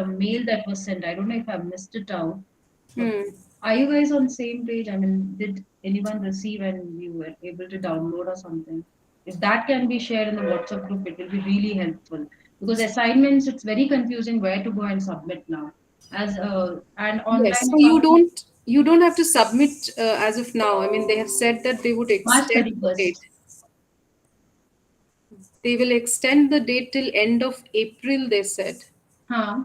mail that was sent. I don't know if I missed it out. But Hmm. are you guys on same page? I mean, did anyone receive and you were able to download or something? If that can be shared in the WhatsApp group, it will be really helpful. Because assignments, it's very confusing where to go and submit now. As and Yes. online So you don't have to submit as of now. I mean, they have said that they would March extend the date. 31st. They will extend the date till end of April, they said. Huh?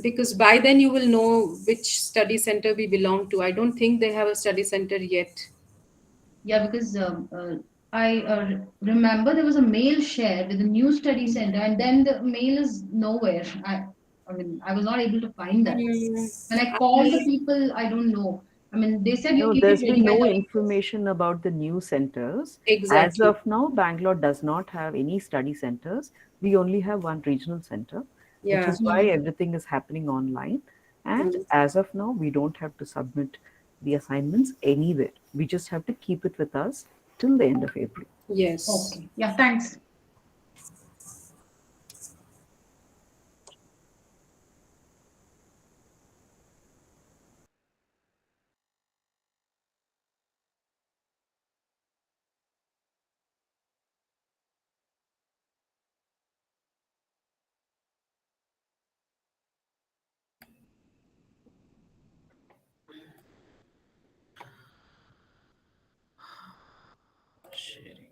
Because by then you will know which study center we belong to. I don't think they have a study center yet. Yeah, because I remember there was a mail shared with the new study center, and then the mail is nowhere. I mean, I was not able to find that. Hmm. When I called the people, I don't know. I mean, they said you No, keep it there's ready been by no 31st. information about the new centers. As Exactly. of now, Bangalore does not have any study centers. We only have one regional center, which Yeah. is why everything is happening online. And Hmm. as of now, we don't have to submit the assignments anywhere. We just have to keep it with us till the end of April. Yes. Okay. Yeah, thanks. Sharing.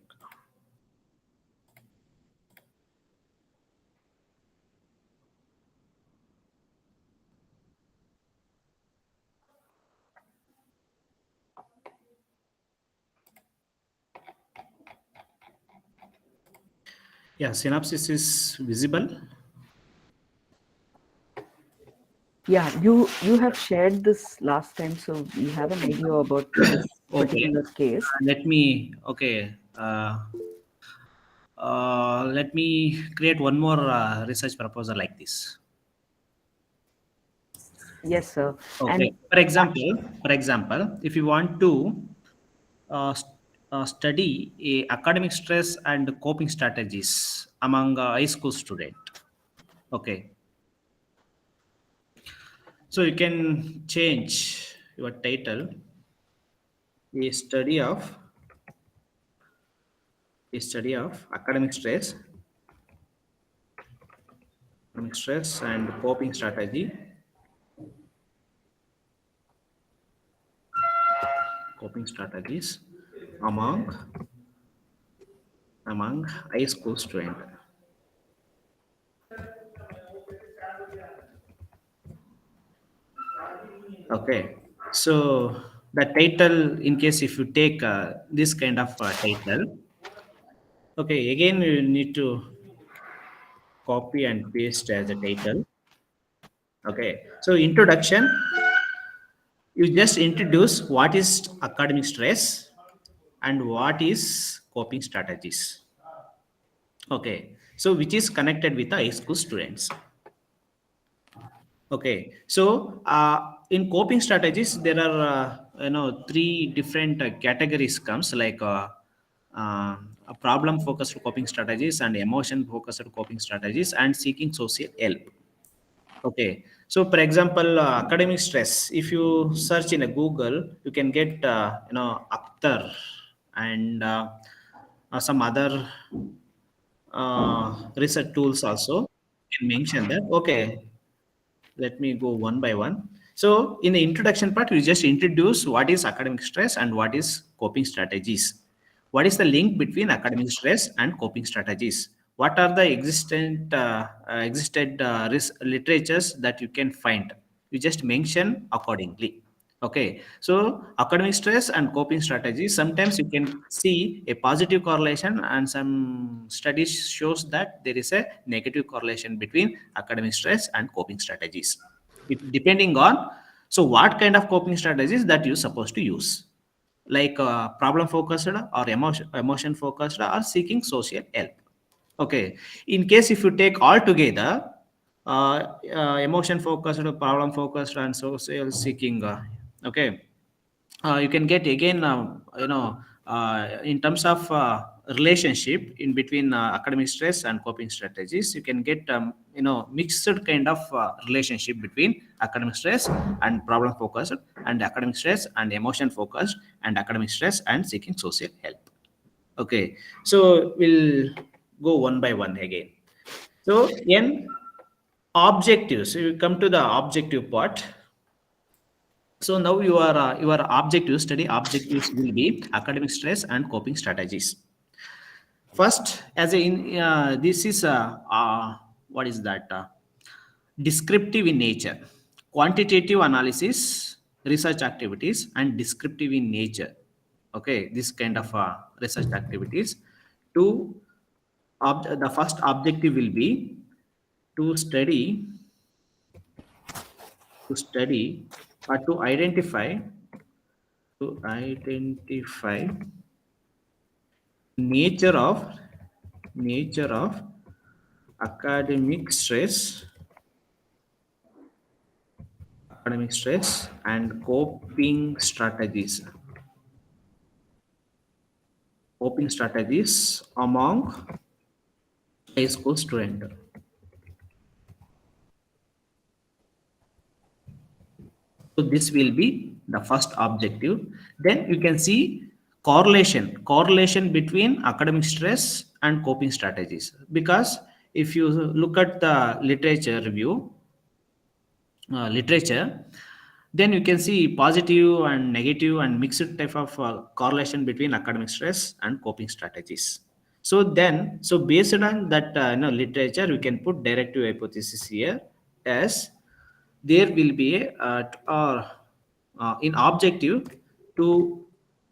Yeah, synopsis is visible. Yeah, you have shared this last time, so we have an idea about this Okay. particular case. Let me, okay. Let me create one more research proposal like this. Yes, sir. Okay. And For example, if you want to study academic stress and coping strategies among high school student. Okay. So you can change your title, a study of academic stress and coping coping strategies among high school student. Okay, so the title, in case if you take this kind of title, okay, again you need to copy and paste as a title. Okay, so introduction, you just introduce what is academic stress and what is coping strategies. Okay, so which is connected with the high school students. Okay, so in coping strategies, there are three different categories comes like a problem focused coping strategies and emotion focused coping strategies and seeking social help. Okay, so for example, academic stress. If you search in a Google, you can get Akhtar and some other research tools also can mention that. Okay, let me go one by one. So in the introduction part, we just introduce what is academic stress and what is coping strategies. What is the link between academic stress and coping strategies? What are the existed literatures that you can find? You just mention accordingly. Okay, so academic stress and coping strategies, sometimes you can see a positive correlation and some studies shows that there is a negative correlation between academic stress and coping strategies. It depending on, so what kind of coping strategies that you're supposed to use, like problem focused or emotion focused or seeking social help. Okay, in case if you take all together, emotion focused, problem focused, and social seeking. Okay, you can get again, in terms of relationship in between academic stress and coping strategies, you can get mixed kind of relationship between academic stress and problem focused, and academic stress and emotion focused, and academic stress and seeking social help. Okay, so we'll go one by one again. So in objectives, so you come to the objective part. So now your objective study objectives will be academic stress and coping strategies. First, this is what is that? Descriptive in nature, quantitative analysis, research activities, and descriptive in nature. Okay, this kind of research activities. The first objective will be to study, to study, or to identify nature of academic stress and coping strategies among high school student. So this will be the first objective. Then you can see correlation between academic stress and coping strategies. Because if you look at the literature, then you can see positive and negative and mixed type of correlation between academic stress and coping strategies. So based on that literature, we can put directive hypothesis here as there will be in objective to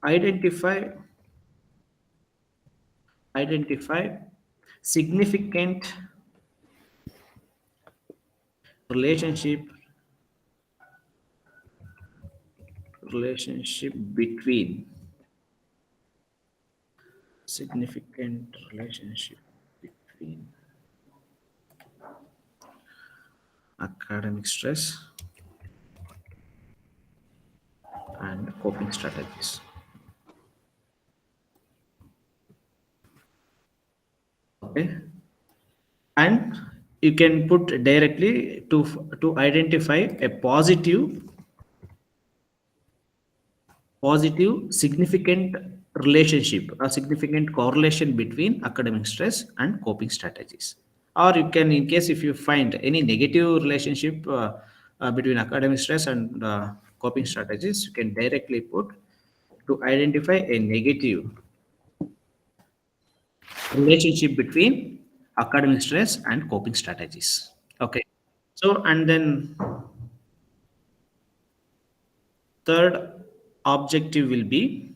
identify significant relationship between academic stress and coping strategies. Okay, and you can put directly to identify a positive significant relationship or significant correlation between academic stress and coping strategies. Or you can, in case if you find any negative relationship between academic stress and coping strategies, you can directly put to identify a negative relationship between academic stress and coping strategies. Okay, so and then third objective will be,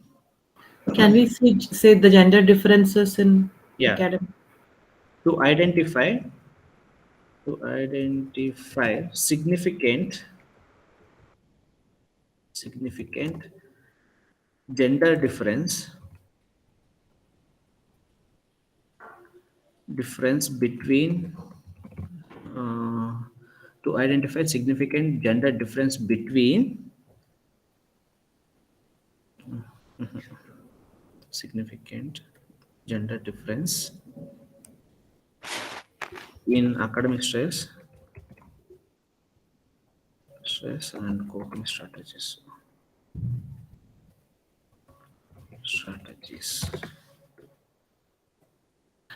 Can we say the gender differences in yeah, academic? to identify significant gender difference between to identify significant gender difference between significant gender difference in academic stress and coping strategies.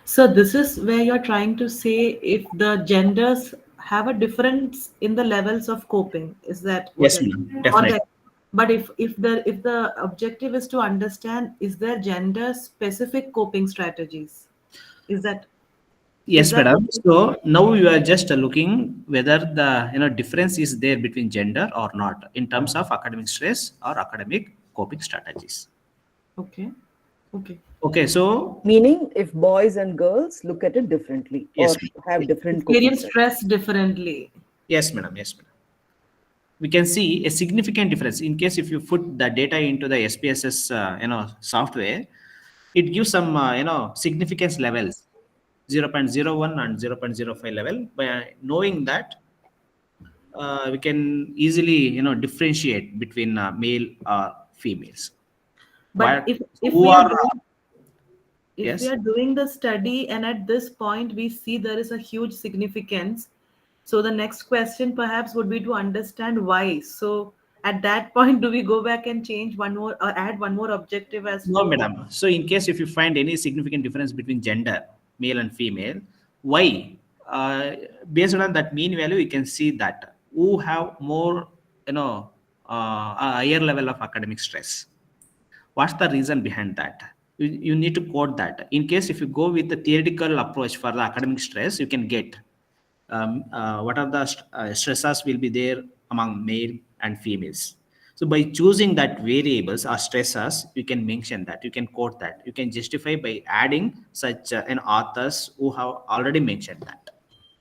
So this is where you're trying to say if the genders have a difference in the levels of coping. Is that what Yes, it- ma'am, or definitely. the- but if the objective is to understand, is there gender specific coping strategies? Is that Yes, that madam. what it- So now you are just looking whether the difference is there between gender or not in terms of academic stress or academic coping strategies. okay. Okay. Okay, so Meaning, if boys and girls look at it differently yes, or have different coping Experience strategies. stress differently. yes, madam. Yes, madam. We can see a significant difference in case if you put the data into the SPSS software, it gives some significance levels 0.01 and 0.05 level. By knowing that, we can easily differentiate between male or females. But What if who we are are going if we Yes. are doing the study and at this point we see there is a huge significance, so the next question perhaps would be to understand why. So at that point, do we go back and change one more or add one more objective as No, to? madam. So, in case if you find any significant difference between gender, male and female, why? Uh, Based on that mean value, you can see that who have more, a higher level of academic stress. What's the reason behind that? You need to quote that. In case if you go with the theoretical approach for the academic stress, you can get what are the stressors will be there among male and females. So by choosing that variables or stressors, you can mention that, you can quote that, you can justify by adding such an authors who have already mentioned that.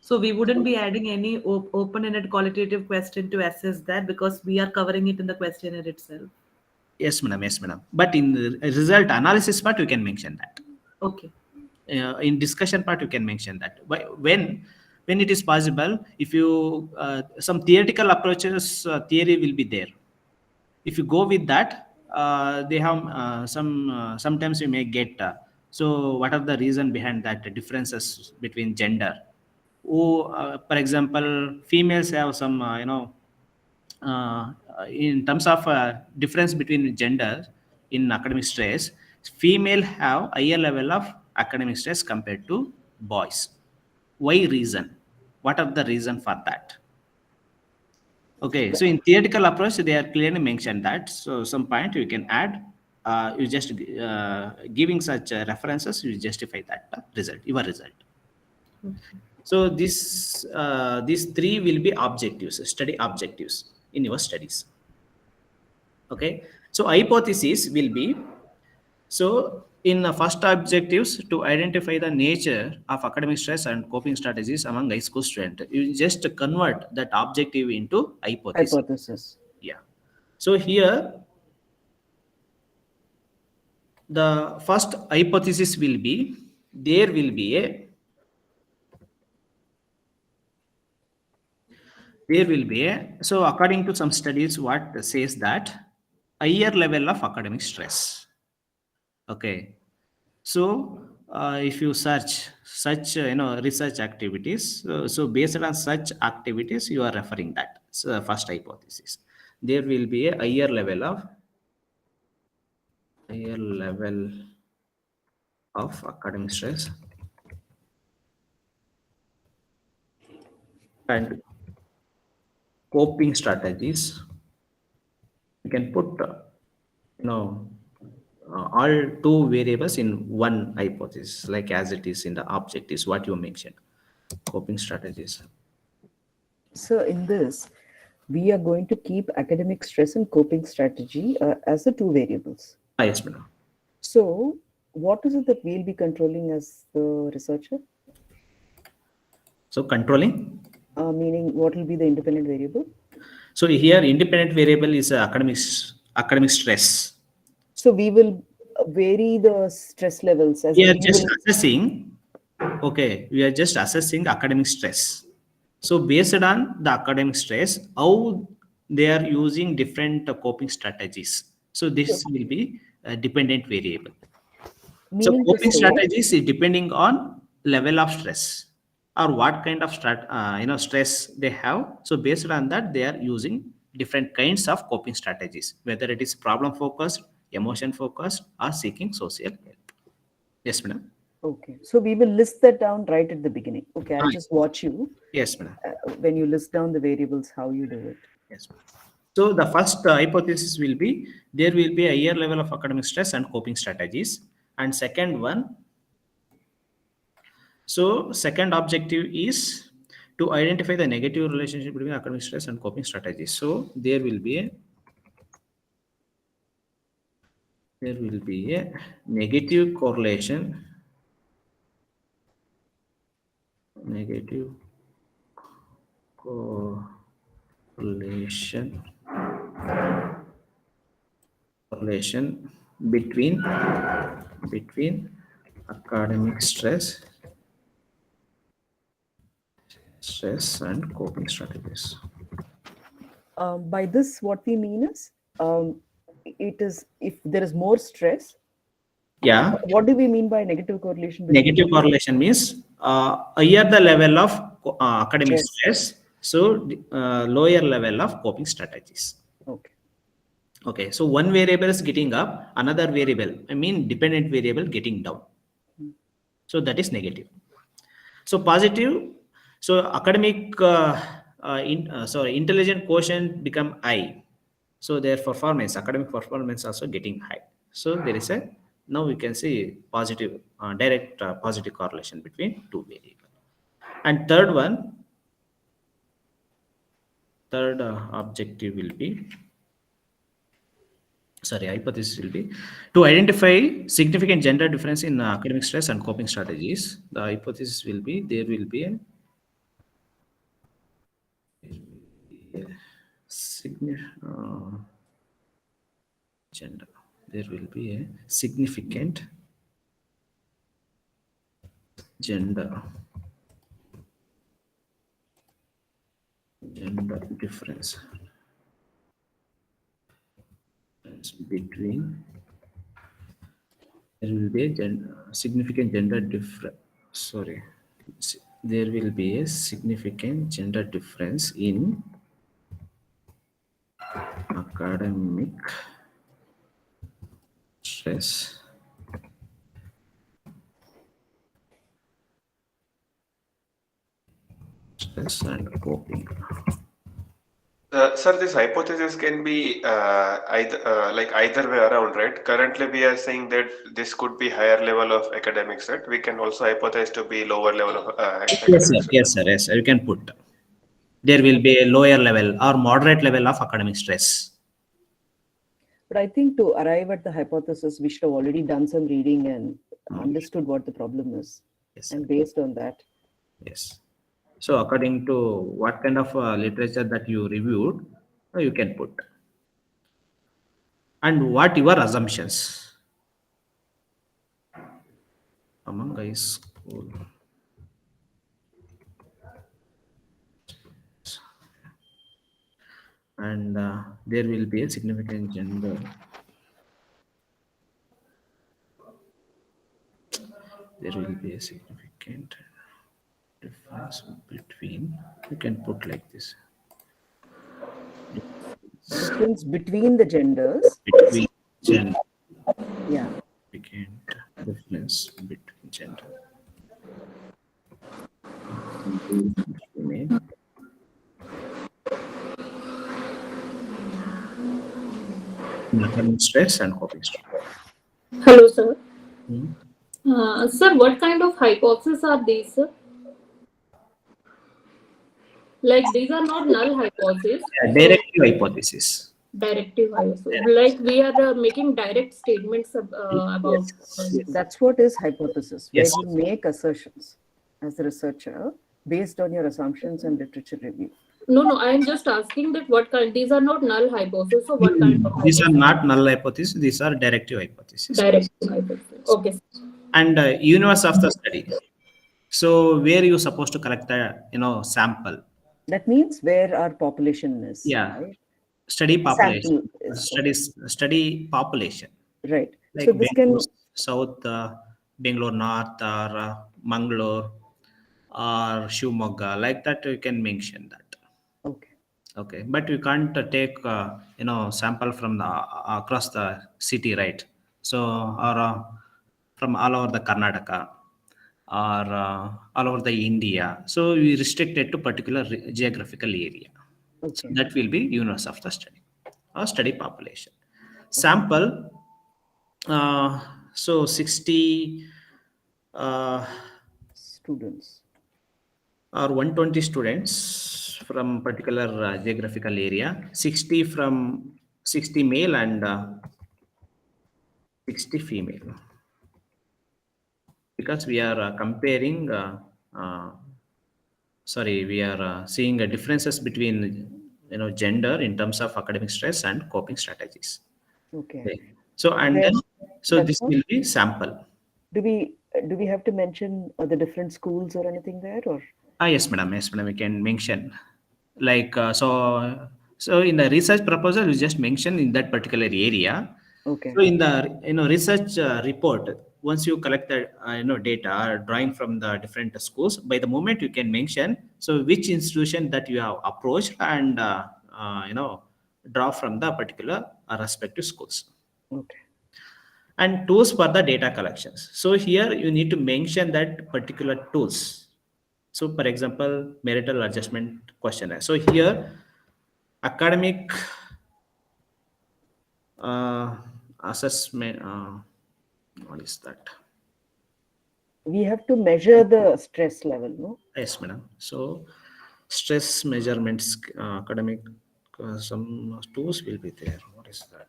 So we wouldn't be adding any open-ended qualitative question to assess that because we are covering it in the questionnaire itself. Yes, madam. Yes, madam. But in the result analysis part, you can mention that. Okay. In discussion part, you can mention that. When it is possible, if you some theoretical approaches, theory will be there. If you go with that, they have sometimes you may get so what are the reason behind that, the differences between gender. For example, females have some in terms of difference between gender in academic stress, female have higher level of academic stress compared to boys. Why reason? What are the reason for that? Okay, so in theoretical approach, they are clearly mentioned that. So some point you can add, you just giving such references, you justify that result, your result. So these three will be objectives, study objectives in your studies. Okay, so hypothesis will be, so in the first objectives to identify the nature of academic stress and coping strategies among high school students. You just convert that objective into hypothesis. Hypothesis. Yeah. So here the first hypothesis will be, there will be a, so according to some studies what says that higher level of academic stress. Okay. So if you search such research activities, so based on such activities, you are referring that. So first hypothesis, there will be a higher level of academic stress and coping strategies. You can put you know all two variables in one hypothesis, like as it is in the objectives what you mentioned, coping strategies. So in this, we are going to keep academic stress and coping strategy as the two variables. Yes, madam. So what is it that we'll be controlling as the researcher? So controlling. Meaning what will be the independent variable? So here independent variable is academic stress. So we will vary the stress levels as We in are we just will. assessing. Okay, we are just assessing academic stress. So based on the academic stress, how they are using different coping strategies. So this will be a dependent variable. So Meaning to coping say, strategies is depending on level of stress or what kind of stress they have. So based on that, they are using different kinds of coping strategies, whether it is problem focused, emotion focused, or seeking social help. Yes, madam. okay, so we will list that down right at the beginning. Okay, I'll just watch you Yes, madam. when you list down the variables, how you do it. Yes. So the first hypothesis will be, there will be a higher level of academic stress and coping strategies. And second one, so second objective is to identify the negative relationship between academic stress and coping strategies. So there will be a negative correlation, negative correlation between academic stress and coping strategies. By this, what we mean is, it is if there is more stress, Yeah. What do we mean by negative correlation between Negative gender? correlation means higher the level of academic Yes. stress, so lower level of coping strategies. Okay. Okay, so one variable is getting up, another variable, I mean dependent variable getting down. So that is negative. So positive, so academic, sorry, intelligent quotient become high. So their performance, academic performance also getting high. So there is a, now we can see positive, direct positive correlation between two variables. And third objective will be, sorry, hypothesis will be to identify significant gender difference in academic stress and coping strategies. The hypothesis will be there will be a gender. There will be a significant gender difference between, there will be a significant gender difference, sorry, there will be a significant gender difference in academic stress and coping. Sir, this hypothesis can be either way around, right? Currently, we are saying that this could be higher level of academic set. We can also hypothesize to be lower level of Yes, sir. academic set. Yes, sir. Yes, sir. You can put. There will be a lower level or moderate level of academic stress. But I think to arrive at the hypothesis, we should have already done some reading and understood what the problem is. Yes, sir. And based on that, Yes. So according to what kind of literature that you reviewed, you can put. And what your assumptions among high school. And there will be a significant gender. There will be a significant difference between, you can put like this. difference between the genders. Between gender. Yeah. Significant difference between gender. Female. Academic stress and coping stress. Hello, sir. Hmm. Sir, what kind of hypotheses are these, sir? Like, these are not null hypotheses. Directive hypothesis. Directive hypothesis. Like, we are making direct statements about. Yes. That's what is hypothesis, where Yes. you make assertions as a researcher based on your assumptions and literature review. No, I am just asking that what kind. These are not null hypotheses. So, what kind of These are hypothesis? not null hypothesis. These are directive hypothesis. Directive hypothesis. Okay, sir. And universe of the study. So where you supposed to collect the sample? That means where our population is. Yeah. Right? Study population. Sample is, Study population. right. Like So this Bangalore can, South, Bangalore North, or Mangalore, or Shivamogga, like that you can mention that. okay. Okay, but you can't take sample from the across the city, right? So or from all over the Karnataka or all over the India. So we restrict it to particular geographical area. So Okay. that will be universe of the study or study population. Sample. So 60 Students. or 120 students from particular geographical area, 60 from 60 male and 60 female, because we are comparing we are seeing differences between gender in terms of academic stress and coping strategies. Okay. So and Then then so that's this all? will be sample. Do we have to mention the different schools or anything there, or? Yes, madam. Yes, madam. We can mention, like so in the research proposal, we just mention in that particular area. Okay. So in the research report, once you collect the data or drawing from the different schools, by the moment you can mention so which institution that you have approached and draw from the particular respective schools. Okay. And tools for the data collections. So here you need to mention that particular tools. So for example, marital adjustment questionnaire. So here academic uh, assessment. What is that? We have to measure the stress level, no? Yes, madam. So stress measurements, academic, some tools will be there. What is that?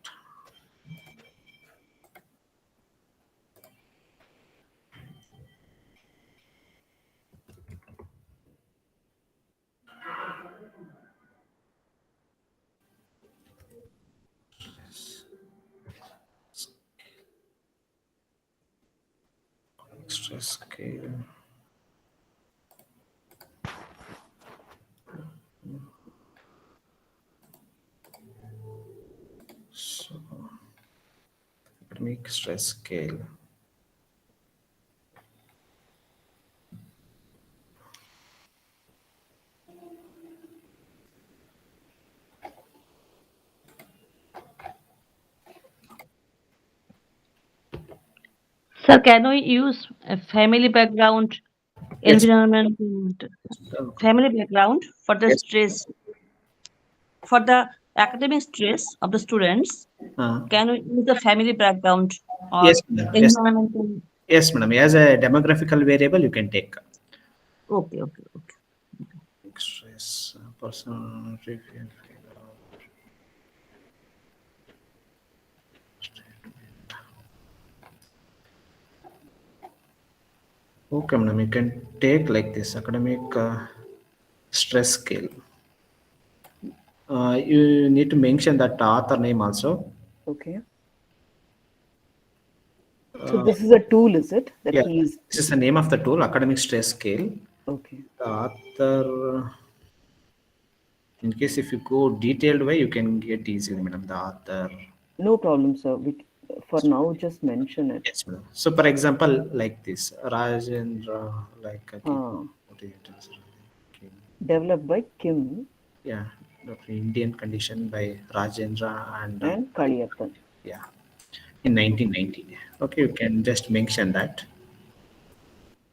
Stress scale. So academic stress scale. Sir, can we use a family background, Yes. environment, Uh, family background for the yes. stress, for the academic stress of the students? Uh, Can we use the family background or yes, madam. Yes. environmental? Yes, madam. As a demographical variable, you can take Okay, okay, okay. stress, personal review. Okay, madam. You can take like this academic stress scale. You need to mention that author name also. Okay. So this is a tool, is it? That Yeah, he is. this is the name of the tool, academic stress scale. Okay. The author, in case if you go detailed way, you can get easily, madam. The author. No problem, sir. For now, just mention it. Yes, madam. So, for example, like this, Rajendra, like Uh, what is it? Developed by Kim Yeah, the Indian condition by Rajendra and and Kaliyappan. yeah, in 1990. Okay, you can just mention that.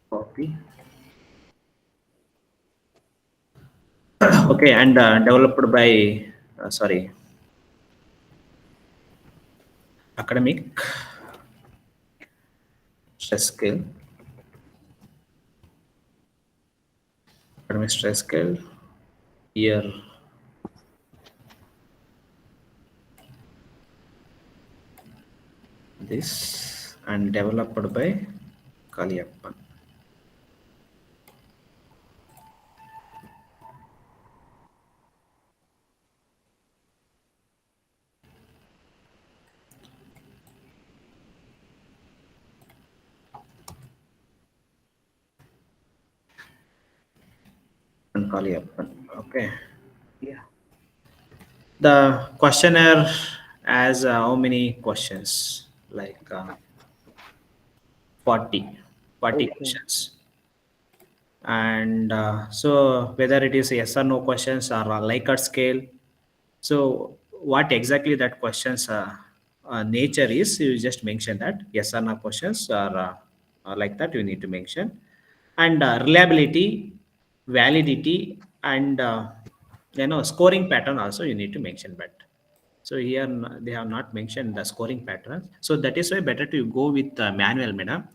Copy. Okay, and developed by sorry, academic stress scale. Academic stress scale. Year. This and developed by Kaliyappan. And Kaliyappan. Okay. Yeah. The questionnaire has how many questions? Like 40, 40 Okay. questions. And so whether it is yes or no questions or a Likert scale. So what exactly that questions nature is, you just mention that yes or no questions or like that you need to mention. And reliability, validity, and scoring pattern also you need to mention. But so here they have not mentioned the scoring pattern. So that is why better to go with manual, madam.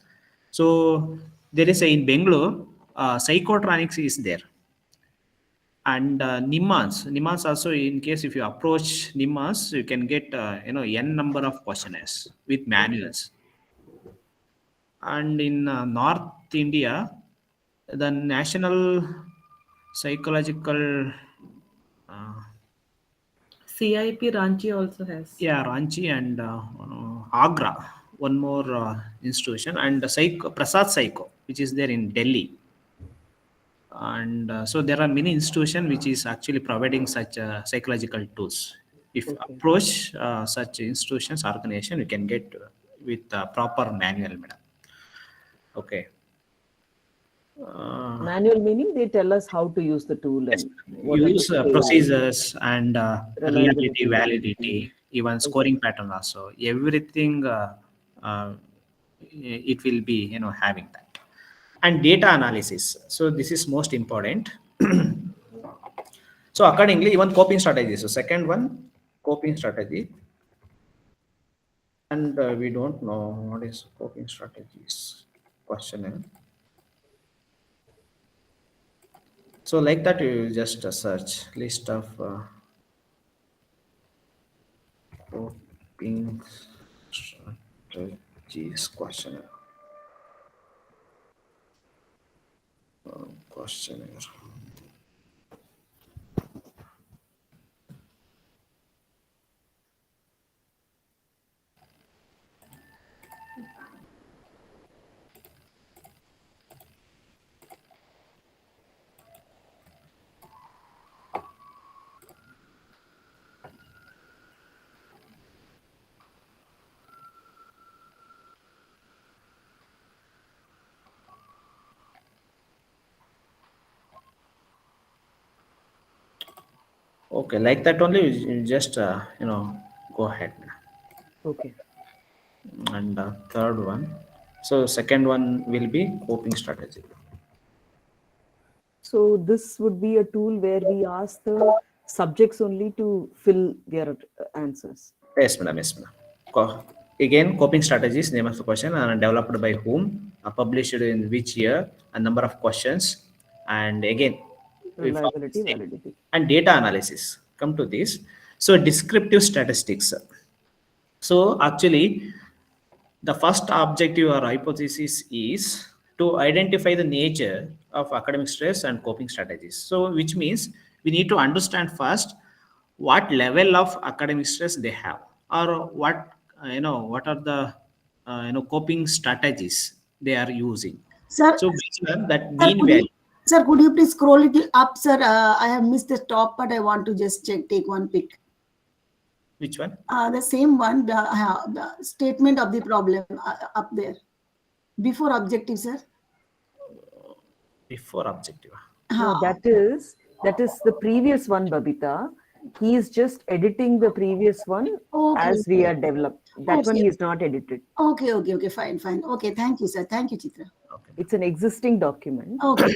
So there is a in Bangalore, psychotronics is there, and Nimmans also. In case if you approach Nimmans, you can get n number of questionnaires with manuals. And in North India, the National Psychological, uh, CIP Ranchi also has. yeah, Ranchi and Agra, one more institution, and Prasad Psycho, which is there in Delhi. And so there are many institutions which is actually providing such psychological tools. If Okay. approach such institutions, organization, you can get with proper manual, madam. Okay. Manual meaning they tell us how to use the tool Yes, and what are the use procedures and reliability, reliability. validity, even scoring pattern also. Everything it will be having that. And data analysis. So this is most important. So accordingly, even coping strategies. So second one, coping strategy. And we don't know what is coping strategies questionnaire. So like that, you just search list of coping strategies questionnaire. Questionnaire. Okay, like that only. You just go ahead. Okay. And third one. So second one will be coping strategy. So this would be a tool where we ask the subjects only to fill their answers. Yes, madam. Yes, madam. Again, coping strategies, name of the question, and developed by whom, published in which year, a number of questions, and again, we found Reliability, mistake. validity. And data analysis. Come to this. So descriptive statistics. So actually, the first objective or hypothesis is to identify the nature of academic stress and coping strategies. So, which means we need to understand first what level of academic stress they have, or what what are the coping strategies they are using. Sir, So, based on that sir, mean value. sir, could you please scroll it up, sir? I have missed the top, but I want to just take one pic. Which one? The same one, the statement of the problem up there. Before objective, sir. Before objective. No, that is the previous one, Babita. He is just editing the previous one as we are developed. That one he is not edited. Okay, fine. Okay, thank you, sir. Thank you, Chitra. Okay. It's an existing document. Okay.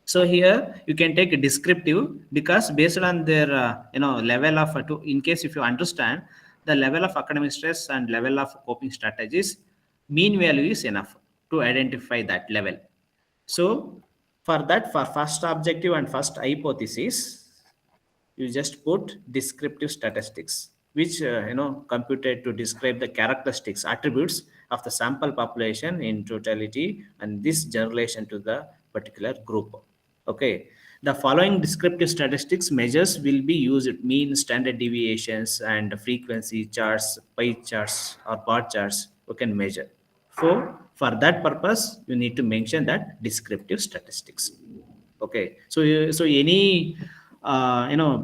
So here you can take a descriptive, because based on their level of in case if you understand the level of academic stress and level of coping strategies, mean value is enough to identify that level. So for that, for first objective and first hypothesis, you just put descriptive statistics, which computed to describe the characteristics, attributes of the sample population in totality, and this generalization to the particular group. Okay, the following descriptive statistics measures will be used: mean, standard deviations, and frequency charts, pie charts, or bar charts you can measure. So for that purpose, you need to mention that descriptive statistics. Okay, so any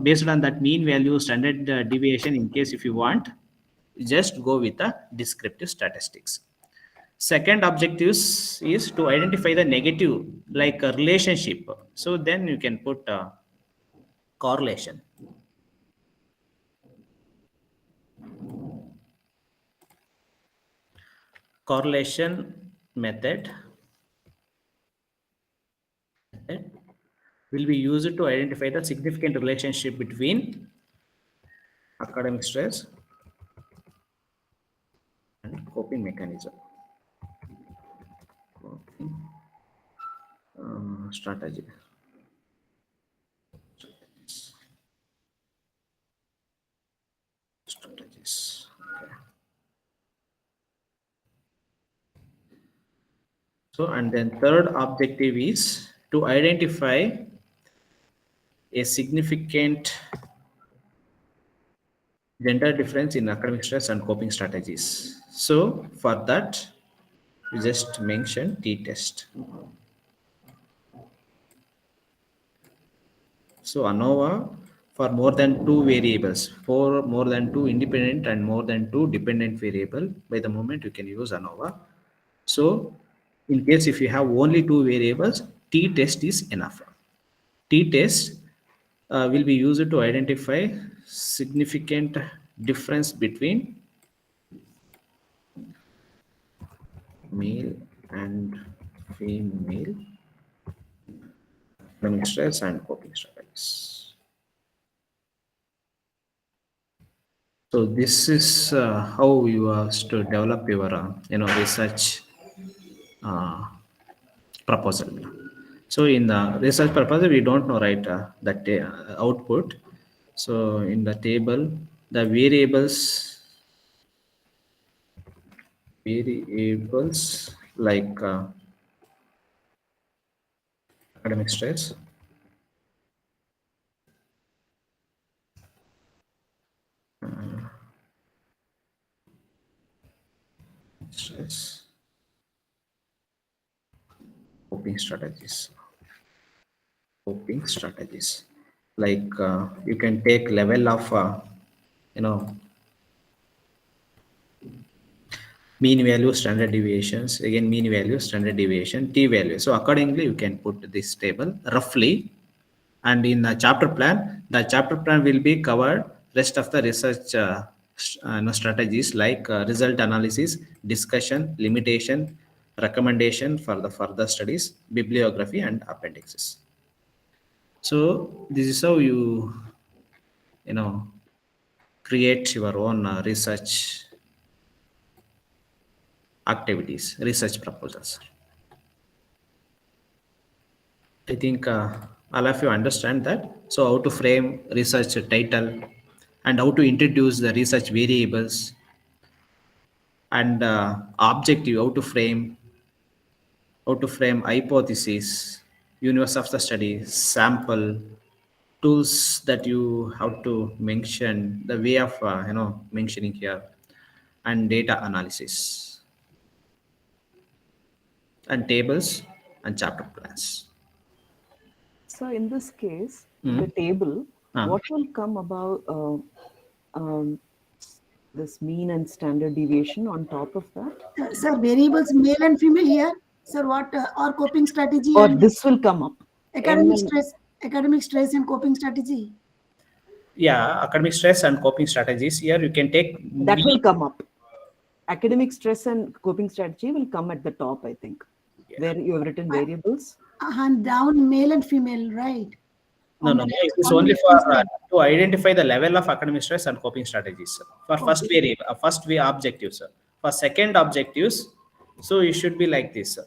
based on that mean value, standard deviation, in case if you want, just go with the descriptive statistics. Second objectives is to identify the negative, like a relationship. So then you can put correlation. Correlation method will be used to identify the significant relationship between academic stress and coping mechanism. Strategy. Strategies. Okay. So, and then third objective is to identify a significant gender difference in academic stress and coping strategies. So, for that, we just mention t-test. So ANOVA for more than two variables, for more than two independent and more than two dependent variable, by the moment you can use ANOVA. So in case if you have only two variables, t-test is enough. T-test will be used to identify significant difference between male and female academic stress and coping strategies. So this is how you have to develop your research proposal. So in the research proposal, we don't know, right, that output. So in the table, the variables like academic stress, stress, coping strategies, like you can take level of you know mean value, standard deviations, again mean value, standard deviation, t value. So accordingly you can put this table roughly, and in the chapter plan will be covered rest of the research strategies like result analysis, discussion, limitation, recommendation for the further studies, bibliography and appendixes. So this is how you know create your own research activities, research proposals. I think all of you understand that. So how to frame research title and how to introduce the research variables and objective, how to frame hypothesis, universe of the study, sample, tools that you have to mention, the way of mentioning here, and data analysis, and tables and chapter plans. So in this case, Hmm. the table, Ah. what will come about this mean and standard deviation on top of that? Sir, variables male and female here. Sir, what or coping strategy Or and this will come up? academic ML. stress and coping strategy. Yeah, academic stress and coping strategies. Here you can take That will come up. Academic stress and coping strategy will come at the top, I think, where you have written variables. And down male and female, right? No, On no, the no. It is on the only for left-hand side. to identify the level of academic stress and coping strategies. For first Okay. variable, first way objectives. For second objectives, so it should be like this.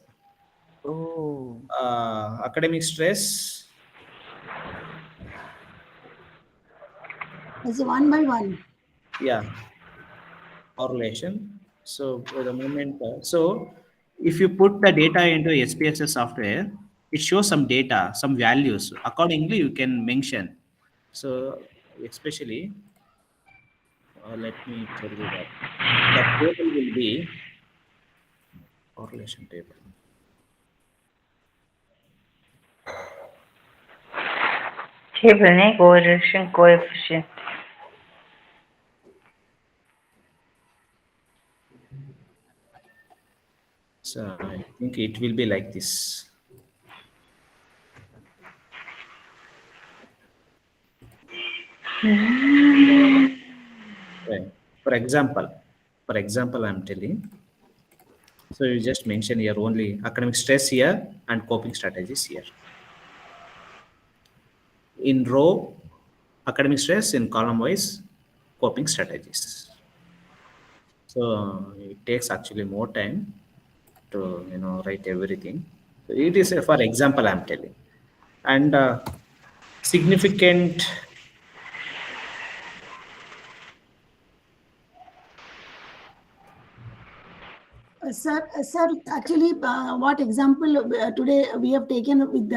Oh. Academic stress. It's one by one. Yeah. Correlation. So for the moment, so if you put the data into SPSS software, it shows some data, some values. Accordingly, you can mention. So especially, let me tell you that the table will be correlation table. Table ne correlation coefficient. So I think it will be like this. Okay. For example, I'm telling. So you just mention here only academic stress here and coping strategies here. In row, academic stress, in column wise, coping strategies. So it takes actually more time to write everything. So it is for example I'm telling, and significant. Sir, actually, what example today we have taken with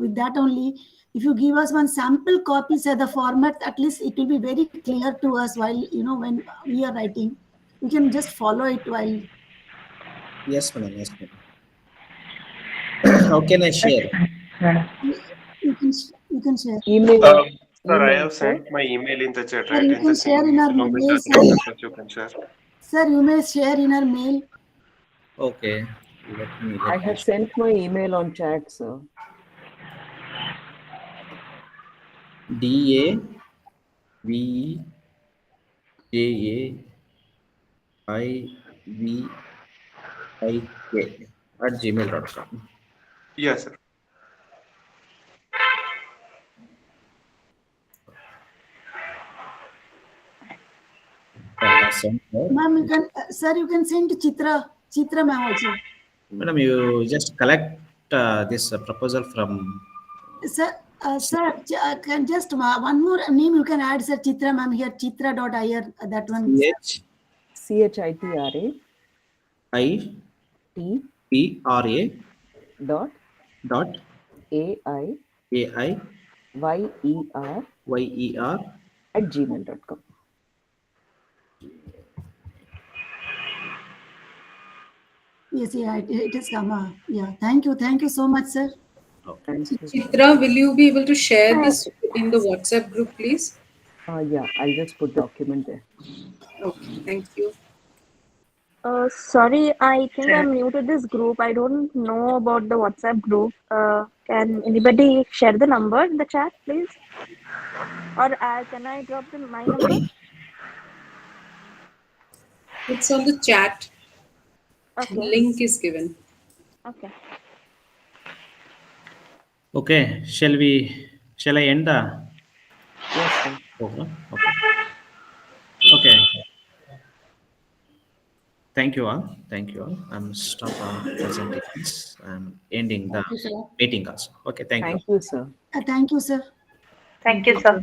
with that only. If you give us one sample copy, say the format, at least it will be very clear to us while when we are writing. We can just follow it while. Yes, madam. Yes, madam. How can I share? You can share. Email. Sir, I email, have sir. sent my email in the chat, Sir, right? you In the can share same, in our along with the mail, other sir. reference you can share. Sir, you may share in our mail. Okay. I have sent my email on chat, sir. DAVIJAIVIK Yes, sir. Ma'am, you can, sir, you can send to Chitra ma'am also. Madam, you just collect this proposal from Sir, can just one more name you can add, sir, Chitra ma'am here, chitra.ir, that one. CHITRA T CHITRA dot dot AIYER AIYER at gmail.com. Yes, yeah, it is come. Yeah, thank you so much, sir. Thank So, you, sir. Chitra, will you be able to share this in the WhatsApp group, please? Yeah, I'll just put the document there. Okay, thank you. Sorry, I think I'm new to this group. I don't know about the WhatsApp group. Can anybody share the number in the chat, please? Or can I drop my number? It's on the chat. The Okay, link is given. okay. Okay, shall I end the Yes, sir. program? Okay. Okay. Thank you all. Thank you all. I'm stop presentations. I'm ending the Thank you, sir. meeting also. Okay, thank you all. Thank you, sir. Thank you, sir. Thank you, sir.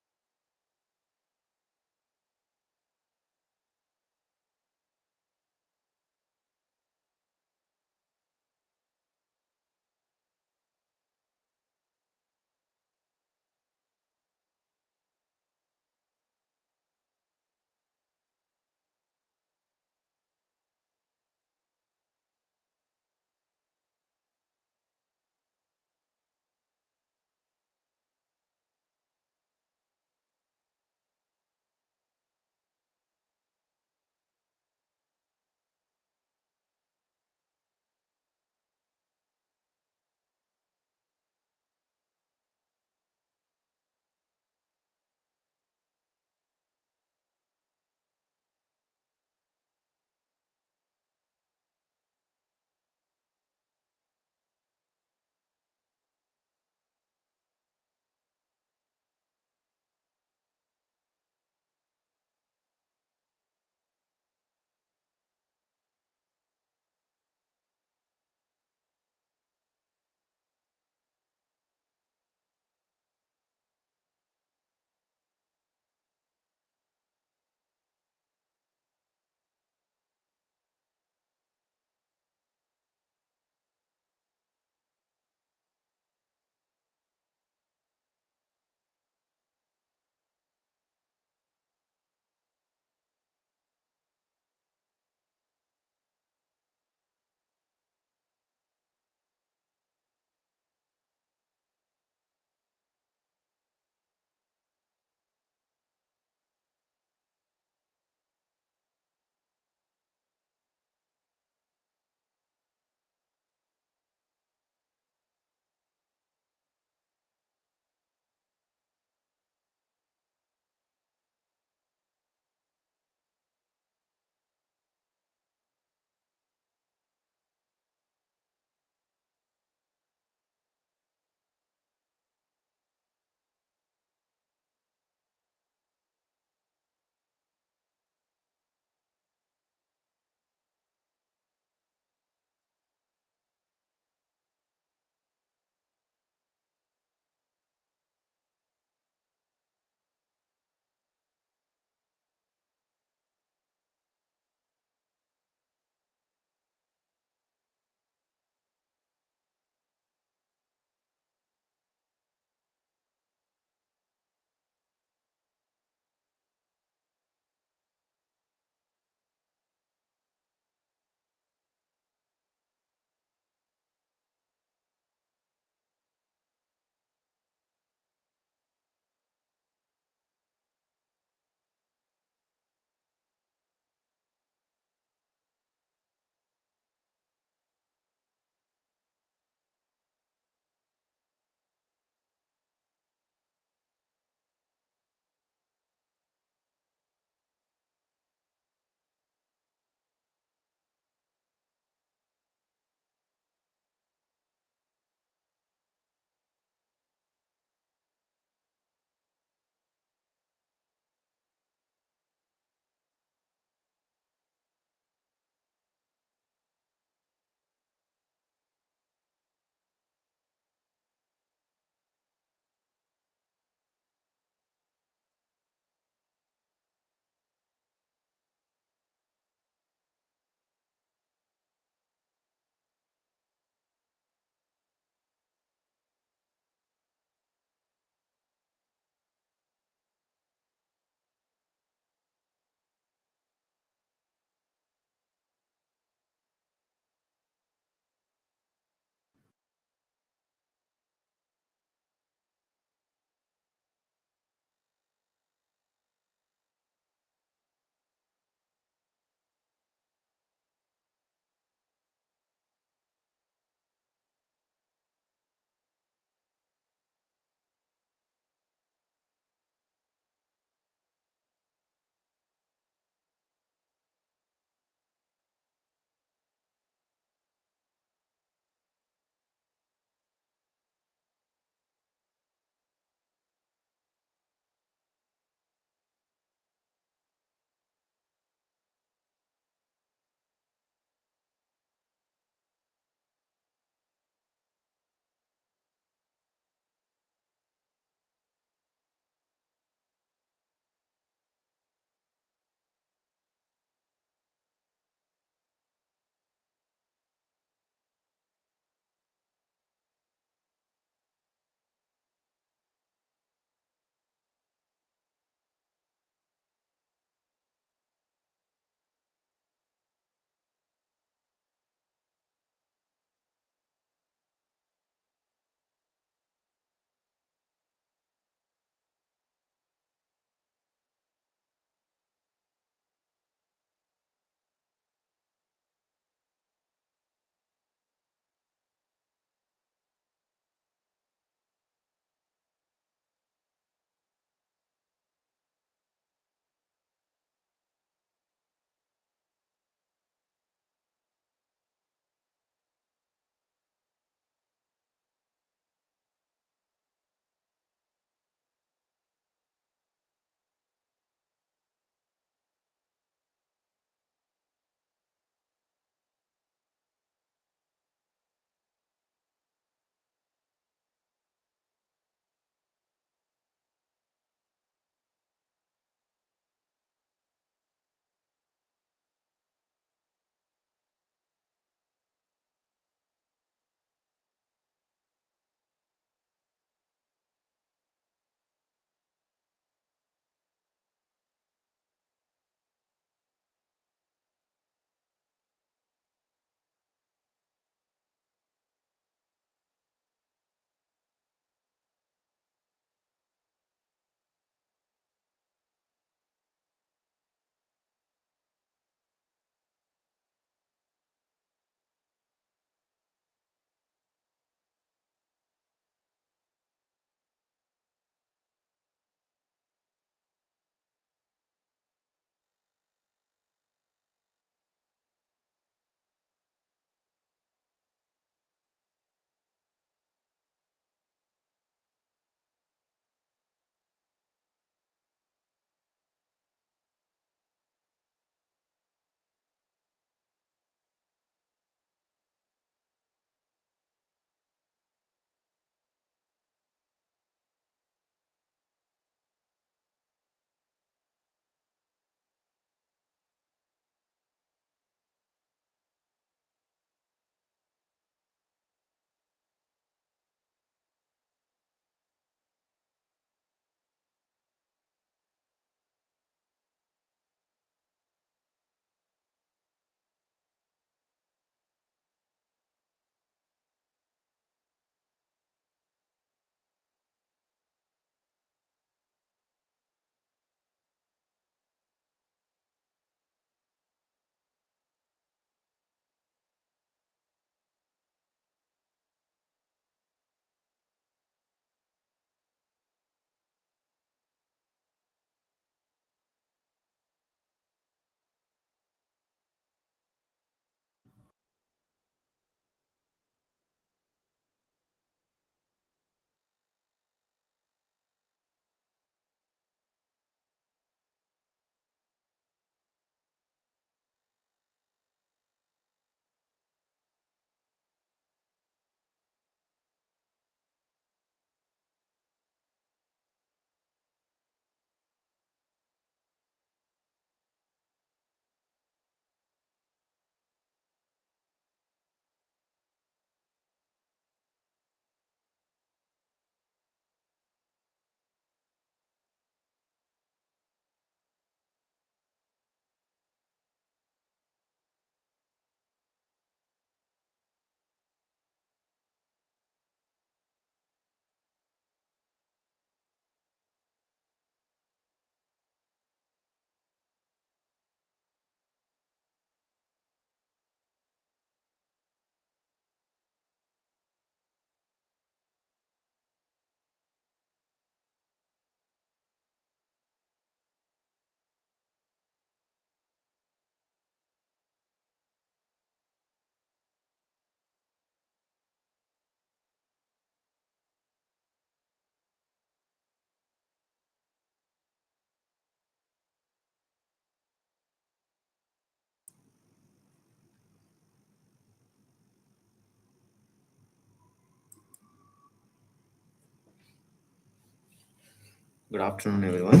Good afternoon, everyone.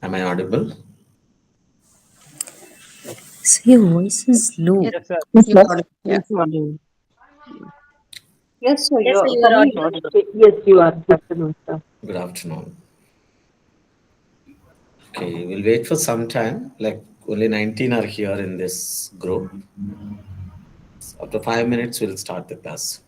Am I audible? So your voice is low. Yes, sir. Yes, You're sir. audible. Yeah. Yes, you are audible. Yes, sir. Yes, sir, You're you for are me, you're audible. audible. Yes, you are. Absolutely, sir. Good afternoon. Okay, we'll wait for some time. Like only 19 are here in this group. After 5 minutes, we'll start the class.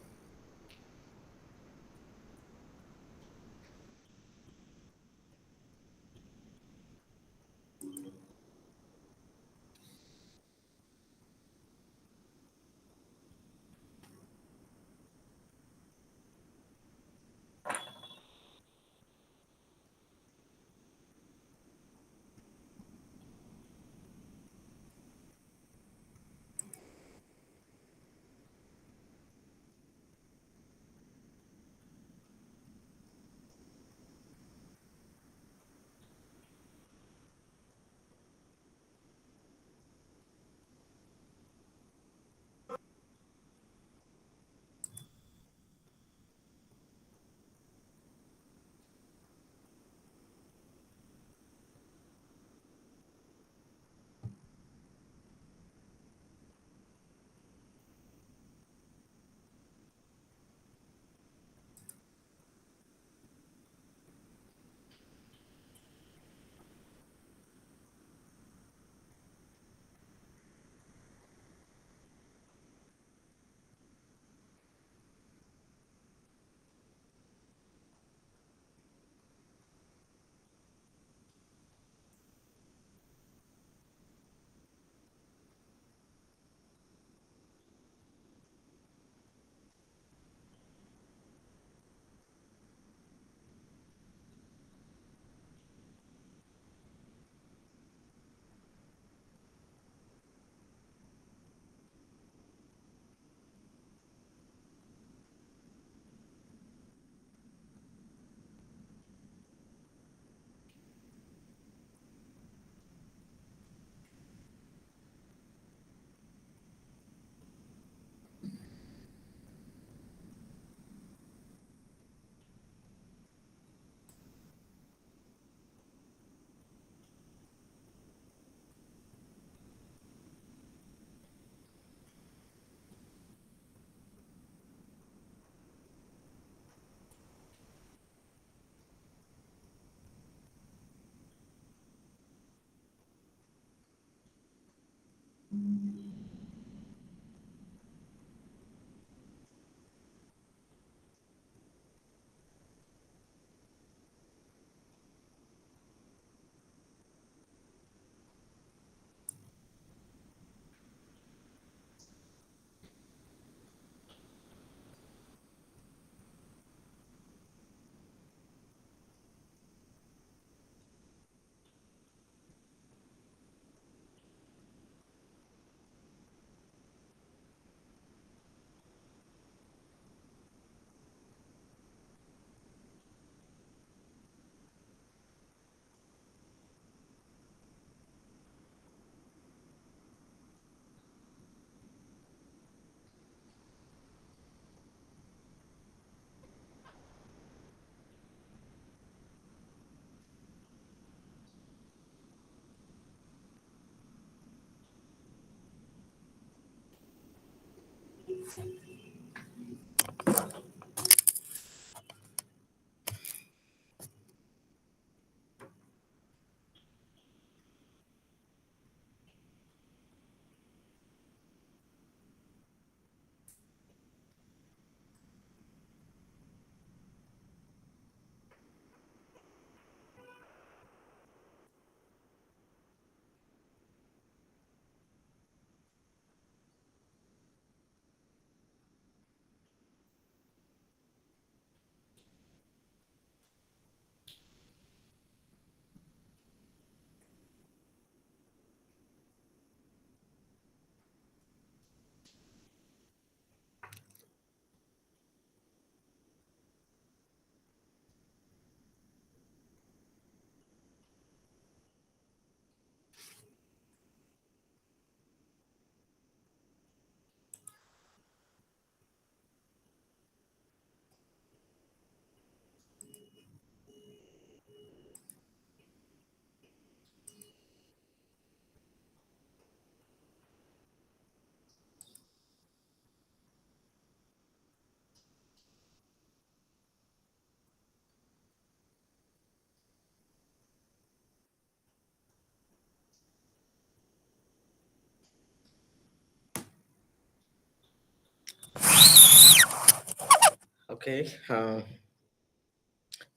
Okay,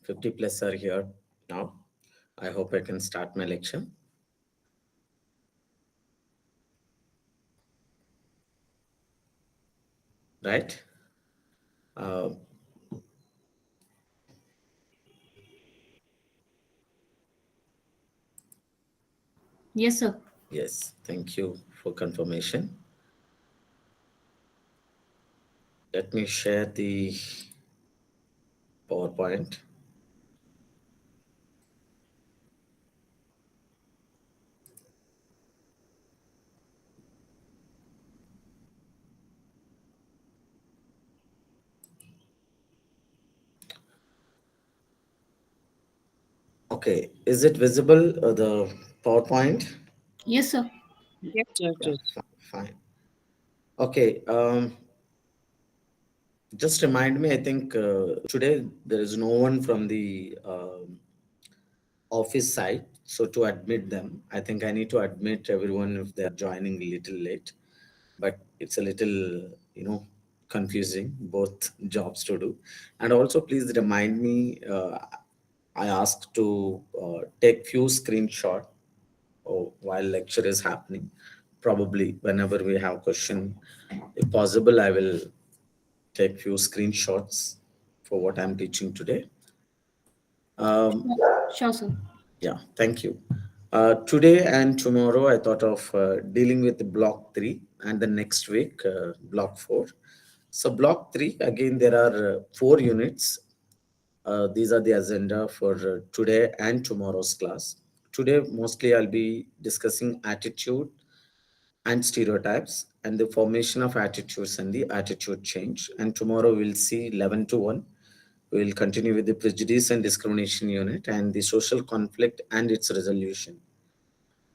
50 plus are here now. I hope I can start my lecture. Right? Uh, Yes, sir. yes, thank you for confirmation. Let me share the PowerPoint. Okay, is it visible, the PowerPoint? Yes, sir. Yes, yes, Yeah, yes. fine. Okay, just remind me, I think today there is no one from the office side. So to admit them, I think I need to admit everyone if they're joining a little late. But it's a little, confusing, both jobs to do. And also, please remind me, I asked to take few screenshot while lecture is happening. Probably whenever we have question, if possible, I will take few screenshots for what I'm teaching today. Sure, sir. Yeah, thank you. Today and tomorrow, I thought of dealing with block 3 and the next week, block 4. So block 3, again, there are 4 units. These are the agenda for today and tomorrow's class. Today, mostly I'll be discussing attitude and stereotypes and the formation of attitudes and the attitude change. And tomorrow we'll see 11 to 1. We'll continue with the prejudice and discrimination unit and the social conflict and its resolution.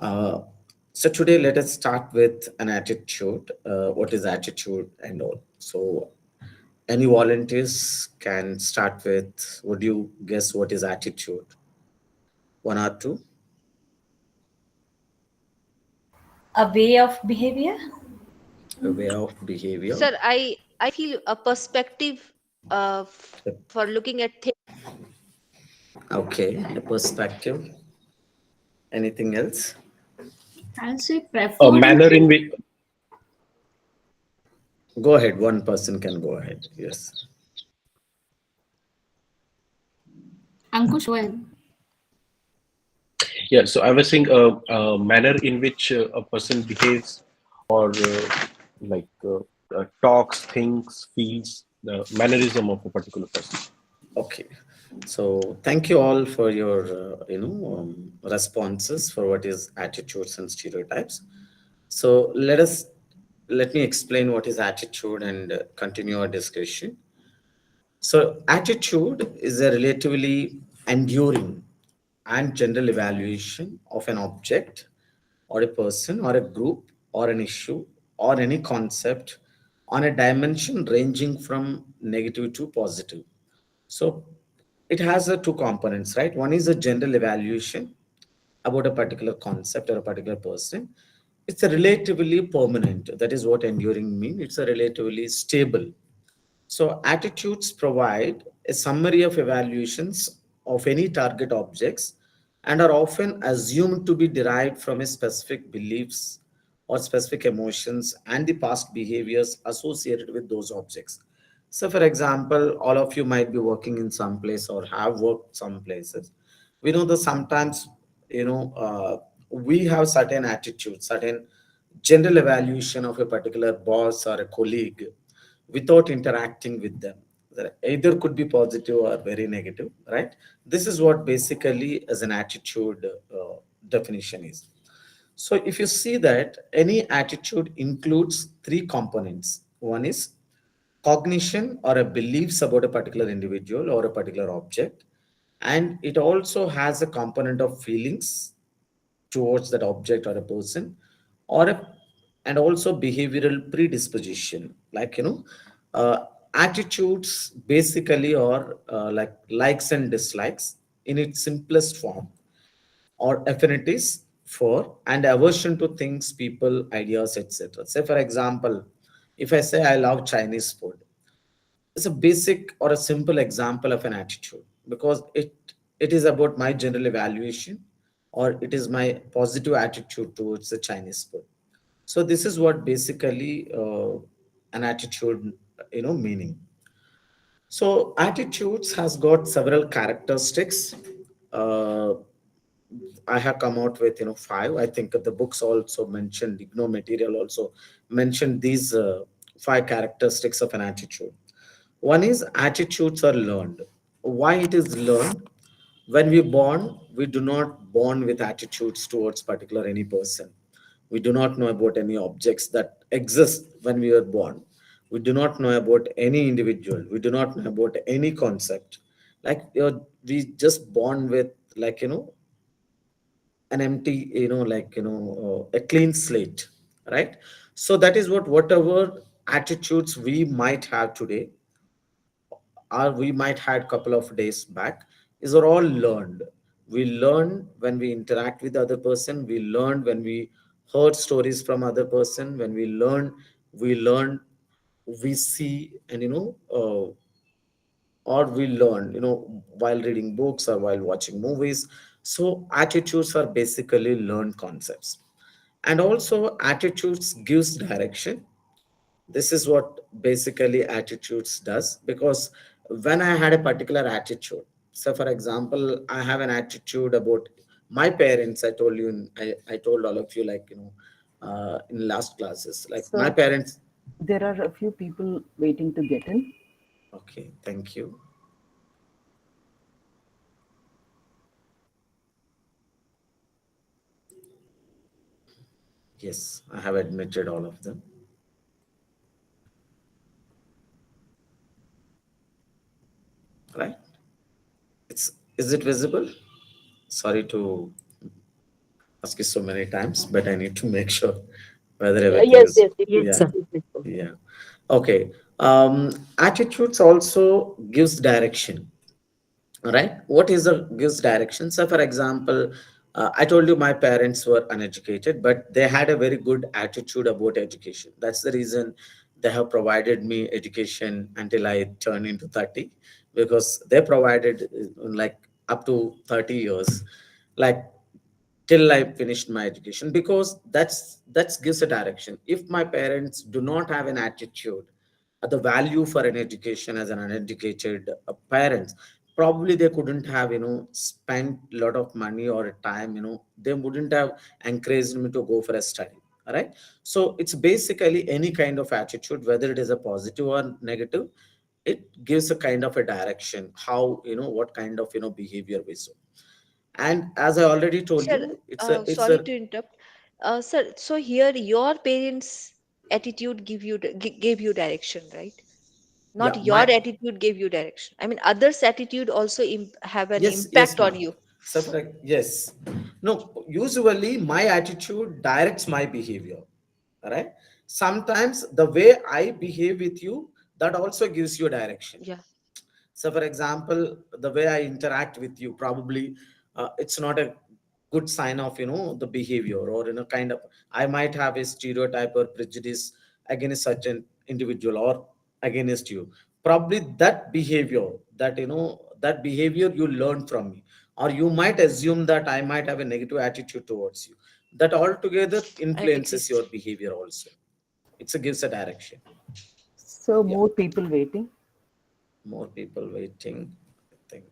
So today let us start with an attitude. What is attitude and all? So any volunteers can start with, would you guess what is attitude? 1 or 2? A way of behavior? A way of behavior. Sir, I feel a perspective for looking at things. Okay, a perspective. Anything else? I'll say A preferred. manner in which Go ahead. One person can go ahead. Yes. Ankush, go ahead. yeah. So I was saying a manner in which a person behaves or like talks, thinks, feels, the mannerism of a particular person. Okay. So thank you all for your responses for what is attitudes and stereotypes. So let me explain what is attitude and continue our discussion. So attitude is a relatively enduring and general evaluation of an object or a person or a group or an issue or any concept on a dimension ranging from negative to positive. So it has two components, right? One is a general evaluation about a particular concept or a particular person. It's a relatively permanent. That is what enduring means. It's a relatively stable. So attitudes provide a summary of evaluations of any target objects and are often assumed to be derived from a specific beliefs or specific emotions and the past behaviors associated with those objects. So for example, all of you might be working in some place or have worked some places. We know that sometimes, we have certain attitudes, certain general evaluation of a particular boss or a colleague without interacting with them. That either could be positive or very negative, right? This is what basically as an attitude definition is. So if you see that any attitude includes 3 components. One is cognition or a beliefs about a particular individual or a particular object, and it also has a component of feelings towards that object or a person, or and also behavioral predisposition, like attitudes basically are like likes and dislikes in its simplest form, or affinities for and aversion to things, people, ideas, etc. Say for example, if I say I love Chinese food, is a basic or a simple example of an attitude, because it is about my general evaluation, or it is my positive attitude towards the Chinese food. So this is what basically an attitude, meaning. So attitudes has got several characteristics. Uh, I have come out with 5. I think the books also mentioned, Igno material also mentioned these 5 characteristics of an attitude. One is attitudes are learned. Why it is learned? When we born, we do not born with attitudes towards particular any person. We do not know about any objects that exist when we are born. We do not know about any individual. We do not know about any concept. Like we just born with, like an empty, a clean slate, right? So that is what, whatever attitudes we might have today, or we might had couple of days back, is are all learned. We learn when we interact with the other person. We learn when we heard stories from other person. When we learn, we see, and or we learn, while reading books or while watching movies. So attitudes are basically learned concepts. And also attitudes gives direction. This is what basically attitudes does, because when I had a particular attitude, so for example, I have an attitude about my parents. I told you, I told all of you, like in last classes, like my Sir, parents. there are a few people waiting to get in. Okay, thank you. Yes, I have admitted all of them. Right? Is it visible? Sorry to ask you so many times, but I need to make sure whether everything Yes, is. yes, Yeah. it is. Yeah. Okay. Attitudes also gives direction. Right? What is the gives direction? So for example, I told you my parents were uneducated, but they had a very good attitude about education. That's the reason they have provided me education until I turn into 30, because they provided like up to 30 years, like till I finished my education, because that's gives a direction. If my parents do not have an attitude, the value for an education as an uneducated parents, probably they couldn't have spent a lot of money or time. They wouldn't have encouraged me to go for a study. All right. So it's basically any kind of attitude, whether it is a positive or negative, it gives a kind of a direction, how what kind of behavior we show. And as I already told Sir, you, it's sorry a to interrupt. Sir, so here your parents' attitude gave you direction, right? Not yeah, your my attitude gave you direction. I mean, others' attitude also have an yes, impact on ma'am. you. So yes, no, usually my attitude directs my behavior. All right. Sometimes the way I behave with you, that also gives you direction. Yeah, So, for example, the way I interact with you, probably it's not a good sign of the behavior, or kind of, I might have a stereotype or prejudice against such an individual or against you. Probably that behavior you learn from me, or you might assume that I might have a negative attitude towards you. That altogether I agree. influences your behavior also. It's a gives a direction. So Yeah, more people waiting. more people waiting, I think.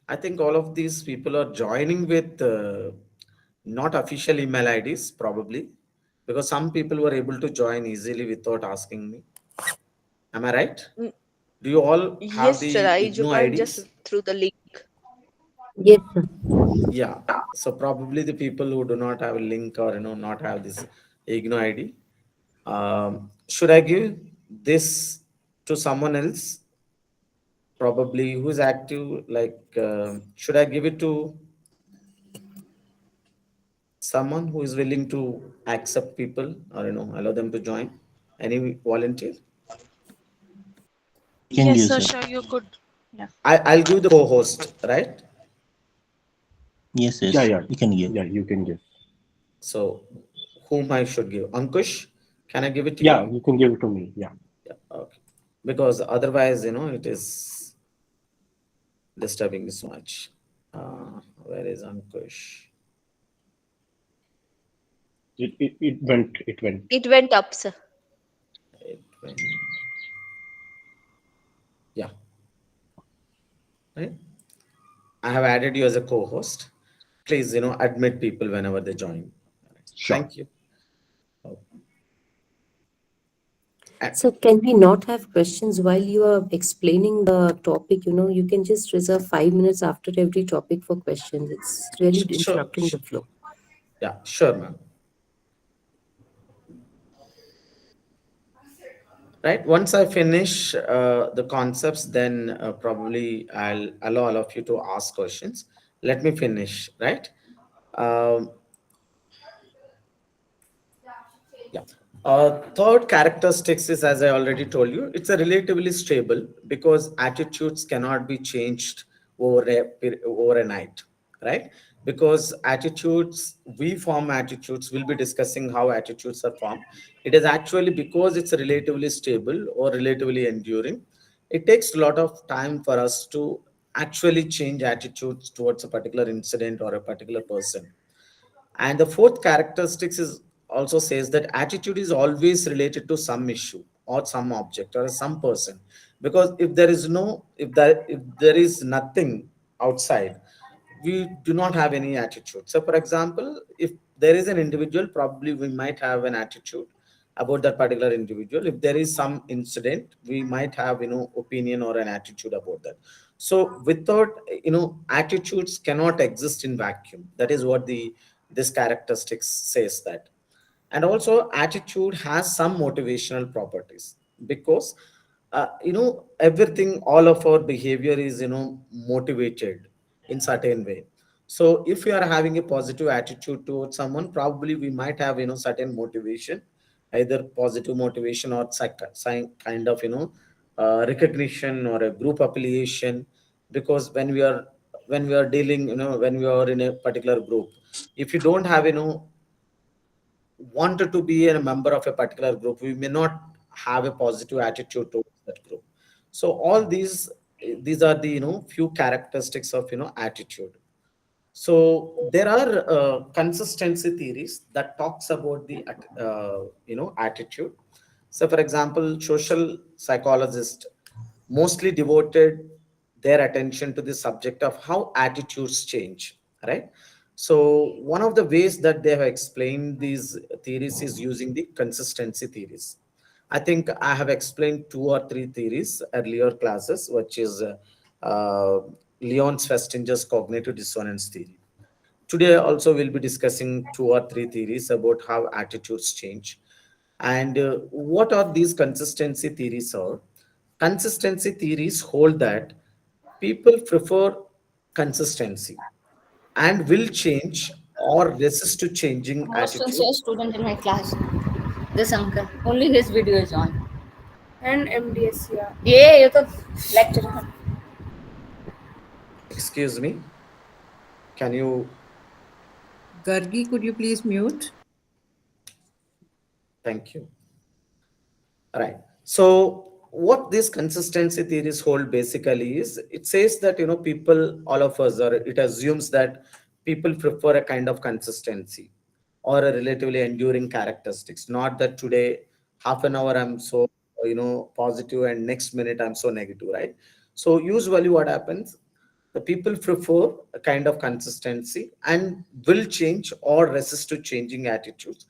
I think all of these people are joining with not official email IDs, probably, because some people were able to join easily without asking me. Am I right? Mm, Do you all have yes, sir. the IGNO I just IDs? through the link. Yes, sir. Yeah. So probably the people who do not have a link, or not have this IGNO ID. Should I give this to someone else? Probably who's active? Like, should I give it to someone who is willing to accept people, or allow them to join? Any volunteer? You can Yes, give, sir, sir. sure, you could. Yeah. I'll give the co-host, right? Yes, Yeah, yes, yeah, you can give. yeah. You can give. So whom I should give? Ankush, can I give it to you? Yeah, you can give it to me. Yeah. Yeah, okay. Because otherwise, it is disturbing me so much. Where is Ankush? It went. It went up, sir. It went- Yeah, right. I have added you as a co-host. Please, admit people whenever they join. Sure. Thank you. So can we not have questions while you are explaining the topic? You can just reserve 5 minutes after every topic for questions. It's really Sure. interrupting the flow. Yeah, sure, ma'am. Right. Once I finish the concepts, then probably I'll allow all of you to ask questions. Let me finish. Right. Um, Yeah. Third characteristics is, as I already told you, it's a relatively stable because attitudes cannot be changed over a night, right? Because attitudes, we form attitudes, we'll be discussing how attitudes are formed. It is actually because it's relatively stable or relatively enduring. It takes a lot of time for us to actually change attitudes towards a particular incident or a particular person. And the fourth characteristics is also says that attitude is always related to some issue or some object or some person. Because if there is nothing outside, we do not have any attitude. So for example, if there is an individual, probably we might have an attitude about that particular individual. If there is some incident, we might have opinion or an attitude about that. So without attitudes cannot exist in vacuum. That is what the this characteristics says that. And also attitude has some motivational properties because everything, all of our behavior is motivated in certain way. So if we are having a positive attitude towards someone, probably we might have certain motivation, either positive motivation or kind of recognition or a group affiliation. Because when we are dealing, when we are in a particular group, if you don't have wanted to be a member of a particular group, we may not have a positive attitude towards that group. So all these are the few characteristics of attitude. So there are consistency theories that talks about the attitude. So for example, social psychologists mostly devoted their attention to the subject of how attitudes change, right? So one of the ways that they have explained these theories is using the consistency theories. I think I have explained two or three theories earlier classes, which is uh, Leon Festinger's cognitive dissonance theory. Today also we'll be discussing two or three theories about how attitudes change. And what are these consistency theories are? Consistency theories hold that people prefer consistency and will change or resist to changing Most attitude. sincere student in my class. This uncle. Only his video is on. And MDS, yeah. Yeah, you the lecturer. Excuse me, can you? Gargi, could you please mute? Thank you. Right. So what these consistency theories hold basically is, it says that people, all of us, or it assumes that people prefer a kind of consistency or a relatively enduring characteristics. Not that today half an hour I'm so positive and next minute I'm so negative, right? So usually what happens, the people prefer a kind of consistency and will change or resist to changing attitudes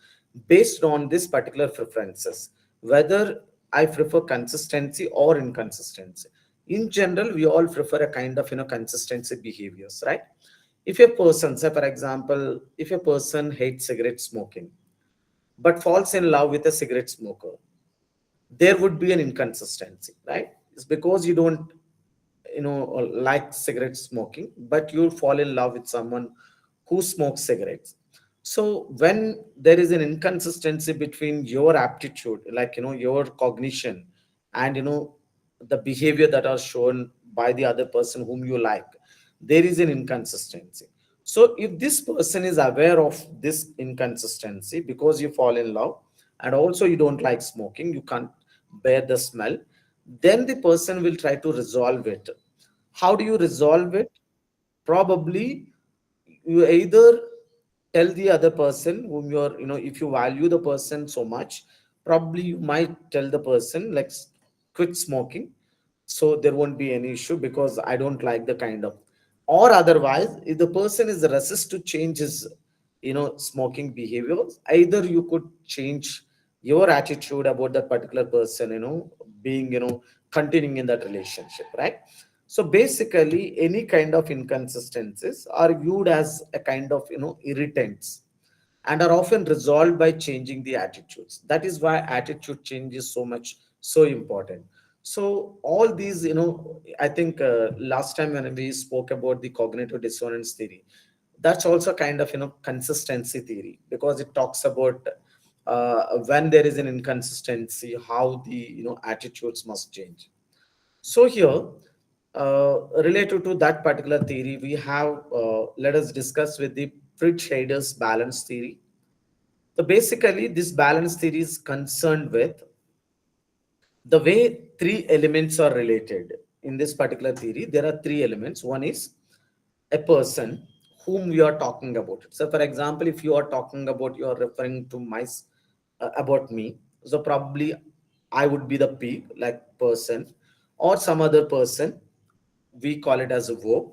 based on this particular preferences, whether I prefer consistency or inconsistency. In general, we all prefer a kind of consistency behaviors, right? If a person, say for example, if a person hates cigarette smoking but falls in love with a cigarette smoker, there would be an inconsistency, right? It's because you don't like cigarette smoking, but you fall in love with someone who smokes cigarettes. So when there is an inconsistency between your aptitude, like your cognition, and the behavior that are shown by the other person whom you like, there is an inconsistency. So if this person is aware of this inconsistency, because you fall in love and also you don't like smoking, you can't bear the smell, then the person will try to resolve it. How do you resolve it? Probably you either tell the other person whom you're, if you value the person so much, probably you might tell the person, like, quit smoking, so there won't be any issue, because I don't like the kind of. Or otherwise, if the person is resist to change his smoking behaviors, either you could change your attitude about that particular person, being, continuing in that relationship, right? So basically, any kind of inconsistencies are viewed as a kind of, irritants, and are often resolved by changing the attitudes. That is why attitude change is so much so important. So all these, I think last time when we spoke about the cognitive dissonance theory, that's also kind of, consistency theory, because it talks about when there is an inconsistency, how the, attitudes must change. So here, related to that particular theory, we have, let us discuss with the Fritz-Heider's balance theory. So basically, this balance theory is concerned with the way three elements are related. In this particular theory, there are three elements. One is a person whom we are talking about. So, for example, if you are talking about, you are referring to about me. So probably I would be the P, like person, or some other person. We call it as a verb,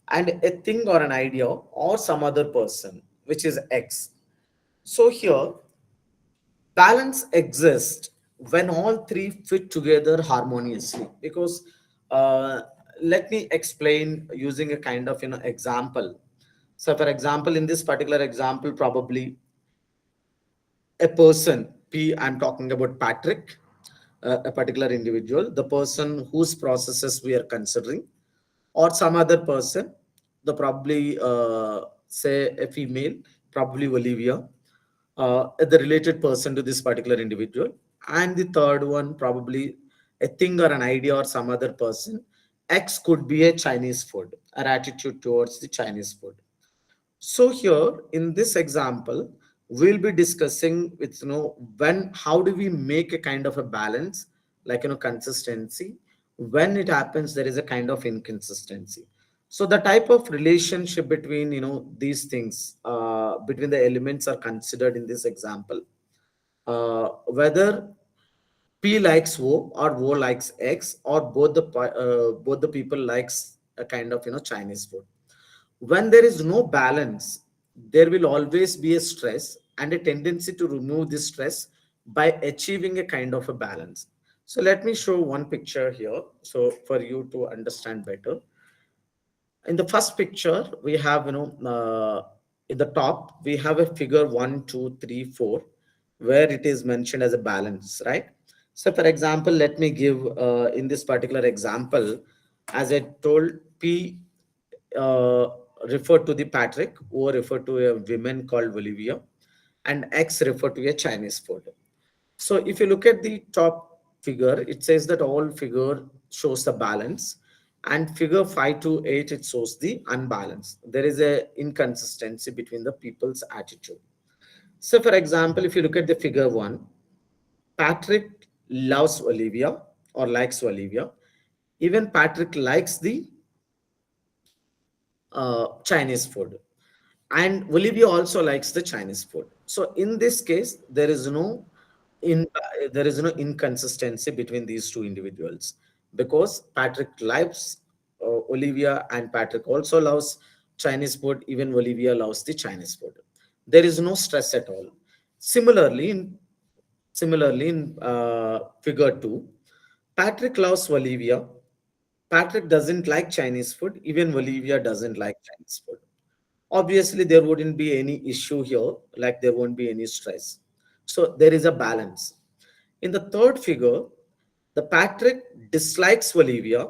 and a thing or an idea or some other person, which is X. So here, balance exists when all three fit together harmoniously, because uh, let me explain using a kind of, example. So for example, in this particular example, probably a person P, I'm talking about Patrick, a particular individual, the person whose processes we are considering, or some other person, the probably say a female, probably Olivia, the related person to this particular individual, and the third one probably a thing or an idea or some other person. X could be a Chinese food, our attitude towards the Chinese food. So here in this example, we'll be discussing with, when, how do we make a kind of a balance, like, consistency. When it happens, there is a kind of inconsistency. So the type of relationship between, these things, between the elements are considered in this example. Whether P likes O or O likes X, or both the people likes a kind of, Chinese food. When there is no balance, there will always be a stress and a tendency to remove this stress by achieving a kind of a balance. So let me show one picture here, so for you to understand better. In the first picture, we have, in the top, we have a figure 1, 2, 3, 4, where it is mentioned as a balance, right? So for example, let me give, in this particular example, as I told, P uh, referred to the Patrick, O referred to a woman called Olivia, and X referred to a Chinese food. So if you look at the top figure, it says that all figure shows the balance, and figure 5 to 8, it shows the unbalance. There is a inconsistency between the people's attitude. So for example, if you look at the figure 1, Patrick loves Olivia or likes Olivia. Even Patrick likes the Chinese food, and Olivia also likes the Chinese food. So in this case, in there is no inconsistency between these two individuals, because Patrick likes Olivia, and Patrick also loves Chinese food. Even Olivia loves the Chinese food. There is no stress at all. Similarly, in figure 2, Patrick loves Olivia. Patrick doesn't like Chinese food. Even Olivia doesn't like Chinese food. Obviously, there wouldn't be any issue here, like there won't be any stress. So there is a balance. In the third figure, the Patrick dislikes Olivia,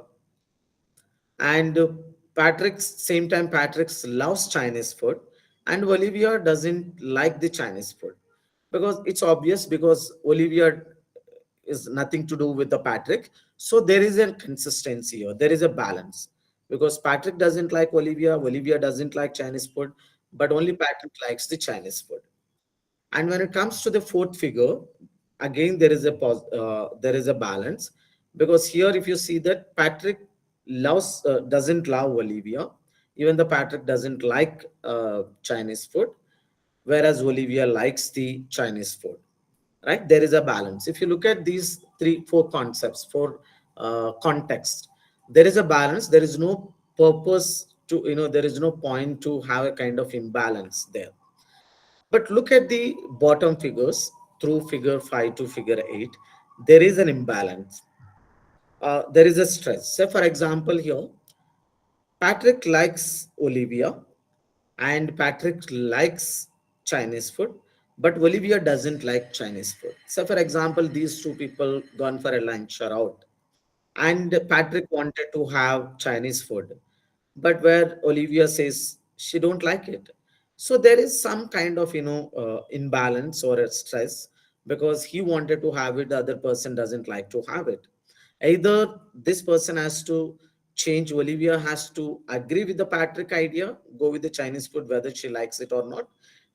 and Patrick's same time Patrick's loves Chinese food, and Olivia doesn't like the Chinese food, because it's obvious, because Olivia is nothing to do with the Patrick. So there is a consistency here, there is a balance. because Patrick doesn't like Olivia, Olivia doesn't like Chinese food, but only Patrick likes the Chinese food. And when it comes to the fourth figure, again there is a balance, because here if you see that Patrick loves doesn't love Olivia, even the Patrick doesn't like Chinese food, whereas Olivia likes the Chinese food. Right? There is a balance. If you look at these four concepts, four context, there is a balance. There is no purpose to, there is no point to have a kind of imbalance there. But look at the bottom figures through figure 5 to figure 8. There is an imbalance. There is a stress. Say, for example, here, Patrick likes Olivia and Patrick likes Chinese food, but Olivia doesn't like Chinese food. So, for example, these two people gone for a lunch or out, and Patrick wanted to have Chinese food, but where Olivia says she don't like it. So there is some kind of imbalance or a stress, because he wanted to have it, the other person doesn't like to have it. Either this person has to change, Olivia has to agree with the Patrick idea, go with the Chinese food whether she likes it or not,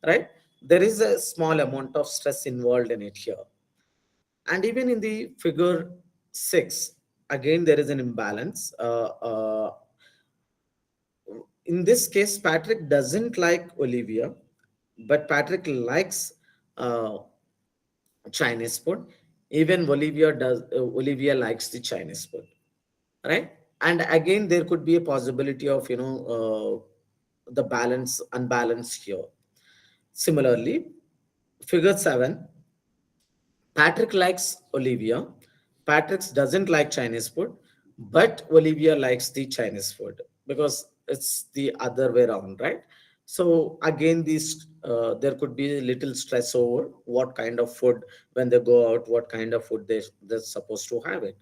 right? There is a small amount of stress involved in it here. And even in the figure 6, again there is an imbalance. In this case, Patrick doesn't like Olivia, but Patrick likes uh, Chinese food. Even Olivia likes the Chinese food, right? And again there could be a possibility of the balance unbalance here. Similarly, figure 7, Patrick likes Olivia. Patrick doesn't like Chinese food, but Olivia likes the Chinese food, because it's the other way around, right? So again, there could be a little stress over what kind of food, when they go out, what kind of food they're supposed to have it.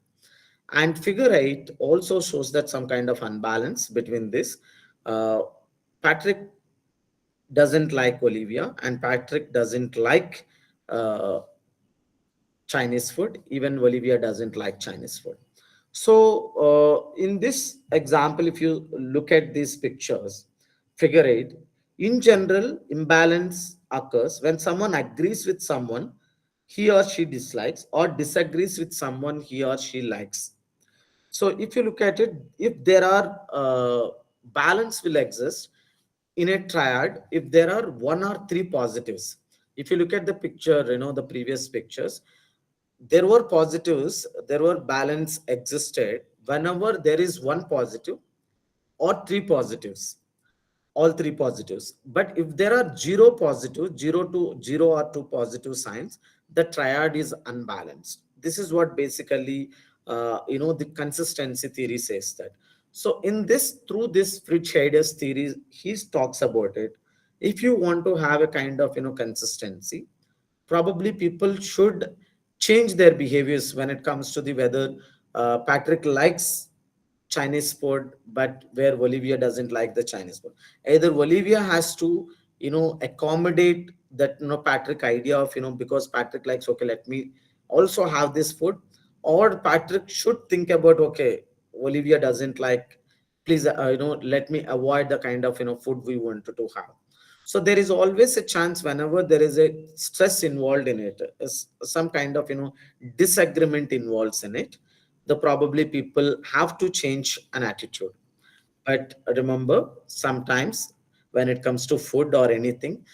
And figure 8 also shows that some kind of unbalance between this. Uh, Patrick doesn't like Olivia, and Patrick doesn't like uh, Chinese food. Even Olivia doesn't like Chinese food. So, in this example, if you look at these pictures, figure 8, in general, imbalance occurs when someone agrees with someone he or she dislikes, or disagrees with someone he or she likes. So, if you look at it, if there are balance will exist in a triad if there are one or three positives. If you look at the picture, the previous pictures, there were positives, there were balance existed whenever there is one positive or three positives, all three positives. But if there are zero positive, zero or two positive signs, the triad is unbalanced. This is what basically the consistency theory says that. So in this, through this Fritz Heider's theory, he talks about it. If you want to have a kind of consistency, probably people should change their behaviors when it comes to the whether Patrick likes Chinese food, but where Olivia doesn't like the Chinese food. Either Olivia has to, accommodate that, Patrick idea of, because Patrick likes, okay, let me also have this food, or Patrick should think about, okay, Olivia doesn't like, please, let me avoid the kind of, food we wanted to have. So there is always a chance whenever there is a stress involved in it, some kind of, disagreement involves in it, the probably people have to change an attitude. But remember, sometimes when it comes to food or anything,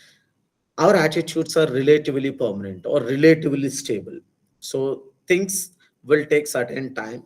our attitudes are relatively permanent or relatively stable. So things will take certain time,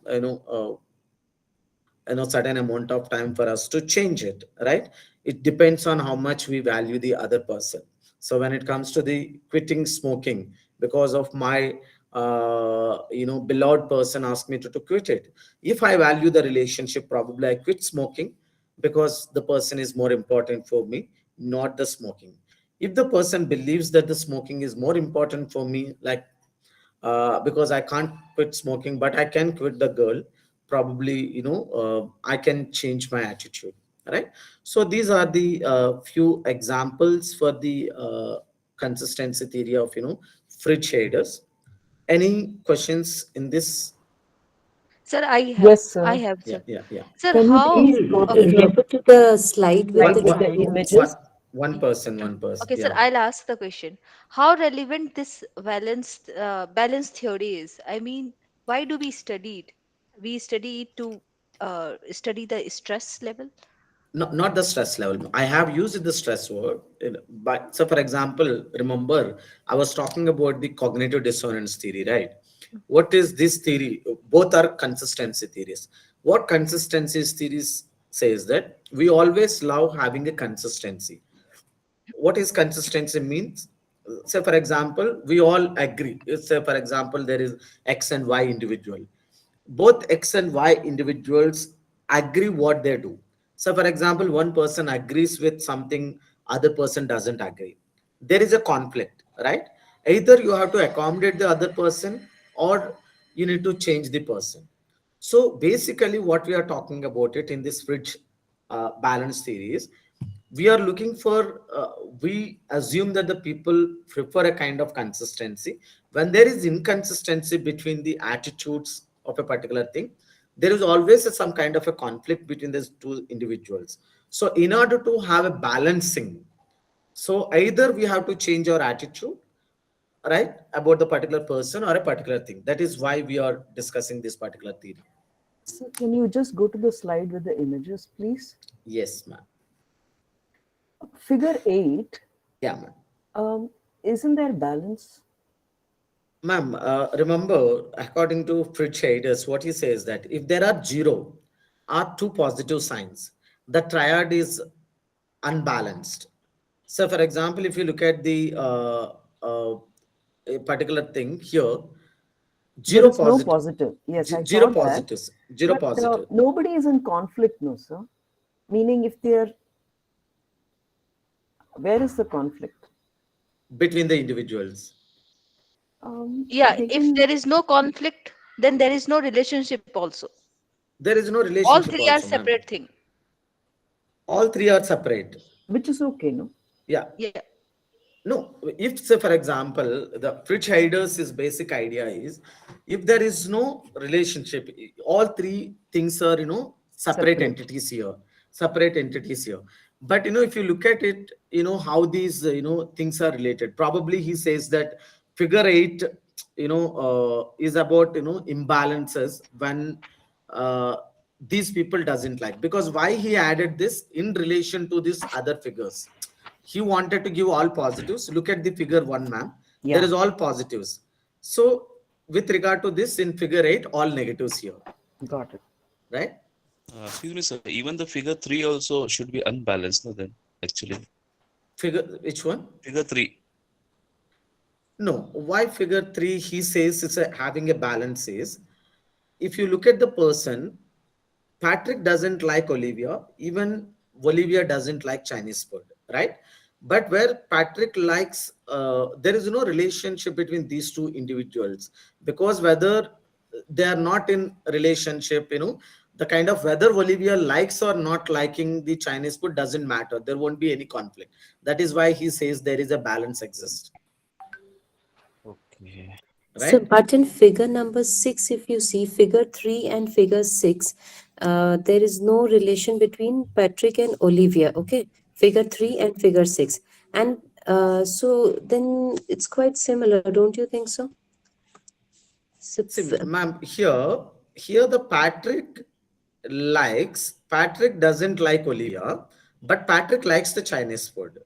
certain amount of time for us to change it, right? It depends on how much we value the other person. So when it comes to the quitting smoking, because of my beloved person asked me to quit it, if I value the relationship, probably I quit smoking, because the person is more important for me, not the smoking. If the person believes that the smoking is more important for me, like because I can't quit smoking, but I can quit the girl, probably, I can change my attitude, right? So these are the few examples for the consistency theory of, Fritz shaders. Any questions in this? Sir, I have. Yes, sir. I have, Yeah, sir. yeah, yeah. Sir, Can you how? please go to Okay. Refer to the slide with slide the with the triangles. images? One person, Okay, sir, yeah. I'll ask the question. How relevant this balance theory is? I mean, why do we study it? We study it to study the stress level. Not the stress level. I have used the stress word. But so, for example, remember I was talking about the cognitive dissonance theory, right? What is this theory? Both are consistency theories. What consistency theories says that we always love having a consistency. What is consistency means? Say for example, we all agree. Say for example, there is X and Y individual. Both X and Y individuals agree what they do. So for example, one person agrees with something, other person doesn't agree. There is a conflict, right? Either you have to accommodate the other person or you need to change the person. So basically what we are talking about it in this fridge balance theory is we are looking for we assume that the people prefer a kind of consistency. When there is inconsistency between the attitudes of a particular thing, there is always some kind of a conflict between these two individuals. So in order to have a balancing, so either we have to change our attitude, right, about the particular person or a particular thing. That is why we are discussing this particular theory. So can you just go to the slide with the images, please? Yes, ma'am. Figure 8. Yeah, ma'am. Isn't there balance? Ma'am, remember, according to Fritz Heiders, what he says that if there are zero or two positive signs, the triad is unbalanced. So, for example, if you look at the a particular thing here, There zero is no positive, positive. Yes, I zero saw that. positives, zero But positive nobody is in conflict, no, sir. Meaning, if they're, where is the conflict? between the individuals. Yeah, They if can, there is no conflict, then there is no relationship also. There is no All relationship three are also, ma'am. separate thing. All three are separate. which is okay, no? Yeah. Yeah. No, if say for example, the Fritz Heider's is basic idea is if there is no relationship, all three things are separate Separate. entities here, separate entities here. But if you look at it, how these things are related. Probably he says that figure 8, is about imbalances when these people doesn't like, because why he added this in relation to these other figures. He wanted to give all positives. Look at the figure 1, ma'am. There Yeah. is all positives. So with regard to this in figure 8, all negatives here, Got it. right? Excuse me, sir. Even the figure 3 also should be unbalanced, no, then, actually. Figure, which one? Figure 3. No, why figure 3? He says it's having a balance is, if you look at the person, Patrick doesn't like Olivia, even Olivia doesn't like Chinese food, right? But where Patrick likes, there is no relationship between these two individuals, because whether they are not in relationship, the kind of whether Olivia likes or not liking the Chinese food doesn't matter. There won't be any conflict. That is why he says there is a balance exists. Okay. So, Right? but in figure number 6, if you see figure 3 and figure 6, there is no relation between Patrick and Olivia. Okay, figure 3 and figure 6, and so then it's quite similar, don't you think so? So, See, ma'am, here the Patrick doesn't like Olivia, but Patrick likes the Chinese food,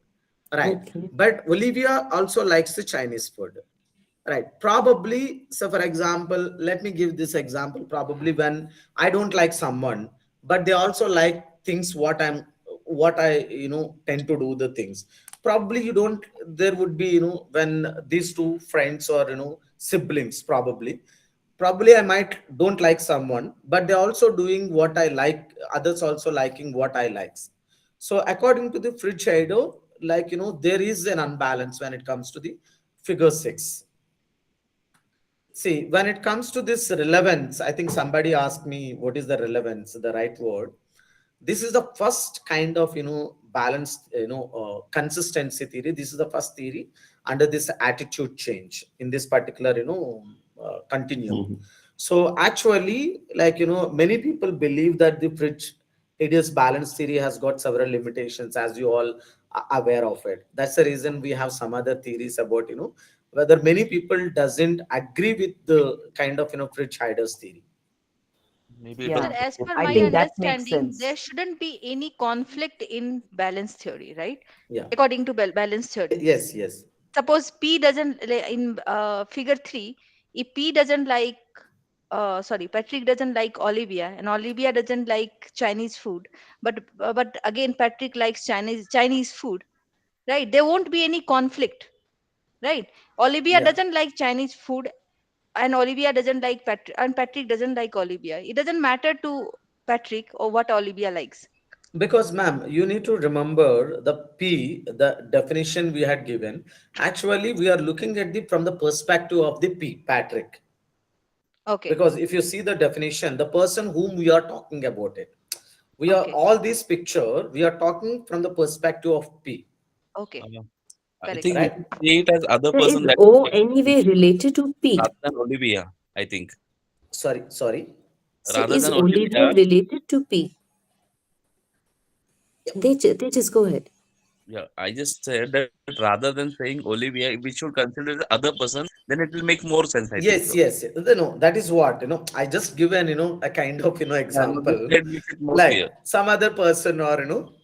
right? okay. But Olivia also likes the Chinese food, right? Probably, so for example, let me give this example. Probably when I don't like someone, but they also like things what I tend to do the things. Probably you don't. There would be when these two friends or siblings probably I might don't like someone, but they're also doing what I like, others also liking what I likes. So according to the Fritz Heider, like there is an unbalance when it comes to the figure 6. See, when it comes to this relevance, I think somebody asked me what is the relevance, the right word. This is the first kind of balanced consistency theory. This is the first theory under this attitude change in this particular continuum. So actually, many people believe that the fridge hideous balance theory has got several limitations, as you all are aware of it. That's the reason we have some other theories about, whether many people doesn't agree with the kind of, fridge hiders theory. Maybe it was. Yeah, Sir, as per I my think that makes understanding, there sense. shouldn't be any conflict in balance theory, right? Yeah. According to balance theory. Yes, yes. Suppose P doesn't in figure 3, if P doesn't like sorry, Patrick doesn't like Olivia, and Olivia doesn't like Chinese food, but again Patrick likes Chinese food, right? There won't be any conflict, right? Olivia Yeah. doesn't like Chinese food, and Olivia doesn't like Patrick, and Patrick doesn't like Olivia. It doesn't matter to Patrick or what Olivia likes. Because, ma'am, you need to remember the P, the definition we had given. Actually, we are looking at the from the perspective of the P, Patrick. Okay, Because if you see the definition, the person whom we are talking about it, we are okay, all this picture, we are talking from the perspective of P, okay, I correct. think we right? should see it as other So is person that O anyway related to P? rather than Olivia. I think Sorry. So rather is than Olivia Olivia. related to P? They just go ahead. Yeah, I just said that rather than saying Olivia, we should consider the other person. Then it will make more sense. I think Yes, so. yes. No, that is what, I just given, a kind of, Yeah, no, this example, slide makes it more like clear. some other person or,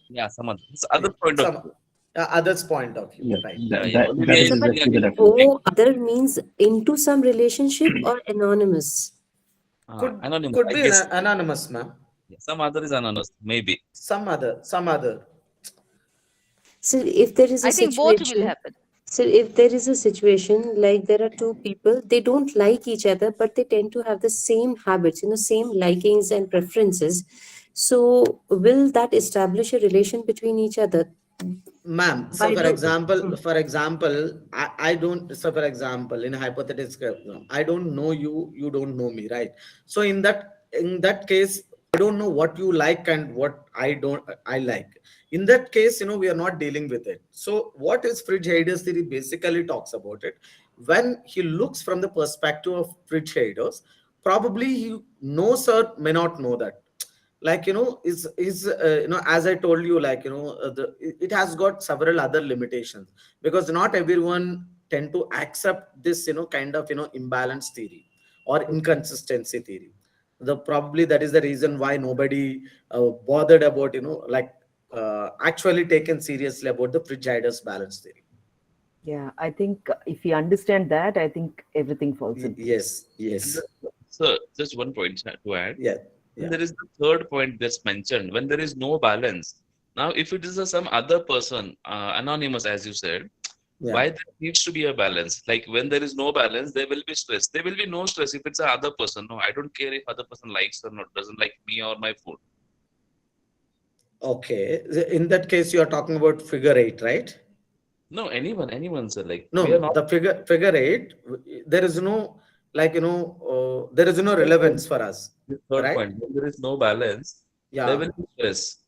Yeah, some other, it's other point of some view. others point of view, Yeah, right? Yeah, yeah. that Olivia is is So, but sitting exactly the against definition. O other means into some relationship or anonymous. Could anonymous. could I be guess anonymous, ma'am. yeah, some other is anonymous. Maybe. Some other. So if there is a I think both will situation, happen. so if there is a situation like there are two people, they don't like each other, but they tend to have the same habits, same likings and preferences. So will that establish a relation between each other? Ma'am, so By for the example, I don't, so for example, in a hypothetical, I don't know you, you don't know me, right? So in that case, I don't know what you like and what I like. In that case, we are not dealing with it. So what is fridge haters theory basically talks about it. When he looks from the perspective of fridge haters, probably he knows or may not know that, is as I told you, it has got several other limitations, because not everyone tend to accept this, kind of, imbalance theory or inconsistency theory. The probably that is the reason why nobody bothered about, actually taken seriously about the Frigida's balance theory. Yeah, I think if you understand that, I think everything falls in place. Yes, yes. So just one point to add. Yeah, And yeah. there is the third point that's mentioned when there is no balance. Now, if it is some other person, anonymous, as you said, Yeah. why there needs to be a balance? Like when there is no balance, there will be stress. There will be no stress if it's a other person. No, I don't care if other person likes or not, doesn't like me or my food. Okay. In that case, you are talking about figure eight, right? No, anyone, sir. Like we are No, not the figure eight, there is no, there is no relevance for us, the third right? point. When there is no balance, there Yeah. will be stress.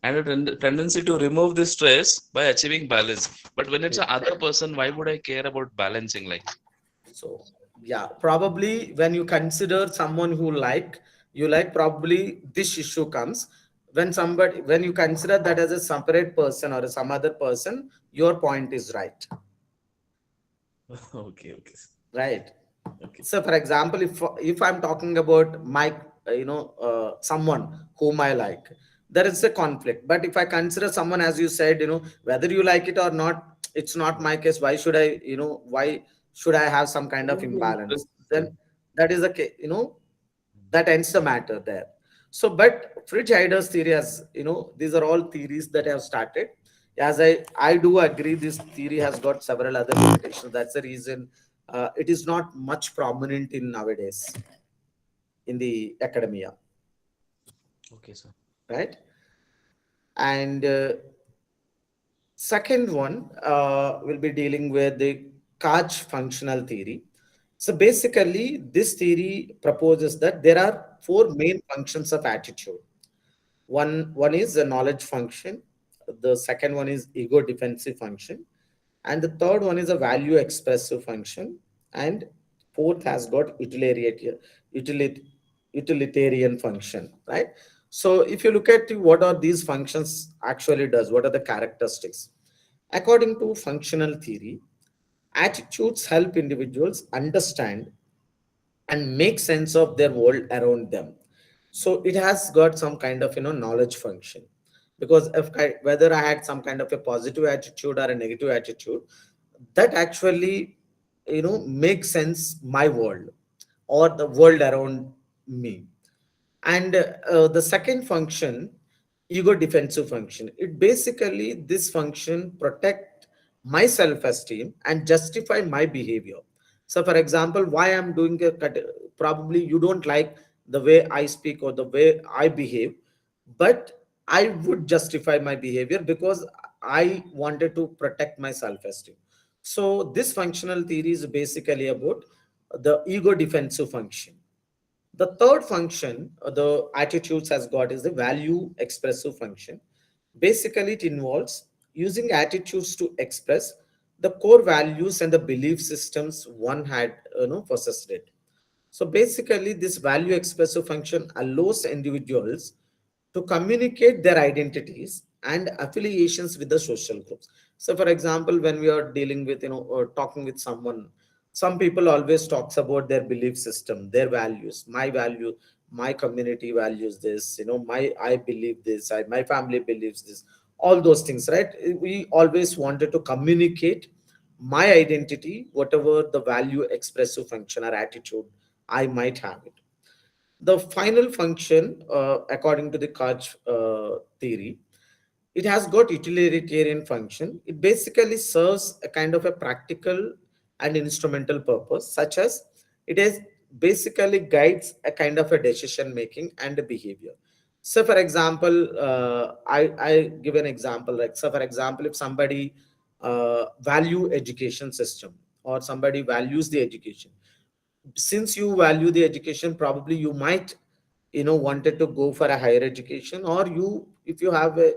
And a tendency to remove this stress by achieving balance. But when it's a other person, why would I care about balancing? Like, So yeah, probably when you consider someone who you like, probably this issue comes when you consider that as a separate person or some other person, your point is right. okay, okay, Right. okay. So for example, if I'm talking about my someone whom I like, there is a conflict. But if I consider someone, as you said, whether you like it or not, it's not my case. Why should I, why should I have some kind There of will be interest, imbalance? sir. Then that is the case, that ends the matter there. So but fridge hiders theory, has, these are all theories that have started. As I do agree, this theory has got several other limitations. That's the reason it is not much prominent in nowadays in the academia, Okay, sir. right? And second one will be dealing with the Koch functional theory. So basically, this theory proposes that there are four main functions of attitude. One is a knowledge function. The second one is ego defensive function, and the third one is a value expressive function, and Fourth has got utilitarian function, right? So if you look at what are these functions actually does, what are the characteristics? According to functional theory, attitudes help individuals understand and make sense of their world around them. So it has got some kind of knowledge function, because if whether I had some kind of a positive attitude or a negative attitude, that actually makes sense my world or the world around me. And the second function, ego defensive function, it basically, this function protect my self-esteem and justify my behavior. So for example, why I'm doing a cut, probably you don't like the way I speak or the way I behave, but I would justify my behavior because I wanted to protect my self-esteem. So this functional theory is basically about the ego defensive function. The third function the attitudes has got is the value expressive function. Basically, it involves using attitudes to express the core values and the belief systems one had possessed it. So basically, this value expressive function allows individuals to communicate their identities and affiliations with the social groups. So, for example, when we are dealing with, or talking with someone, some people always talks about their belief system, their values, my value, my community values this, my I believe this, my family believes this, all those things, right? We always wanted to communicate my identity, whatever the value expressive function or attitude I might have it. The final function, according to the Koch theory, it has got utilitarian function. It basically serves a kind of a practical and instrumental purpose, such as it is basically guides a kind of a decision making and a behavior. So, for example, I give an example. Like, so for example, if somebody value education system or somebody values the education, since you value the education, probably you might wanted to go for a higher education, or you, if you have a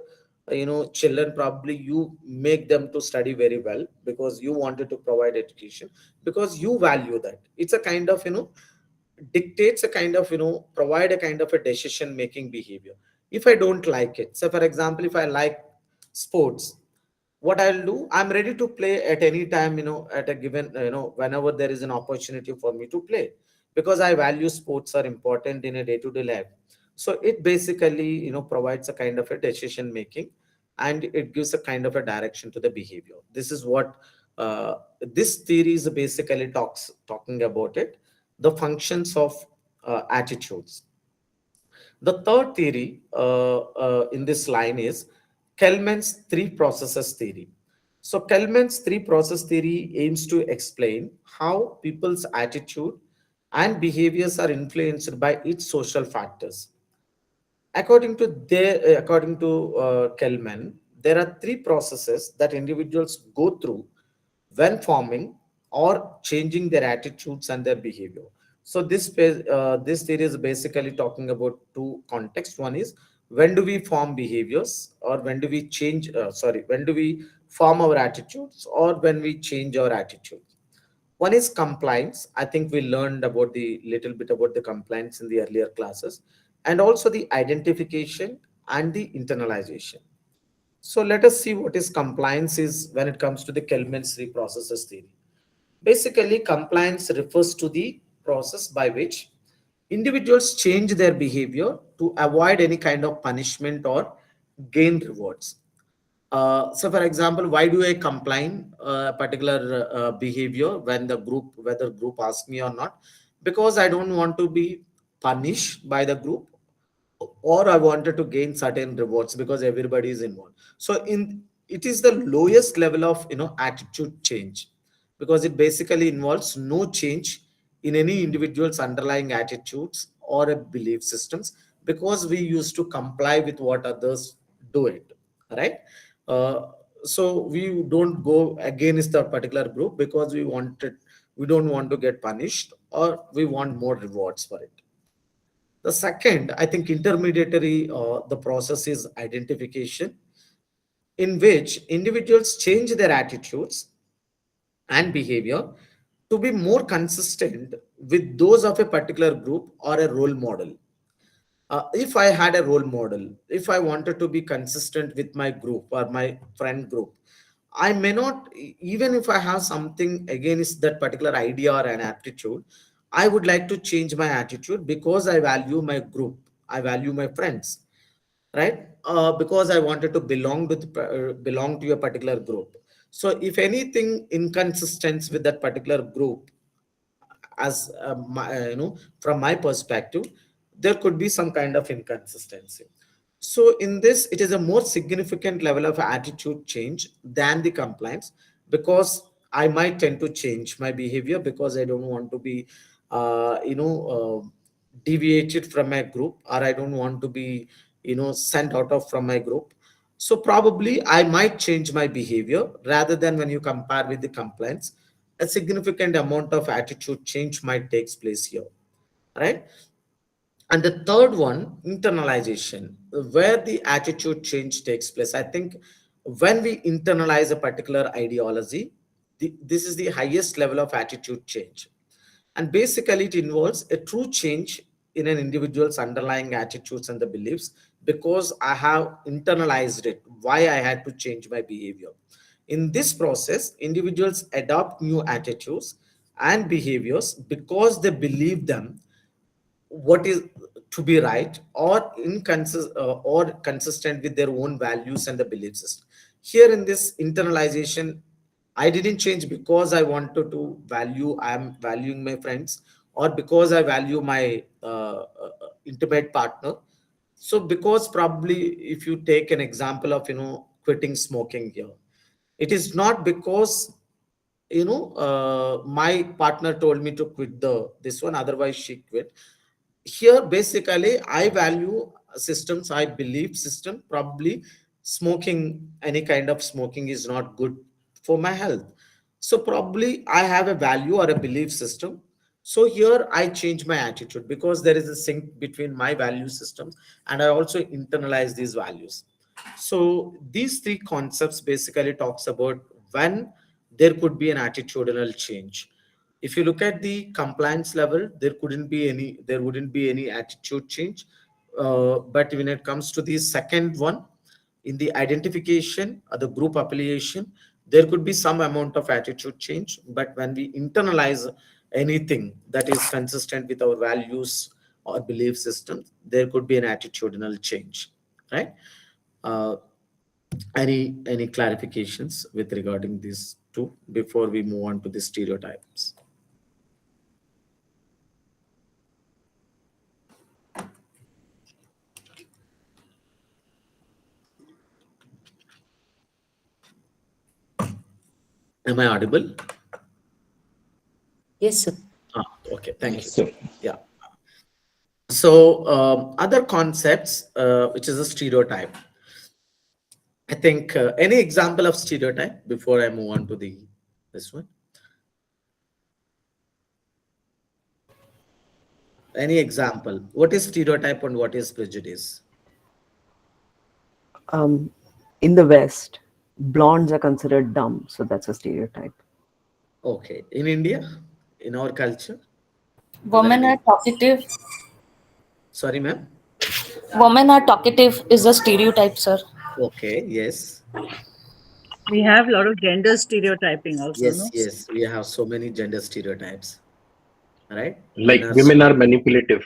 children, probably you make them to study very well because you wanted to provide education, because you value that. It's a kind of dictates a kind of provide a kind of a decision making behavior. If I don't like it, so for example, if I like sports, what I'll do, I'm ready to play at any time, at a given, whenever there is an opportunity for me to play, because I value sports are important in a day-to-day life. So it basically, provides a kind of a decision making, and it gives a kind of a direction to the behavior. This is what this theory is basically talking about it, the functions of attitudes. The third theory in this line is Kelman's three processes theory. So Kelman's three process theory aims to explain how people's attitude and behaviors are influenced by its social factors. According to Kelman, there are three processes that individuals go through when forming or changing their attitudes and their behavior. So this theory is basically talking about two contexts. One is, when do we form behaviors, or when do we change? When do we form our attitudes, or when we change our attitudes? One is compliance. I think we learned about the little bit about the compliance in the earlier classes, and also the identification and the internalization. So let us see what is compliance is when it comes to the Kelman's three processes theory. Basically, compliance refers to the process by which individuals change their behavior to avoid any kind of punishment or gain rewards. So for example, why do I comply a particular behavior when the group, whether group asks me or not? Because I don't want to be punished by the group, or I wanted to gain certain rewards because everybody is involved. So in it is the lowest level of attitude change, because it basically involves no change in any individual's underlying attitudes or a belief systems, because we used to comply with what others do it, right? uh, so we don't go against the particular group because we don't want to get punished, or we want more rewards for it. The second, I think, intermediary, the process is identification, in which individuals change their attitudes and behavior to be more consistent with those of a particular group or a role model. If I had a role model, if I wanted to be consistent with my group or my friend group, I may not, even if I have something against that particular idea or an aptitude, I would like to change my attitude because I value my group, I value my friends, right? Because I wanted to belong to a particular group. So if anything inconsistent with that particular group, as from my perspective, there could be some kind of inconsistency. So in this, it is a more significant level of attitude change than the compliance, because I might tend to change my behavior because I don't want to be deviated from my group, or I don't want to be sent out of from my group. So probably I might change my behavior, rather than when you compare with the compliance, a significant amount of attitude change might takes place here, right? And the third one, internalization, where the attitude change takes place. I think when we internalize a particular ideology, this is the highest level of attitude change. And basically, it involves a true change in an individual's underlying attitudes and the beliefs, because I have internalized it, why I had to change my behavior. In this process, individuals adopt new attitudes and behaviors because they believe them what is to be right, or or consistent with their own values and the belief system. Here in this internalization, I didn't change because I wanted to value, I am valuing my friends, or because I value my intimate partner. So because probably if you take an example of quitting smoking here, it is not because my partner told me to quit this one, otherwise she quit. Here basically I value systems, I believe system, probably smoking, any kind of smoking is not good for my health. So probably I have a value or a belief system. So here I change my attitude because there is a sync between my value systems, and I also internalize these values. So these three concepts basically talks about when there could be an attitudinal change. If you look at the compliance level, there wouldn't be any attitude change. But when it comes to the second one, in the identification or the group affiliation, there could be some amount of attitude change. But when we internalize anything that is consistent with our values or belief systems, there could be an attitudinal change, right? Uh, any clarifications with regarding these two before we move on to the stereotypes? Am I audible? Yes, sir. Okay, thank Yes, you. sir. Yeah. So other concepts, which is a stereotype. I think any example of stereotype before I move on to this one? Any example? What is stereotype and what is prejudice? In the West, blondes are considered dumb, so that's a stereotype. Okay. In India, in our culture? Women are talkative. Sorry, ma'am? Women are talkative is a stereotype, sir. Okay, yes. We have a lot of gender stereotyping also, Yes, no? yes. We have so many gender stereotypes, right? Like women are manipulative.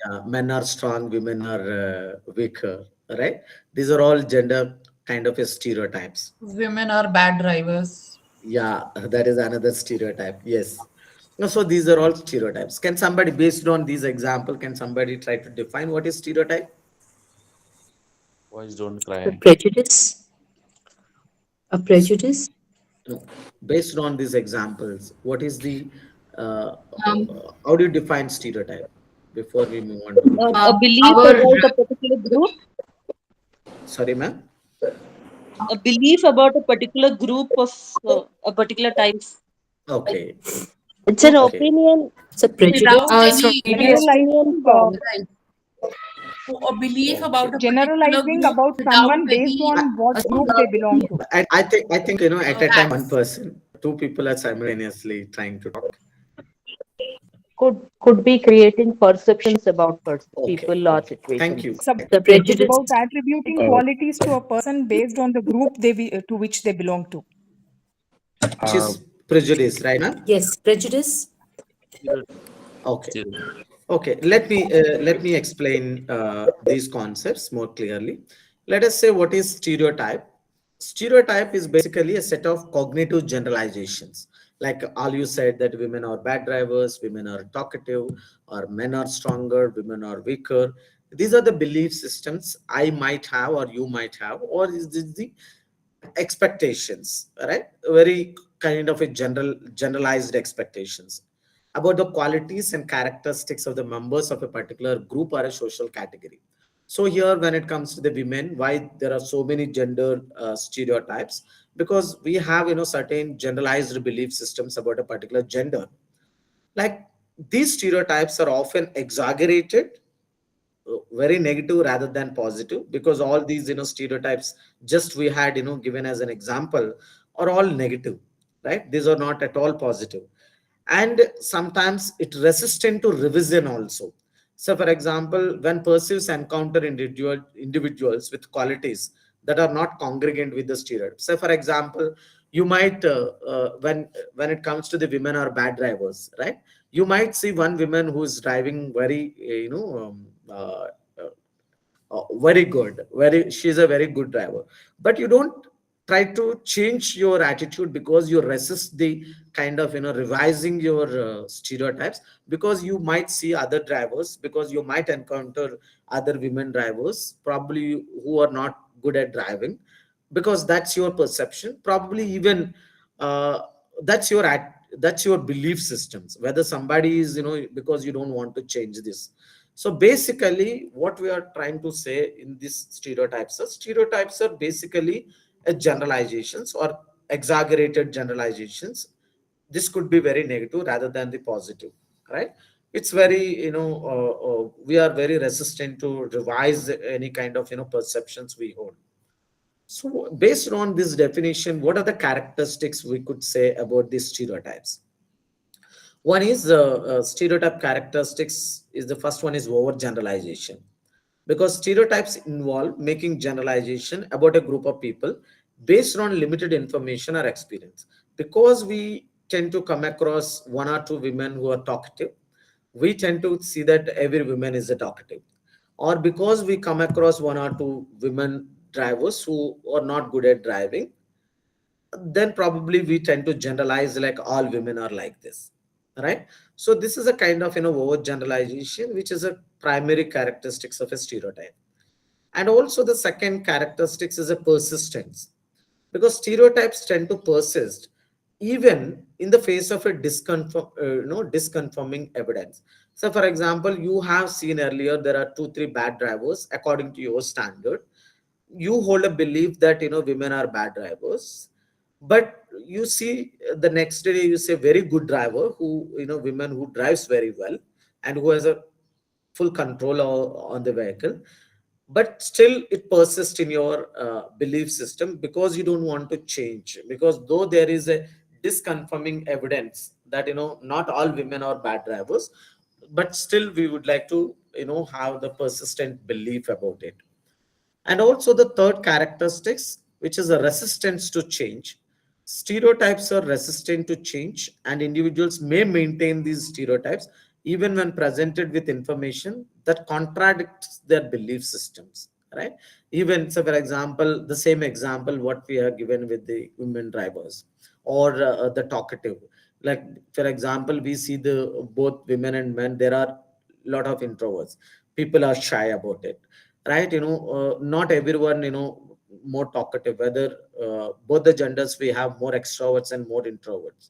Yeah, men are strong, women are weaker, right? These are all gender kind of a stereotypes. Women are bad drivers. Yeah, that is another stereotype. Yes. No, so these are all stereotypes. Can somebody, based on these example, can somebody try to define what is stereotype? Boys don't A cry. prejudice. A prejudice. No. Based on these examples, what is the Um, how do you define stereotype before we move on to the a belief Our about a particular group. sorry, ma'am? A belief about a particular group of a particular type. Okay. It's an Okay. opinion. It's a prejudice. without So any previous Opinion right. form. So a belief about a particular Generalizing group about without someone any based on what group they belong to. I think at a time one facts. person, two people are simultaneously trying to talk. could be creating perceptions about Okay, people or okay. Thank situations. you. The It's prejudice. about attributing Uh, qualities to a person based on the group to which they belong to. Which uh, is prejudice, right, ma'am? Yes, prejudice. Okay. Zero. Okay, let me explain these concepts more clearly. Let us say what is stereotype. Stereotype is basically a set of cognitive generalizations. Like all you said that women are bad drivers, women are talkative, or men are stronger, women are weaker. These are the belief systems I might have or you might have, or is this the expectations, right? Very kind of a generalized expectations about the qualities and characteristics of the members of a particular group or a social category. So here when it comes to the women, why there are so many gender stereotypes? Because we have certain generalized belief systems about a particular gender. Like these stereotypes are often exaggerated, very negative rather than positive, because all these stereotypes just we had given as an example are all negative, right? These are not at all positive. And sometimes it resistant to revision also. So for example, when perceives encounter individuals with qualities that are not congruent with the stereotype. So for example, you might when it comes to the women are bad drivers, right? You might see one woman who is driving very very good, very she's a very good driver, but you don't try to change your attitude because you resist the kind of revising your stereotypes, because you might see other drivers, because you might encounter other women drivers probably who are not good at driving, because that's your perception, probably even uh, that's your belief systems, whether somebody is because you don't want to change this. So basically, what we are trying to say in these stereotypes are basically a generalizations or exaggerated generalizations. This could be very negative rather than the positive, right? It's very, we are very resistant to revise any kind of, perceptions we hold. So based on this definition, what are the characteristics we could say about these stereotypes? One is stereotype characteristics is the first one is overgeneralization, because stereotypes involve making generalization about a group of people based on limited information or experience. Because we tend to come across one or two women who are talkative, we tend to see that every woman is a talkative. Or because we come across one or two women drivers who are not good at driving, then probably we tend to generalize like all women are like this, right? So this is a kind of overgeneralization, which is a primary characteristics of a stereotype. And also the second characteristics is a persistence, because stereotypes tend to persist even in the face of a disconfirming evidence. So for example, you have seen earlier there are 2 3 bad drivers according to your standard. You hold a belief that women are bad drivers, but you see the next day you say very good driver who women who drives very well and who has a full control on the vehicle, but still it persists in your belief system because you don't want to change, because though there is a disconfirming evidence that not all women are bad drivers, but still we would like to have the persistent belief about it. And also the third characteristics, which is a resistance to change. Stereotypes are resistant to change, and individuals may maintain these stereotypes even when presented with information that contradicts their belief systems, right? Even so, for example, the same example what we are given with the women drivers or the talkative. Like for example, we see the both women and men. There are lot of introverts. People are shy about it, right? Not everyone more talkative, whether both the genders we have more extroverts and more introverts,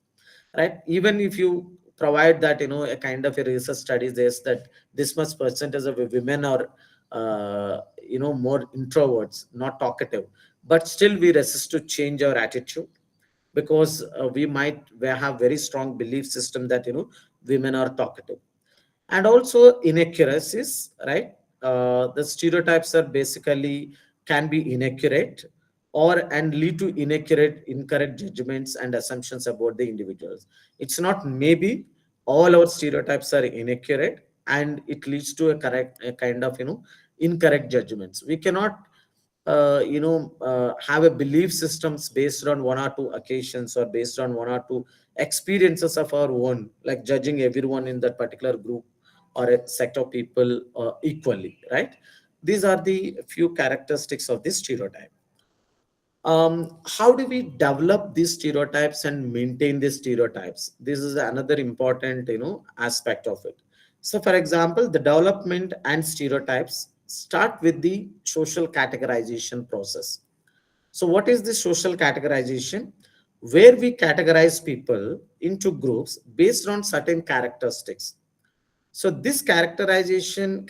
right? Even if you provide that a kind of a research study says that this much percentage of women are more introverts, not talkative, but still we resist to change our attitude, because we have very strong belief system that women are talkative. And also inaccuracies, right? The stereotypes are basically can be inaccurate or and lead to incorrect judgments and assumptions about the individuals. It's not maybe, all our stereotypes are inaccurate, and it leads to a kind of incorrect judgments. We cannot have a belief systems based on one or two occasions or based on one or two experiences of our own, like judging everyone in that particular group or a set of people equally, right? These are the few characteristics of this stereotype. How do we develop these stereotypes and maintain these stereotypes? This is another important aspect of it. So for example, the development and stereotypes start with the social categorization process. So what is the social categorization? Where we categorize people into groups based on certain characteristics. So this categorization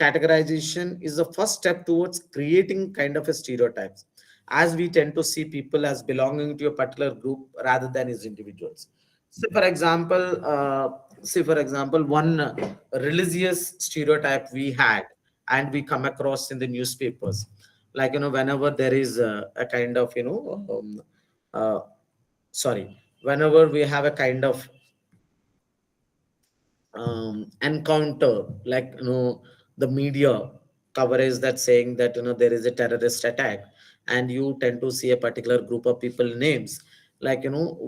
is the first step towards creating kind of a stereotypes, as we tend to see people as belonging to a particular group rather than as individuals. So for example, one religious stereotype we had, and we come across in the newspapers, like whenever there is a kind of uh, sorry, whenever we have a kind of encounter, like the media coverage that saying that there is a terrorist attack, and you tend to see a particular group of people names, like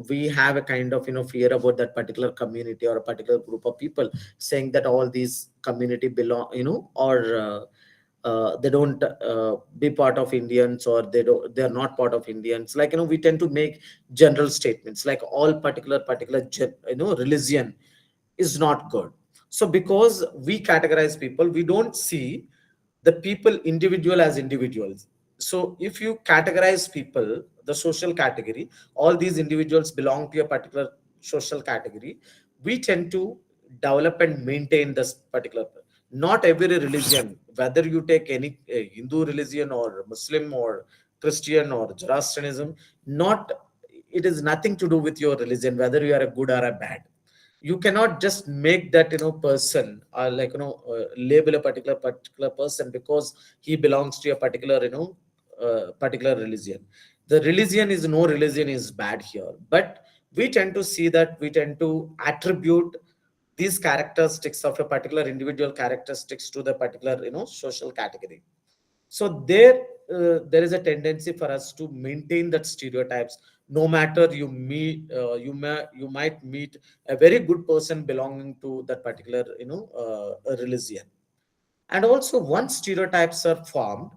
we have a kind of fear about that particular community or a particular group of people, saying that all these community belong, or they don't be part of Indians, or they're not part of Indians, like we tend to make general statements like all religion is not good. So because we categorize people, we don't see the people individual as individuals. So if you categorize people, the social category, all these individuals belong to a particular social category, we tend to develop and maintain this particular. Not every religion, whether you take any Hindu religion or Muslim or Christian or Zoroastrianism, not, it is nothing to do with your religion, whether you are a good or a bad. You cannot just make that person, or label a particular person because he belongs to a particular particular religion. The religion is, no religion is bad here, but we tend to see that we tend to attribute these characteristics of a particular individual characteristics to the particular social category. So there is a tendency for us to maintain that stereotypes, no matter you might meet a very good person belonging to that particular religion. And also, once stereotypes are formed,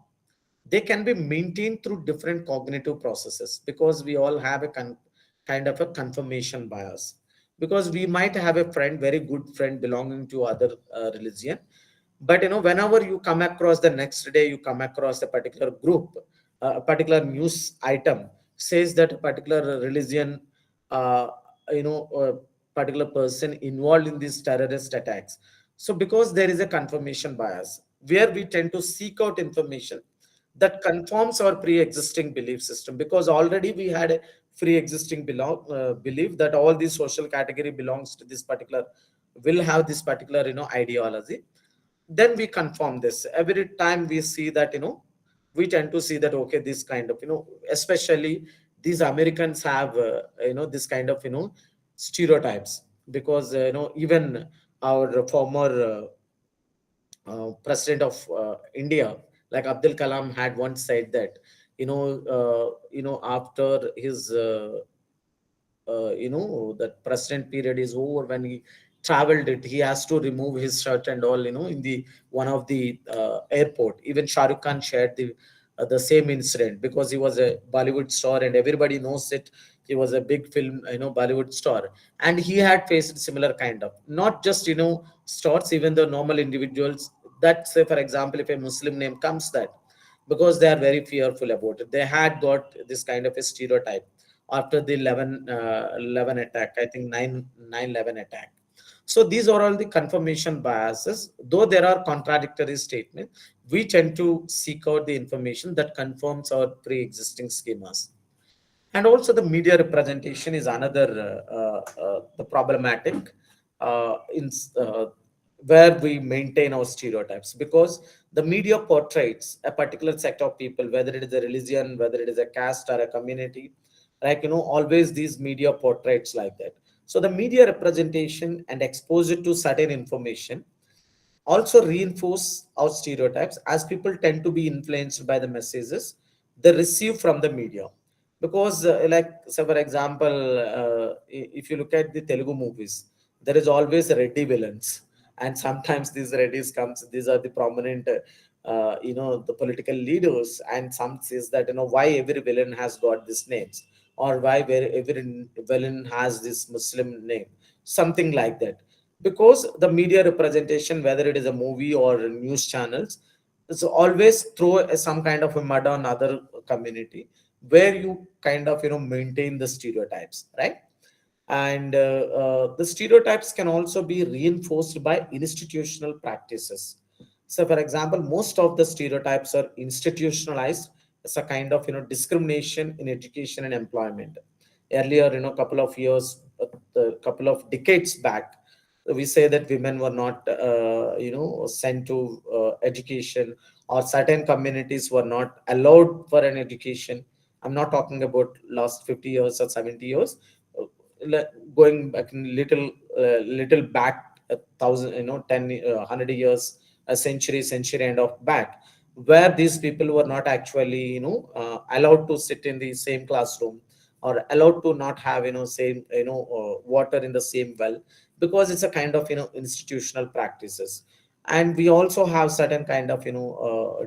they can be maintained through different cognitive processes, because we all have a kind of a confirmation bias. Because we might have a friend, very good friend belonging to other religion, but whenever you come across, the next day you come across a particular group, a particular news item says that a particular religion, uh, a particular person involved in these terrorist attacks. So because there is a confirmation bias, where we tend to seek out information that conforms our pre-existing belief system, because already we had a pre-existing belief that all these social category belongs to this particular, will have this particular ideology. Then we confirm this every time we see that we tend to see that, okay, this kind of especially these Americans have this kind of stereotypes, because even our former president of India, like Abdul Kalam, had once said that after his that president period is over, when he traveled it, he has to remove his shirt and all, in the one of the airport. Even Shah Rukh Khan shared the same incident, because he was a Bollywood star and everybody knows it. He was a big film Bollywood star, and he had faced similar kind of, not just stars, even the normal individuals, that say for example, if a Muslim name comes, that because they are very fearful about it, they had got this kind of a stereotype after the 11 attack, I think 9/11 attack. So these are all the confirmation biases. Though there are contradictory statements, we tend to seek out the information that confirms our pre-existing schemas. And also the media representation is another the problematic where we maintain our stereotypes, because the media portrays a particular set of people, whether it is a religion, whether it is a caste or a community, like always these media portraits like that. So the media representation and exposure to certain information also reinforce our stereotypes, as people tend to be influenced by the messages they receive from the media. Because like, so for example, if you look at the Telugu movies, there is always reddy villains, and sometimes these reddies comes, these are the prominent the political leaders, and some says that, why every villain has got these names, or why every villain has this Muslim name, something like that. Because the media representation, whether it is a movie or news channels, it's always throw some kind of a mud on other community, where you kind of maintain the stereotypes, right? And the stereotypes can also be reinforced by institutional practices. So for example, most of the stereotypes are institutionalized as a kind of discrimination in education and employment. Earlier, couple of years, couple of decades back, we say that women were not sent to education, or certain communities were not allowed for an education. I'm not talking about last 50 years or 70 years. Going back little back, a thousand, 10 100 years, a century and of back, where these people were not actually allowed to sit in the same classroom, or allowed to not have same water in the same well, because it's a kind of institutional practices. And we also have certain kind of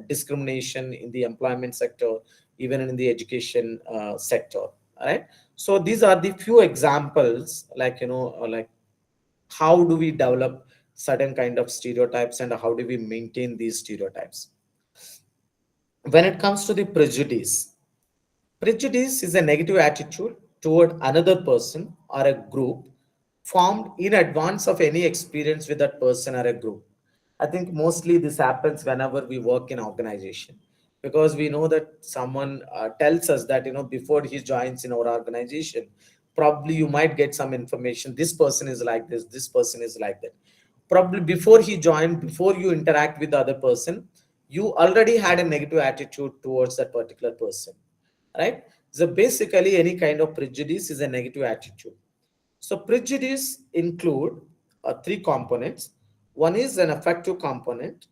discrimination in the employment sector, even in the education sector, right? So these are the few examples, like like how do we develop certain kind of stereotypes, and how do we maintain these stereotypes. When it comes to the prejudice, prejudice is a negative attitude toward another person or a group formed in advance of any experience with that person or a group. I think mostly this happens whenever we work in organization, because we know that someone tells us that before he joins in our organization, probably you might get some information. This person is like this person is like that. Probably before he joined, before you interact with the other person, you already had a negative attitude towards that particular person, right? So basically, any kind of prejudice is a negative attitude. So prejudice include three components. One is an affective component,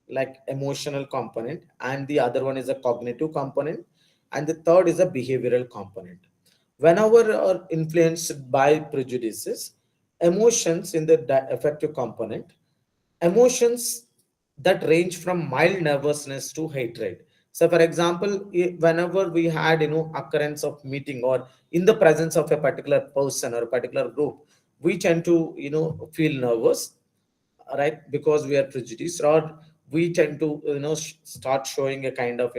like emotional component, and the other one is a cognitive component, and the third is a behavioral component. Whenever are influenced by prejudices, emotions in the affective component, emotions that range from mild nervousness to hatred. So for example, whenever we had occurrence of meeting, or in the presence of a particular person or a particular group, we tend to feel nervous, right? Because we are prejudiced, or we tend to start showing a kind of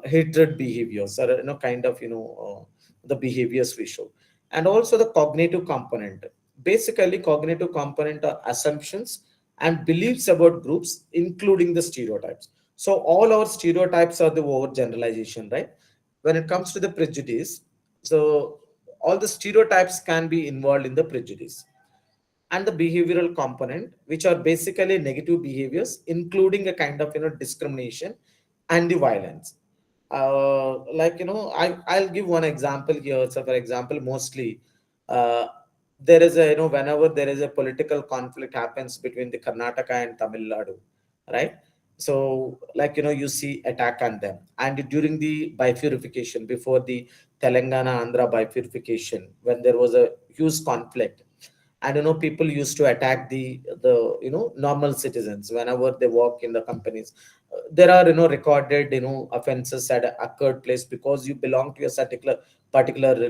hatred behaviors, or kind of the behaviors we show. And also the cognitive component. Basically, cognitive component are assumptions and beliefs about groups, including the stereotypes. So all our stereotypes are the overgeneralization, right? When it comes to the prejudice, so all the stereotypes can be involved in the prejudice. And the behavioral component, which are basically negative behaviors, including a kind of discrimination and the violence. Like I'll give one example here. So for example, mostly uh, there is a whenever there is a political conflict happens between the Karnataka and Tamil Nadu, right? So like you see attack on them. And during the bifurcation, before the Telangana Andhra bifurcation, when there was a huge conflict, and people used to attack the normal citizens whenever they work in the companies. There are recorded offenses that occurred place, because you belong to a particular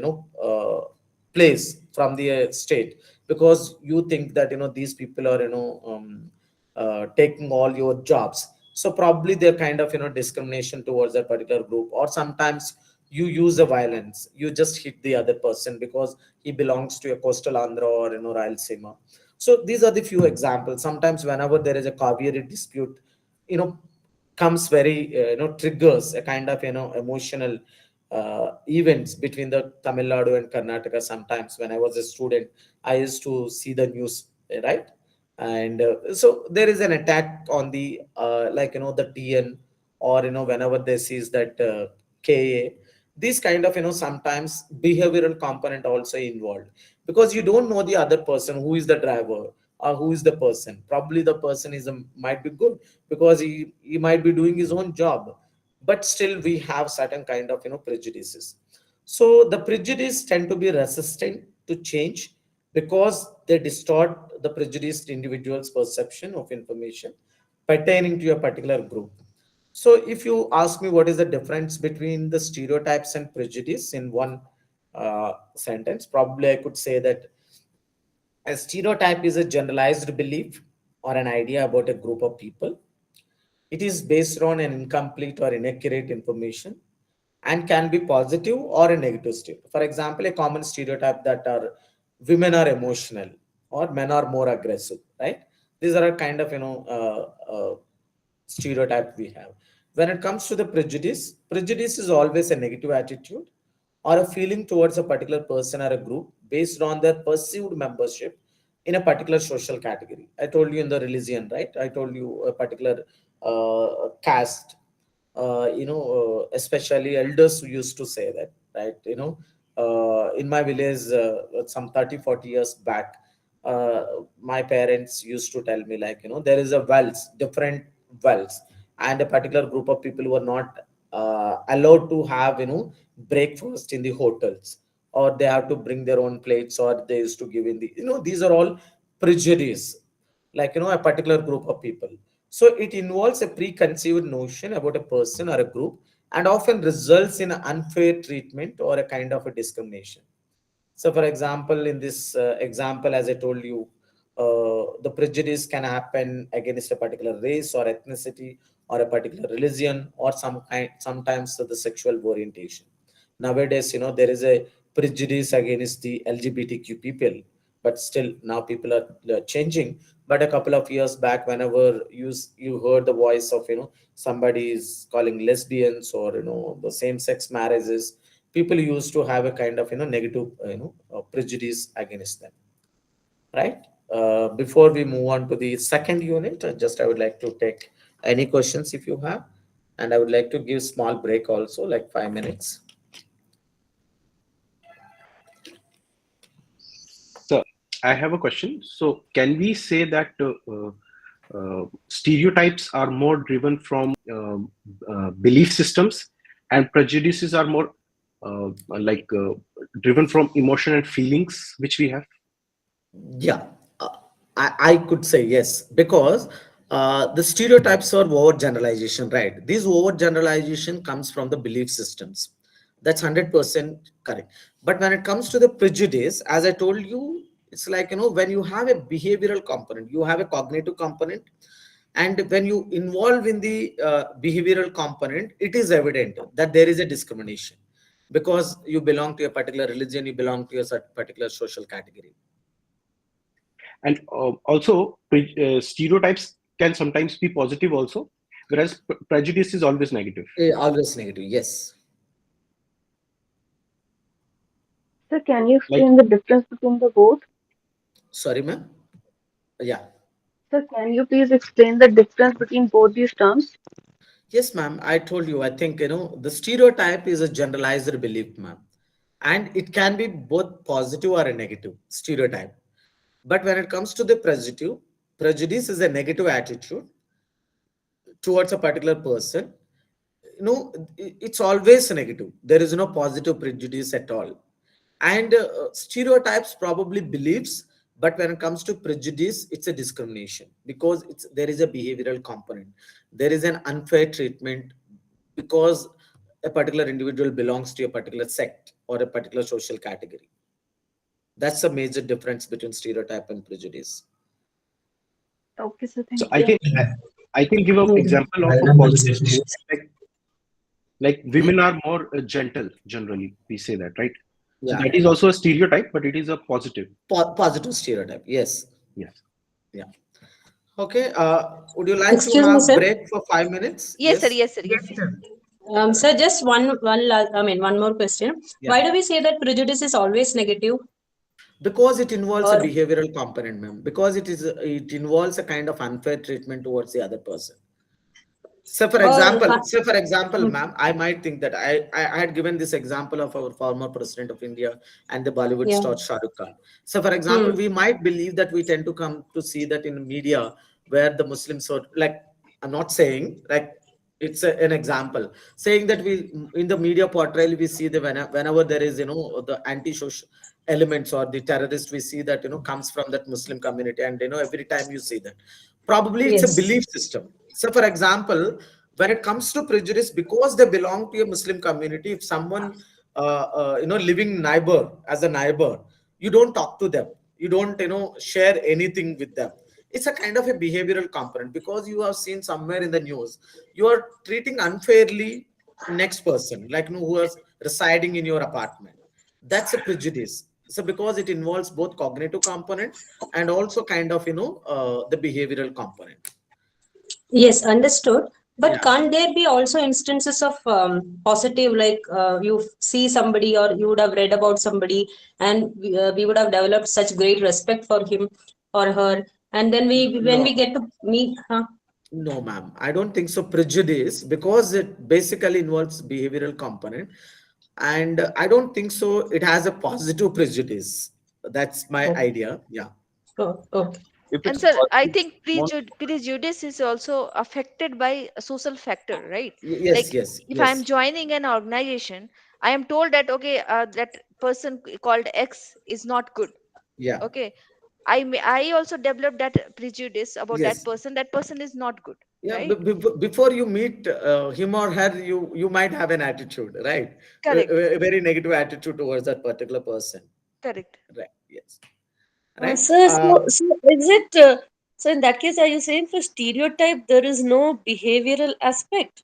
place from the state, because you think that these people are taking all your jobs. So probably they're kind of discrimination towards that particular group. Or sometimes you use the violence, you just hit the other person because he belongs to a coastal Andhra or Rayalaseema. So these are the few examples. Sometimes whenever there is a Kaveri dispute, you know comes very triggers a kind of emotional events between the Tamil Nadu and Karnataka. Sometimes when I was a student, I used to see the news, right? And so there is an attack on the like the TN, or whenever they sees that KA, These kind of, sometimes behavioral component also involved, because you don't know the other person, who is the driver or who is the person. Probably the person might be good because he might be doing his own job, but still we have certain kind of, prejudices. So the prejudice tend to be resistant to change because they distort the prejudiced individual's perception of information pertaining to a particular group. So if you ask me what is the difference between the stereotypes and prejudice in one sentence, probably I could say that a stereotype is a generalized belief or an idea about a group of people. It is based on an incomplete or inaccurate information and can be positive or a negative state. For example, a common stereotype that are women are emotional or men are more aggressive, right? These are a kind of, stereotype we have. When it comes to the prejudice, prejudice is always a negative attitude or a feeling towards a particular person or a group based on their perceived membership in a particular social category. I told you in the religion, right? I told you a particular caste. Especially elders who used to say that, right? In my village, some 30-40 years back, my parents used to tell me, like, there is a wells, different wells, and a particular group of people were not allowed to have, breakfast in the hotels, or they have to bring their own plates, or they used to give in the, these are all prejudice, like, a particular group of people. So it involves a preconceived notion about a person or a group and often results in unfair treatment or a kind of a discrimination. So, for example, in this example, as I told you, the prejudice can happen against a particular race or ethnicity or a particular religion or sometimes the sexual orientation. Nowadays, there is a prejudice against the LGBTQ people, but still now people are changing. But a couple of years back, whenever you heard the voice of, somebody is calling lesbians or, the same-sex marriages, people used to have a kind of, negative, prejudice against them, right? Before we move on to the second unit, I would like to take any questions if you have, and I would like to give small break also, like 5 minutes. So I have a question. So can we say that stereotypes are more driven from belief systems, and prejudices are more driven from emotion and feelings which we have? Yeah, I could say yes, because the stereotypes are overgeneralization, right? This overgeneralization comes from the belief systems. That's 100% correct. But when it comes to the prejudice, as I told you, it's like, when you have a behavioral component, you have a cognitive component, and when you involve in the behavioral component, it is evident that there is a discrimination because you belong to a particular religion, you belong to a particular social category. And also, stereotypes can sometimes be positive also, whereas prejudice is always negative. Always negative, yes. So can you explain the difference between the both? Sorry, ma'am. Yeah. So can you please explain the difference between both these terms? Yes, ma'am. I told you, I think, the stereotype is a generalized belief, ma'am. And it can be both positive or a negative stereotype. But when it comes to the prejudice is a negative attitude towards a particular person. It's always negative. There is no positive prejudice at all. And stereotypes probably beliefs, but when it comes to prejudice, it's a discrimination because there is a behavioral component. There is an unfair treatment because a particular individual belongs to a particular sect or a particular social category. That's a major difference between stereotype and prejudice. Okay, so So thank you. I can give an example of a positive stereotype. Like women are more gentle, generally, we say that, right? So Yeah. that is also a stereotype, but it is a positive. Positive stereotype, yes. Yes. Yeah. Okay. Would you like Excuse to me, have sir. break for 5 minutes? Yes, sir. Yes, sir. Yes, sir. Sir, just one more question. Yeah. Why do we say that prejudice is always negative? Because it involves a Or behavioral component, ma'am. Because it involves a kind of unfair treatment towards the other person. So for Or example, ma'am, I might think that I had given this example of our former president of India and the Bollywood yeah. star Shah Rukh Khan. So for example, we might believe that we tend to come to see that in media where the Muslims are like, I'm not saying like it's an example, saying that we in the media portrayal we see the whenever there is the anti-social elements or the terrorist, we see that comes from that Muslim community, and every time you see that probably it's a Yes. belief system. So for example, when it comes to prejudice, because they belong to a Muslim community, if someone living neighbor as a neighbor, you don't talk to them, you don't share anything with them. It's a kind of a behavioral component, because you have seen somewhere in the news you are treating unfairly next person, like who is residing in your apartment. That's a prejudice. So because it involves both cognitive component and also kind of the behavioral component. Yes, understood. But Yeah. can't there be also instances of positive, like you see somebody or you would have read about somebody, and we would have developed such great respect for him or her, and then when we No, get to meet, huh? no, ma'am. I don't think so. Prejudice, because it basically involves behavioral component, and I don't think so. It has a positive prejudice. That's my Oh, idea. Yeah. oh, okay. If And it's sir, I positive, think most prejudice is also affected by a social factor, right? Yes. Like Yes. if I'm Yes. joining an organization, I am told that okay, that person called X is not good. Yeah. Okay, I also developed that prejudice about that Yes. person. That person is not good, Yeah. right? Before you meet him or her, you might have an attitude, right? Correct, A very negative attitude towards that particular person. correct. Right. Yes. Right. So is it so in that case, are you saying for stereotype there is no behavioral aspect?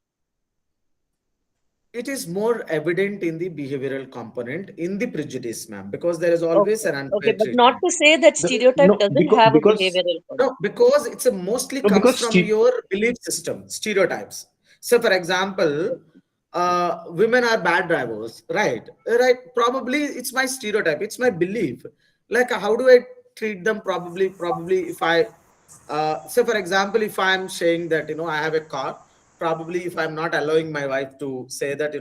It is more evident in the behavioral component in the prejudice, ma'am, because there is always Okay, an okay, unfair but not treatment. to say that stereotype No, doesn't because have a because behavioral No, component. because it's a mostly no, comes because from your belief system, stereotypes. So, for example, women are bad drivers, right? Right. Probably it's my stereotype. It's my belief. Like, how do I treat them? Probably, if I, so for example, if I'm saying that I have a car, probably if I'm not allowing my wife to say that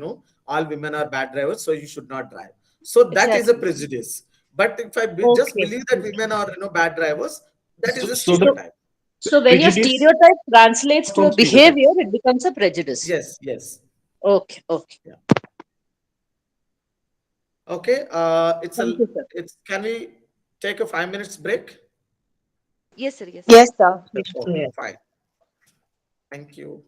all women are bad drivers, so you should not drive. So that is a Exactly. prejudice. But if I just Okay. believe that women are bad drivers, that is a so the So, stereotype. so when your prejudice stereotype translates to from a behavior, stereotypes. it becomes a prejudice. Yes, yes. Okay, okay. Yeah. Okay. Thank you, sir. It's can we take a 5 minutes break? Yes, sir. Yes, sir. Yes, sir. Okay, fine. Thank you.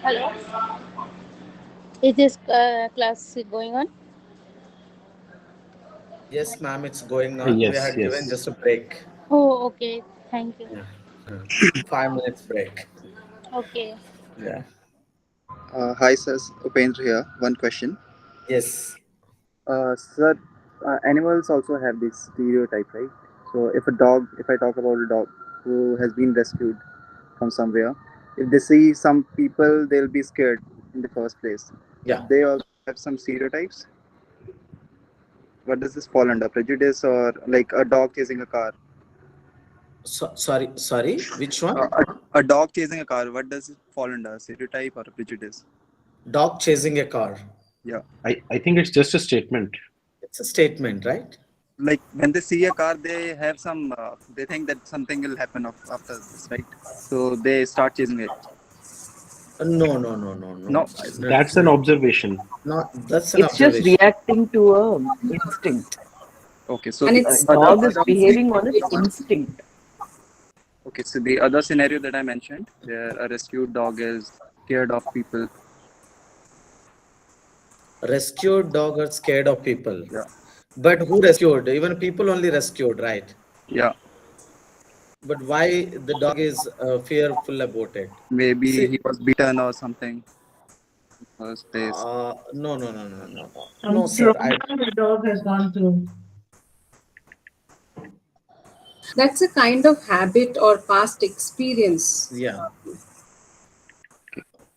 Hello. Is this class going on? Yes, ma'am, it's going on. We Yes, had given yes. just a break. Oh, okay. Thank you. Yeah. 5 minutes break. Okay. Yeah. Hi, sir. Upendra here. One question. Yes. Sir, animals also have this stereotype, right? So, if I talk about a dog who has been rescued from somewhere, if they see some people, they'll be scared in the first place. Yeah. They also have some stereotypes. What does this fall under? Prejudice or like a dog chasing a car? Sorry, which one? A dog chasing a car. What does it fall under? Stereotype or a prejudice? Dog chasing a car. Yeah. I think it's just a statement. It's a statement, right? Like when they see a car, they have some. They think that something will happen after this, right? So they start chasing it. No. No. That's an observation. Not that's an It's just observation. reacting to a instinct. Okay, so And the A it's dog is other behaving on its instinct. okay, so the other scenario that I mentioned, where a rescued dog is scared of people. Rescued dog are scared of people. Yeah. But who rescued? Even people only rescued, right? Yeah. But why the dog is fearful about it? Maybe See, he was beaten or something. First place. no, Some sir. trauma the dog has gone through. That's a kind of habit or past experience. Yeah.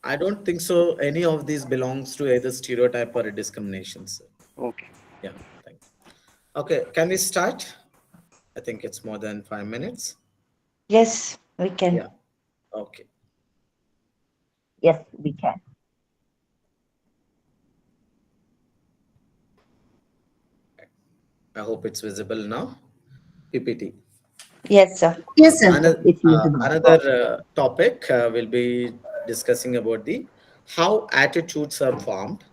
I don't think so. Any of these belongs to either stereotype or a discrimination, sir. Okay. Yeah. Thank you. Okay. Can we start? I think it's more than 5 minutes. Yes, we can. Yeah. Okay. Yes, we can. I hope it's visible now. PPT. Yes, sir. Yes, sir. Another topic we'll be discussing about the how attitudes are formed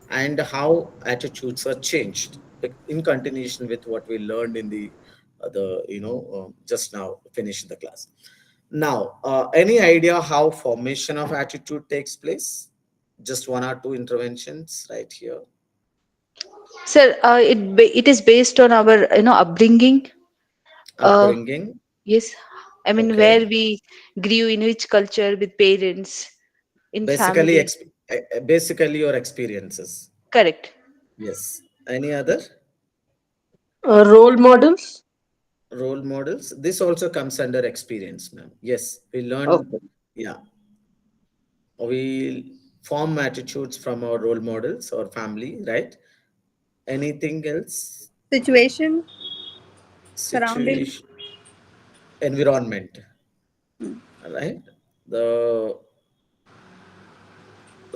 and how attitudes are changed in continuation with what we learned in the just now finished the class. Now, any idea how formation of attitude takes place? Just one or two interventions right here. Sir, it is based on our upbringing. Upbringing. Yes, I mean Okay. where we grew, in which culture, with parents, in Basically, family. basically your experiences. Correct. Yes. Any other? Role models. Role models. This also comes under experience, ma'am. Yes, we learn. Okay. Yeah, we form attitudes from our role models or family, right? Anything else? Situation, surrounding. Situation, environment, right? The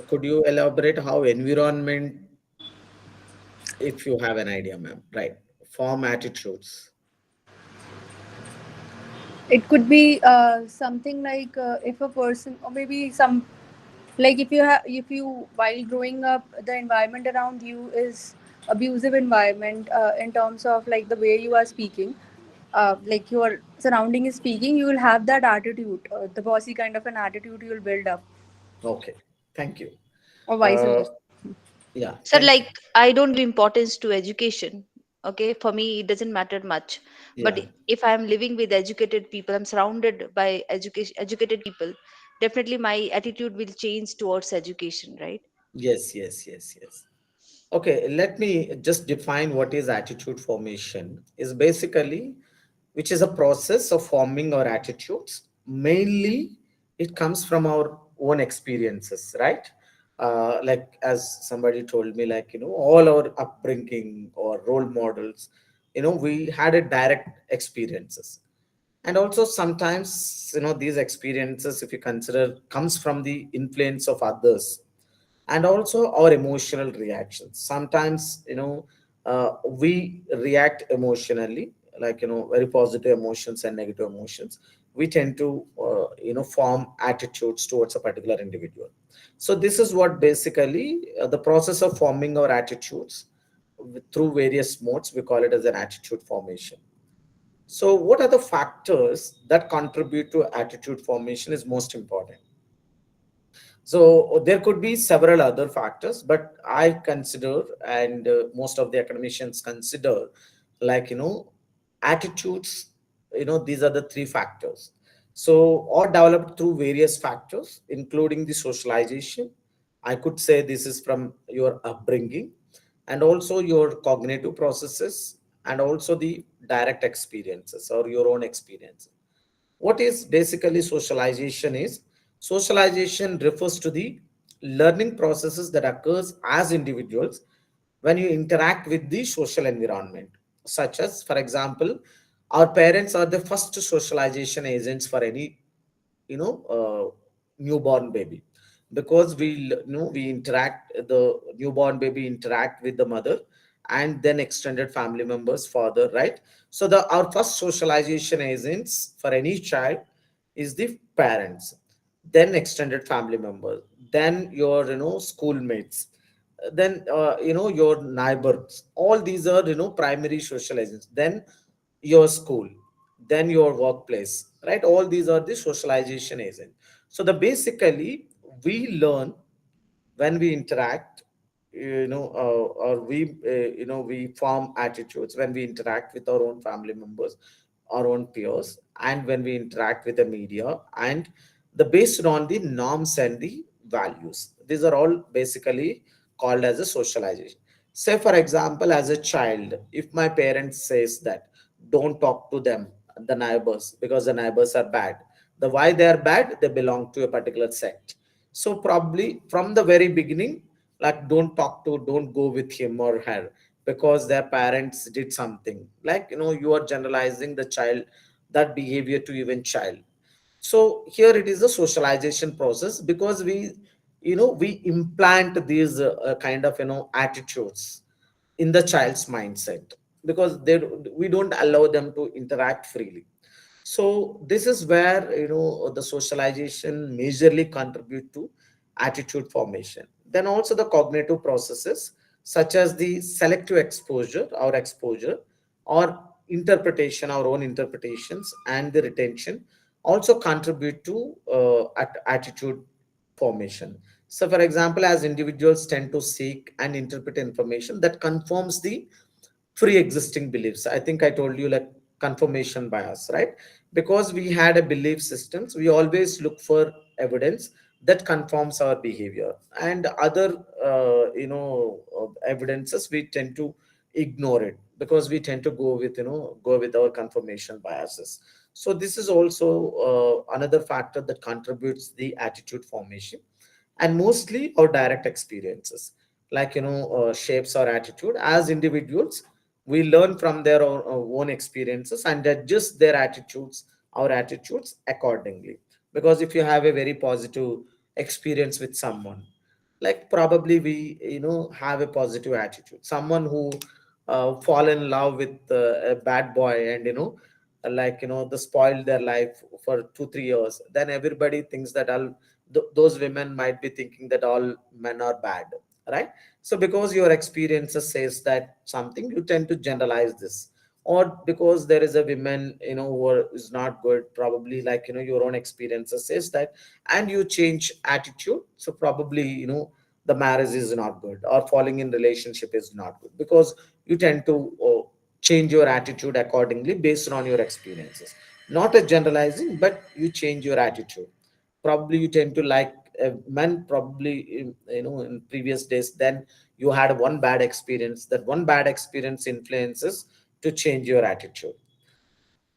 could you elaborate how environment, if you have an idea, ma'am, right? Form attitudes. It could be something like if a person, or maybe some, like if you while growing up, the environment around you is abusive environment in terms of like the way you are speaking, like your surrounding is speaking, you will have that attitude, the bossy kind of an attitude you will build up, Okay, thank you. or vice versa. Yeah. Sir, like I don't give importance to education. Okay, for me it doesn't matter much. But Yeah. if I'm living with educated people, I'm surrounded by educated people. Definitely, my attitude will change towards education, right? Yes. Okay, let me just define what is attitude formation. Is basically which is a process of forming our attitudes. Mainly, it comes from our own experiences, right? Like as somebody told me, like all our upbringing or role models, we had a direct experiences, and also sometimes these experiences, if you consider, comes from the influence of others and also our emotional reactions. Sometimes we react emotionally, like very positive emotions and negative emotions. We tend to form attitudes towards a particular individual. So this is what basically the process of forming our attitudes through various modes, we call it as an attitude formation. So what are the factors that contribute to attitude formation is most important. So there could be several other factors, but I consider, and most of the academicians consider, like, attitudes, these are the three factors. So, or developed through various factors, including the socialization. I could say this is from your upbringing, and also your cognitive processes, and also the direct experiences or your own experiences. What is basically socialization is, socialization refers to the learning processes that occurs as individuals when you interact with the social environment, such as, for example, our parents are the first socialization agents for any newborn baby, because we interact, the newborn baby interact with the mother, and then extended family members further, right? So the our first socialization agents for any child is the parents, then extended family members, then your schoolmates, then your neighbors. All these are primary social agents. Then your school, then your workplace, right? All these are the socialization agents. So the basically we learn when we interact, or we form attitudes when we interact with our own family members, our own peers, and when we interact with the media, and the based on the norms and the values. These are all basically called as a socialization. Say for example, as a child, if my parents says that don't talk to them, the neighbors, because the neighbors are bad, the why they are bad, they belong to a particular sect. So probably from the very beginning, like don't go with him or her because their parents did something. Like, you are generalizing the child, that behavior to even child. So here it is a socialization process, because we implant these kind of attitudes in the child's mindset, because we don't allow them to interact freely. So this is where the socialization majorly contribute to attitude formation. Then also the cognitive processes, such as the selective exposure, or interpretation, our own interpretations, and the retention also contribute to attitude formation. So for example, as individuals tend to seek and interpret information that conforms the pre-existing beliefs. I think I told you, like, confirmation bias, right? Because we had a belief systems, we always look for evidence that conforms our behavior, and other evidences we tend to ignore it, because we tend to go with our confirmation biases. So this is also another factor that contributes the attitude formation. And mostly our direct experiences, like, shapes our attitude. As individuals, we learn from their own experiences and adjust their attitudes, our attitudes accordingly. Because if you have a very positive experience with someone, like, probably we have a positive attitude. Someone who fall in love with a bad boy, and like, they spoiled their life for 2 3 years, then everybody thinks that all those women might be thinking that all men are bad, right? So because your experiences says that something, you tend to generalize this. Or because there is a woman is not good, probably, like, your own experiences says that, and you change attitude. So probably the marriage is not good, or falling in relationship is not good, because you tend to change your attitude accordingly based on your experiences. Not a generalizing, but you change your attitude. Probably you tend to like men, probably in previous days, then you had one bad experience, that one bad experience influences to change your attitude.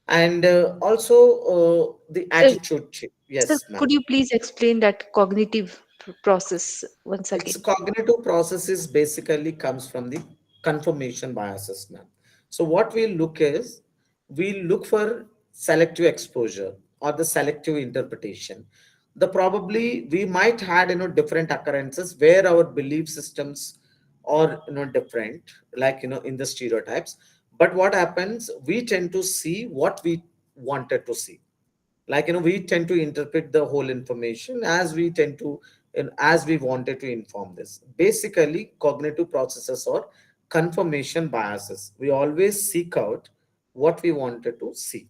And also the Sir, attitude sir, yes, ma'am. could you please explain that cognitive process once Its again? cognitive processes basically comes from the confirmation biases, ma'am. So what we look is, we look for selective exposure or the selective interpretation. The probably we might had different occurrences where our belief systems are different, like in the stereotypes. But what happens, we tend to see what we wanted to see. Like, we tend to interpret the whole information as we tend to, and as we wanted to inform this. Basically, cognitive processes or confirmation biases, we always seek out what we wanted to see.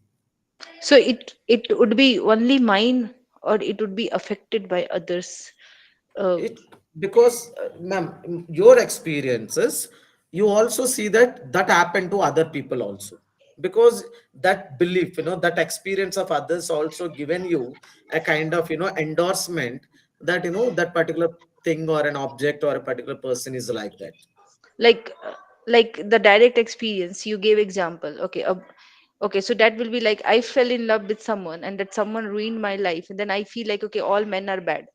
So it would be only mine, or it would be affected by others? It because ma'am, your experiences, you also see that that happened to other people also, because that belief, that experience of others also given you a kind of endorsement that that particular thing or an object or a particular person is like that. like uh, like the direct experience you gave example. Okay, okay, so that will be like I fell in love with someone and that someone ruined my life, and then I feel like, okay, all men are bad.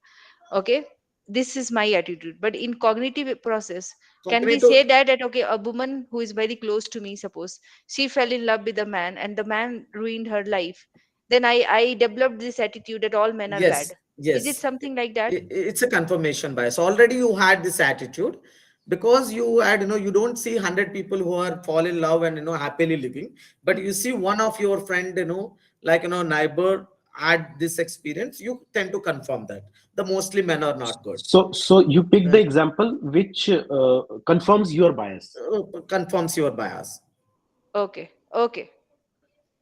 Okay, this is my attitude. But in cognitive process, can we Cognitive, say that okay, a woman who is very close to me, suppose she fell in love with a man and the man ruined her life, then I developed this attitude that all men are yes, bad. Is it yes. something like that? It's a confirmation bias. Already you had this attitude because you had, you don't see 100 people who are fall in love and, happily living, but you see one of your friend, like, neighbor had this experience, you tend to confirm that the mostly men are not good. So you pick the example which confirms your bias. Confirms your bias, Okay, okay,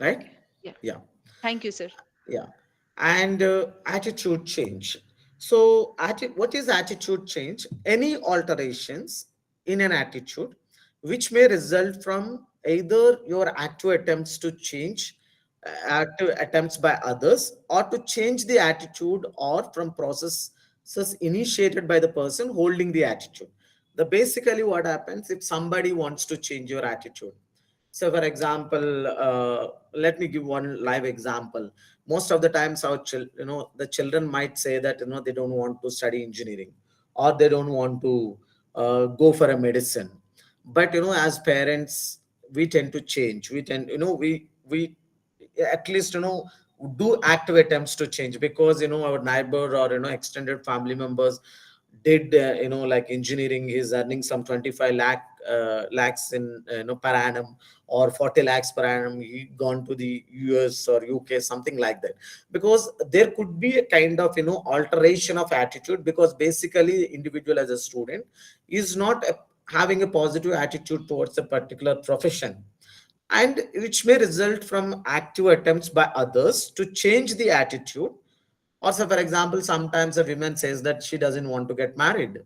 right? yeah. Yeah. Thank you, sir. Yeah. And attitude change. So what is attitude change? Any alterations in an attitude which may result from either your active attempts to change, active attempts by others, or to change the attitude, or from processes initiated by the person holding the attitude. The basically what happens if somebody wants to change your attitude. So, for example, let me give one live example. Most of the times, the children might say that they don't want to study engineering, or they don't want to go for a medicine. But as parents, we tend to change. We tend, we at least do active attempts to change, because our neighbor or extended family members did like engineering, is earning some 25 lakhs in per annum, or 40 lakhs per annum, he gone to the US or UK, something like that. Because there could be a kind of alteration of attitude, because basically the individual as a student is not having a positive attitude towards a particular profession, and which may result from active attempts by others to change the attitude. Also, for example, sometimes a woman says that she doesn't want to get married,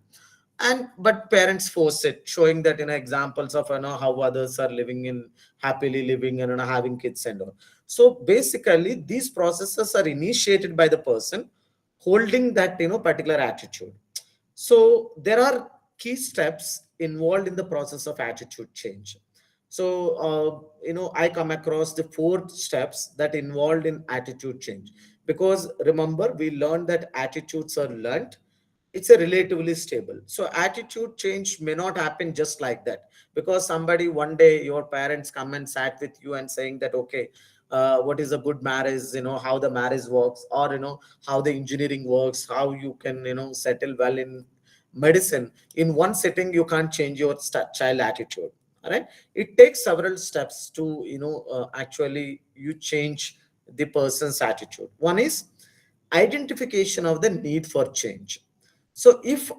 and but parents force it, showing that examples of how others are living in happily living and having kids and all. So basically these processes are initiated by the person holding that particular attitude. So there are key steps involved in the process of attitude change. So I come across the four steps that involved in attitude change, because remember we learned that attitudes are learned. It's a relatively stable. So attitude change may not happen just like that, because somebody one day, your parents come and sat with you and saying that, okay, what is a good marriage, how the marriage works, or how the engineering works, how you can settle well in medicine. In one sitting you can't change your child attitude. All right, it takes several steps to actually you change the person's attitude. One is identification of the need for change. So if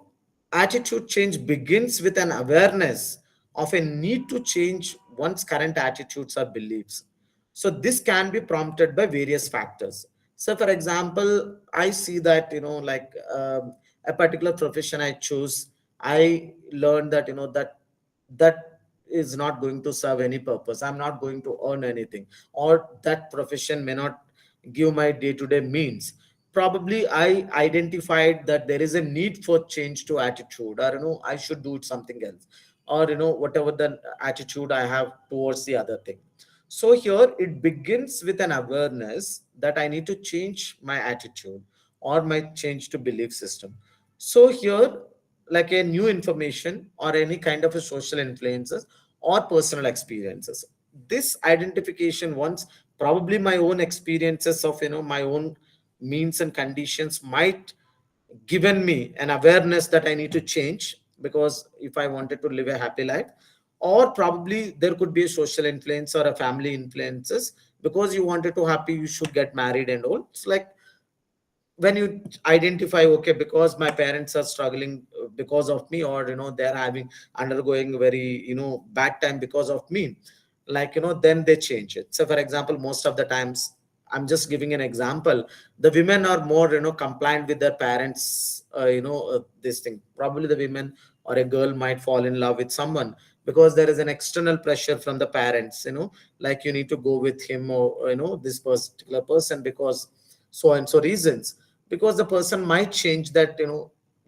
attitude change begins with an awareness of a need to change one's current attitudes or beliefs, so this can be prompted by various factors. So for example, I see that like a particular profession I choose, I learned that that is not going to serve any purpose, I'm not going to earn anything, or that profession may not give my day-to-day means. Probably I identified that there is a need for change to attitude, or I should do something else, or whatever the attitude I have towards the other thing. So here it begins with an awareness that I need to change my attitude, or my change to belief system. So here, like a new information or any kind of a social influences or personal experiences, this identification, once probably my own experiences of my own means and conditions might given me an awareness that I need to change, because if I wanted to live a happy life, or probably there could be a social influence or a family influences, because you wanted to happy, you should get married and all. It's like when you identify, okay, because my parents are struggling because of me, or they're having undergoing very bad time because of me, like then they change it. So for example, most of the times I'm just giving an example. The women are more, compliant with their parents, this thing. Probably the women or a girl might fall in love with someone because there is an external pressure from the parents, like you need to go with him, or, this particular person because so and so reasons. Because the person might change that,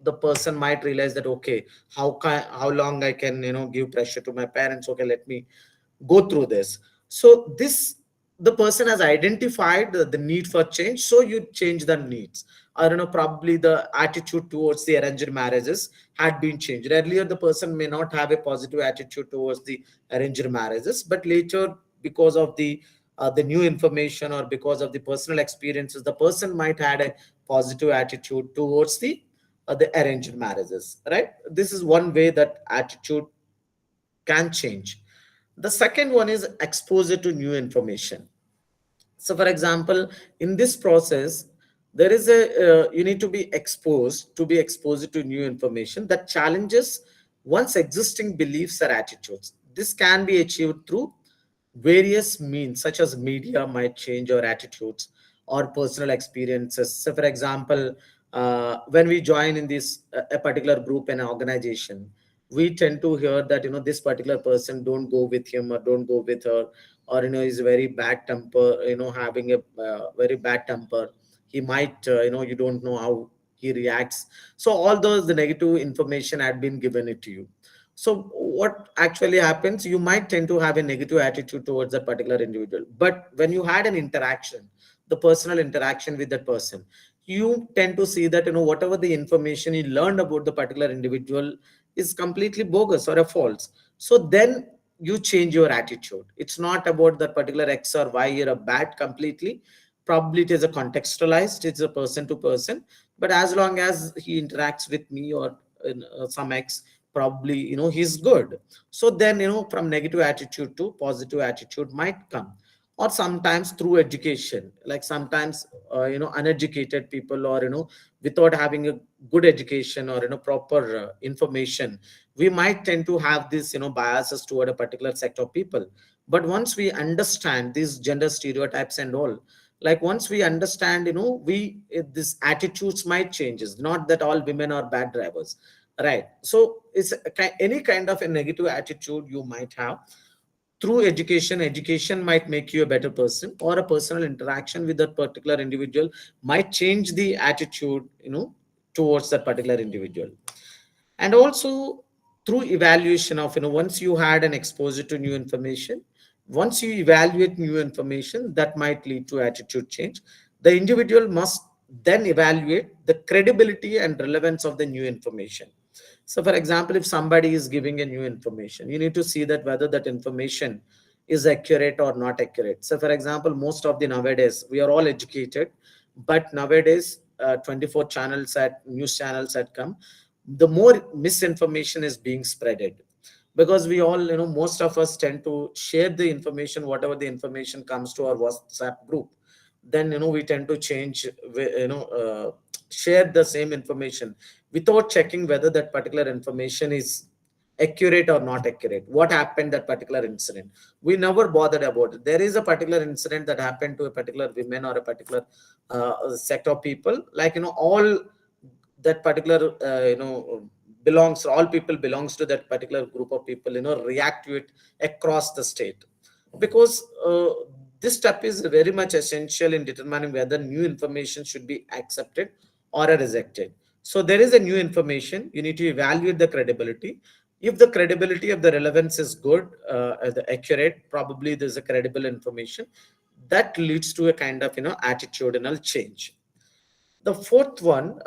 the person might realize that, okay, how long I can, give pressure to my parents. Okay, let me go through this. So this, the person has identified the need for change, so you change the needs. I don't know, probably the attitude towards the arranged marriages had been changed. Earlier the person may not have a positive attitude towards the arranged marriages, but later, because of the new information or because of the personal experiences, the person might had a positive attitude towards the arranged marriages, right? This is one way that attitude can change. The second one is exposure to new information. So for example, in this process, there is a you need to be exposed to new information that challenges one's existing beliefs or attitudes. This can be achieved through various means, such as media might change our attitudes or personal experiences. So for example, when we join in this a particular group and organization, we tend to hear that, this particular person, don't go with him or don't go with her, or, is very bad temper, having a very bad temper. He might, you don't know how he reacts. So all those, the negative information had been given it to you. So what actually happens, you might tend to have a negative attitude towards that particular individual. But when you had an interaction, the personal interaction with that person, you tend to see that, whatever the information you learned about the particular individual is completely bogus or a false. So then you change your attitude. It's not about that particular X or Y, you're a bad completely. Probably it is a contextualized, it's a person to person. But as long as he interacts with me or some X, probably, he's good. So then, from negative attitude to positive attitude might come. Or sometimes through education, like sometimes uneducated people, or without having a good education or proper information, we might tend to have this biases toward a particular set of people. But once we understand these gender stereotypes and all, like once we understand, this attitudes might changes, not that all women are bad drivers, right? So it's any kind of a negative attitude you might have. Through education might make you a better person, or a personal interaction with that particular individual might change the attitude, towards that particular individual. And also through evaluation of, once you had an exposure to new information, once you evaluate new information, that might lead to attitude change. The individual must then evaluate the credibility and relevance of the new information. So for example, if somebody is giving a new information, you need to see that whether that information is accurate or not accurate. So for example, most of the nowadays, we are all educated, but nowadays 24 channels at news channels had come, the more misinformation is being spreaded. Because we all, most of us tend to share the information, whatever the information comes to our WhatsApp group, then we tend to change, share the same information without checking whether that particular information is accurate or not accurate. What happened that particular incident, we never bothered about it. There is a particular incident that happened to a particular women or a particular set of people, like, all that particular belongs, all people belongs to that particular group of people, react to it across the state. Because this step is very much essential in determining whether new information should be accepted or rejected. So there is a new information, you need to evaluate the credibility. If the credibility of the relevance is good, the accurate, probably there's a credible information that leads to a kind of attitudinal change. The fourth one,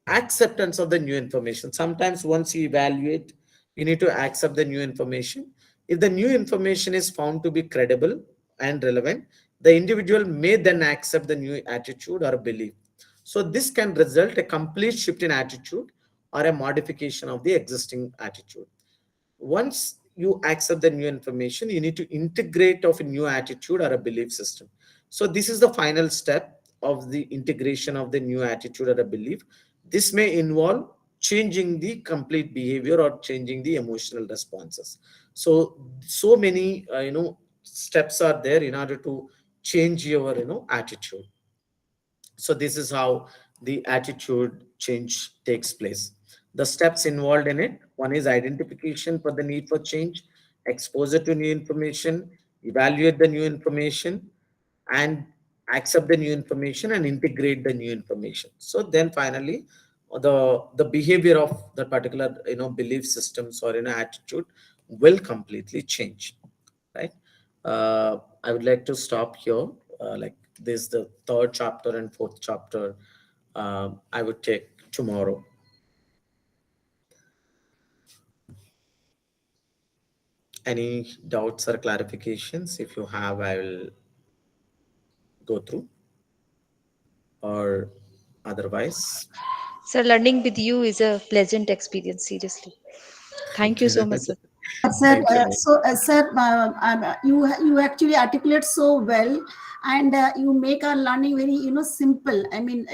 acceptance of the new information. Sometimes once you evaluate, you need to accept the new information. If the new information is found to be credible and relevant, the individual may then accept the new attitude or belief. So this can result a complete shift in attitude or a modification of the existing attitude. Once you accept the new information, you need to integrate of a new attitude or a belief system. So this is the final step of the integration of the new attitude or a belief. This may involve changing the complete behavior or changing the emotional responses. So many steps are there in order to change your attitude. So this is how the attitude change takes place. The steps involved in it: one is identification for the need for change, exposure to new information, evaluate the new information, and accept the new information and integrate the new information. So then finally the behavior of the particular belief systems or attitude will completely change, right? I would like to stop here. Like this, the third chapter and fourth chapter, I would take tomorrow. Any doubts or clarifications? If you have, I will go through, or otherwise. So learning with you is a pleasant experience, seriously. Thank you so much, sir. Sir, Thank you. sir, you actually articulate so well, and you make our learning very simple. I mean,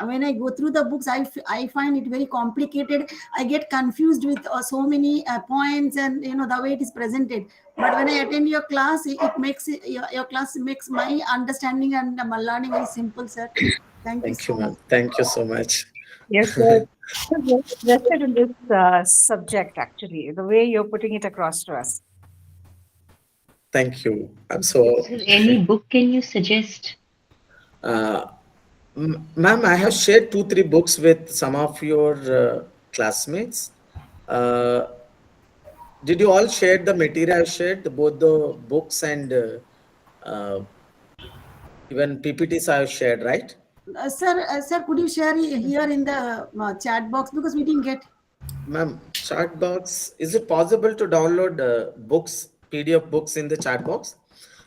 when I go through the books, I find it very complicated. I get confused with so many points and the way it is presented. But when I attend your class, it makes your class makes my understanding and my learning very simple, sir. Thank you so ma'am. much. Thank you so much. Yes, sir. I'm very interested in this subject, actually, the way you're putting it across to us. Thank you. I'm so. Any book can you suggest? Ma'am, I have shared 2-3 books with some of your classmates. Did you all share the material I've shared, both the books and even PPTs I've shared, right? Sir, could you share here in the chat box, because we didn't get. Ma'am, chat box, is it possible to download books, PDF books in the chat box?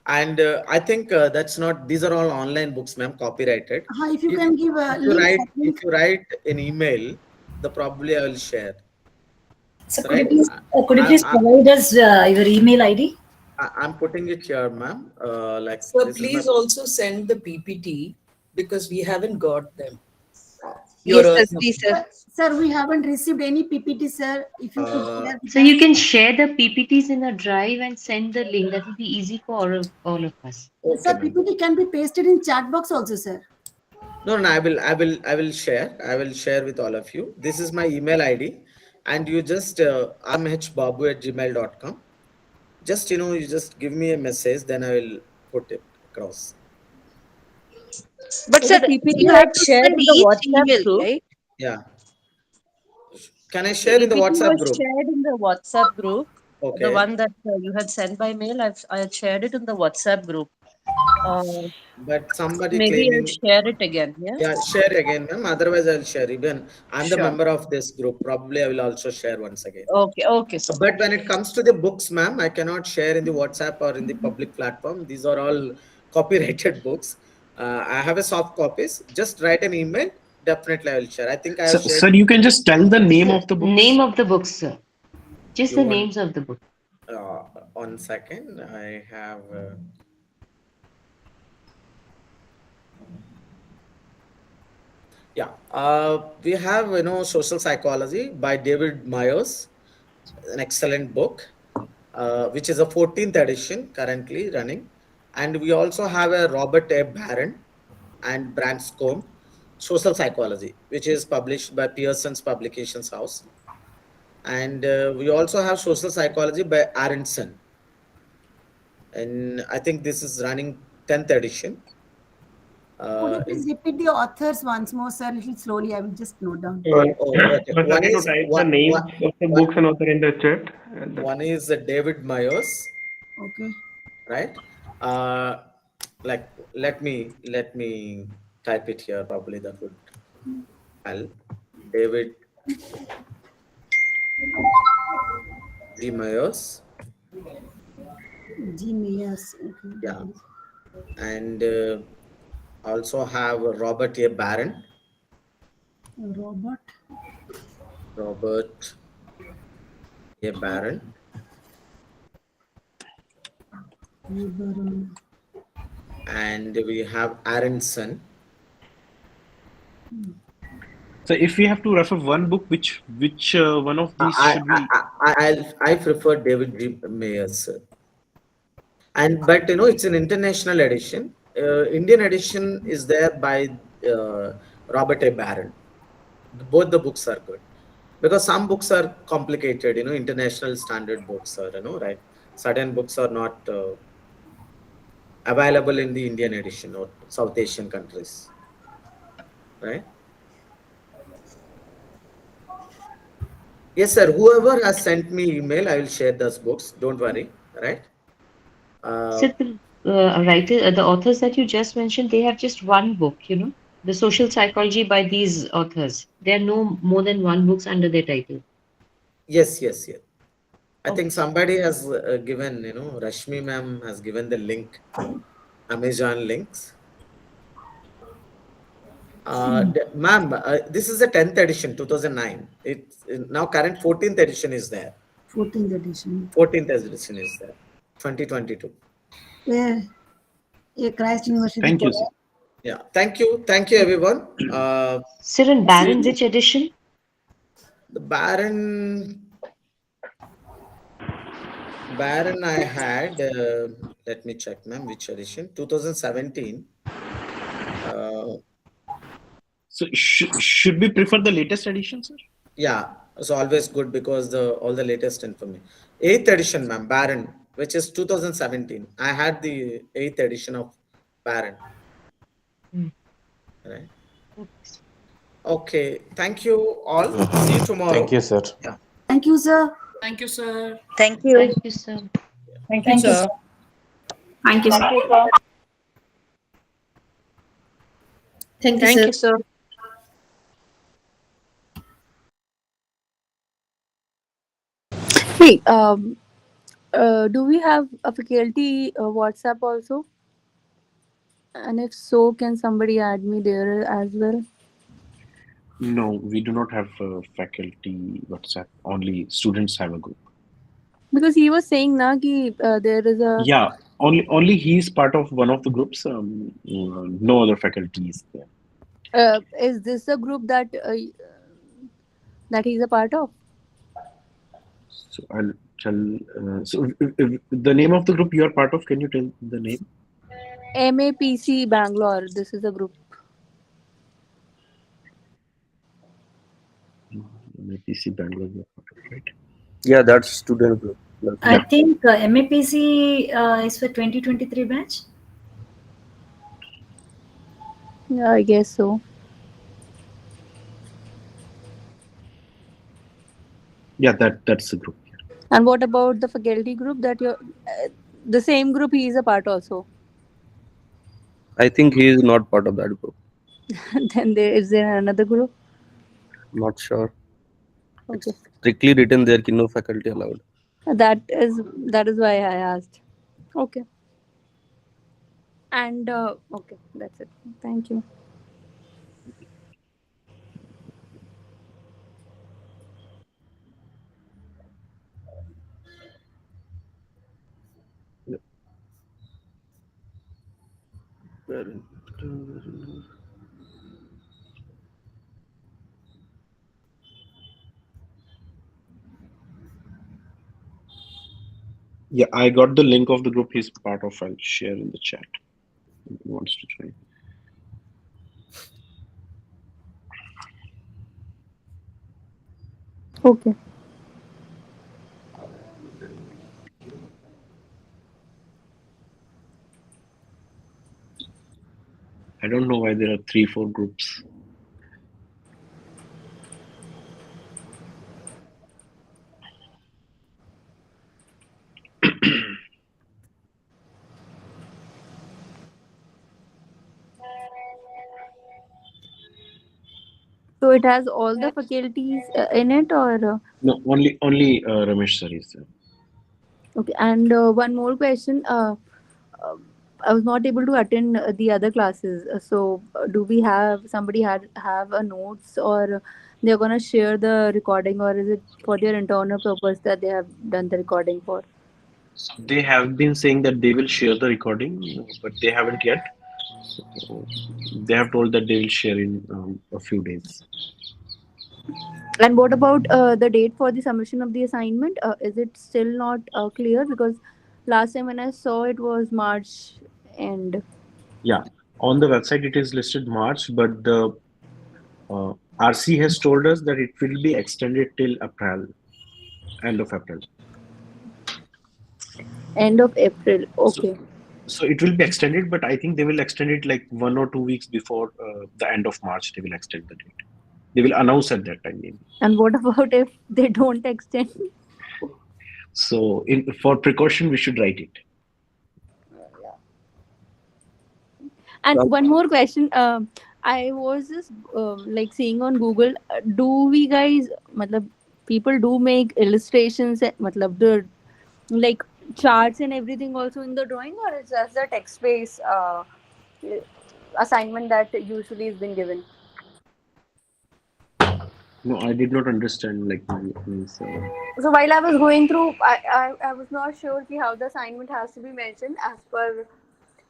And I think that's not, these are all online books, ma'am, copyrighted. If you can give a link. If you write an email, probably I will share. So could you please provide us your email ID? I'm putting it here, ma'am. So please also send the PPT, because we haven't got them. Yes, sir, please, sir. Sir, we haven't received any PPT, sir. If you could share. So you can share the PPTs in a drive and send the link. That will be easy for all of us. Okay, sir, PPT can be pasted in chat box also, sir. No, I will share. I will share with all of you. This is my email ID, and you just mhbabu@gmail.com. Just you just give me a message, then I will put it across. But So sir, the PPT you you have had to shared send in the each WhatsApp email, group. right? Yeah. Can I share in the PPT WhatsApp was group? shared in the WhatsApp group. Okay. The one that you had sent by mail, I had shared it in the WhatsApp group. But somebody Maybe claiming. I'll share it again. Yeah. Yeah, share again, ma'am. Otherwise, I'll share. Even I'm the Sure. member of this group. Probably I will also share once again. Okay, sir. But when it comes to the books, ma'am, I cannot share in the WhatsApp or in the public platform. These are all copyrighted books. I have a soft copies. Just write an email. Definitely, I will share. I think I have shared. Sir, you can just tell the name of the book. Name of the books, sir. Just You the want- names of the book. 1 second. I have. We have Social Psychology by David Myers, an excellent book, which is a 14th edition currently running, and we also have a Robert A. Barron and Branscombe, Social Psychology, which is published by Pearson's Publications House, and we also have Social Psychology by Aronson, and I think this is running 10th edition. Could you please repeat the authors once more, sir? A little slowly. I will just note down. Okay. One is type the names of the books and author in the chat. One is David Myers. Okay. Right. Let me type it here. Probably that would help. David G. Myers. G. Myers. Okay. Yeah. And also have Robert A. Barron. Robert A. Barron. And we have Aronson. So if we have to refer one book, which one of these should we? I prefer David G. Myers, sir. But it's an international edition. Indian edition is there by Robert A. Barron. Both the books are good because some books are complicated, international standard books are, right? Certain books are not available in the Indian edition or South Asian countries, right? Yes, sir. Whoever has sent me email, I will share those books. Don't worry, right? So the authors that you just mentioned, they have just one book, the social psychology by these authors. There are no more than one books under their title. Yes, yes, yes. I think somebody has given, Rashmi ma'am has given the link, Amazon links. Ma'am, this is the 10th edition, 2009. It's now current 14th edition is there. 14th edition. 14th edition is there, 2022. Where? Yeah, Christ University. Thank you, sir. Yeah, thank you everyone. Sir, and Baron, which edition? The Baron I had, let me check, ma'am, which edition? 2017. So should we prefer the latest edition, sir? Yeah, it's always good because all the latest information. 8th edition, ma'am, Baron, which is 2017. I had the 8th edition of Baron. Right. Okay. Thank you all. See you tomorrow. Thank you, sir. Yeah. Thank you, sir. Thank you, sir. Thank you. Thank you, sir. Thank you, sir. Thank you, sir. Thank you, Thank sir. you, sir. Hey, do we have a faculty WhatsApp also? And if so, can somebody add me there as well? No, we do not have faculty WhatsApp. Only students have a group. Because he was saying na ki there is a Yeah, only he is part of one of the groups. No other faculty is there. is this a group that he's a part of? So I'll tell. So if the name of the group you are part of, can you tell the name? MAPC Bangalore. This is a group. MPC Bangalore, you are part of, right? Yeah, that's student group. I think MAPC is for 2023 batch. Yeah, I guess so. Yeah, that's the group. And what about the faculty group that you're the same group he is a part also? I think he is not part of that group. Then is there another group? Not sure. Okay. Strictly written there, no faculty allowed. That is why I asked. Okay. And okay, that's it. Thank you. Yeah, I got the link of the group he's part of. I'll share in the chat if he wants to join. Okay. I don't know why there are 3-4 groups. So it has all the faculties in it, or No, only Ramesh sir is there. okay. And one more question. I was not able to attend the other classes. So do we have somebody have a notes, or they're gonna share the recording, or is it for their internal purpose that they have done the recording for? So they have been saying that they will share the recording, but they haven't yet. So they have told that they will share in a few days. And what about the date for the submission of the assignment? Is it still not clear? Because last time when I saw it was March end. Yeah, on the website it is listed March, but the RC has told us that it will be extended till April, end of April. End of April. So, Okay. so it will be extended, but I think they will extend it like 1 or 2 weeks before the end of March. They will extend the date. They will announce at that time, maybe. And what about if they don't extend? So, for precaution, we should write it. And one more question. I was just like seeing on Google. Do we guys, matlab, people do make illustrations, matlab the like charts and everything also in the drawing, or is just the text based assignment that usually has been given? No, I did not understand. Like, So while I was going through, I was not sure how the assignment has to be mentioned as per.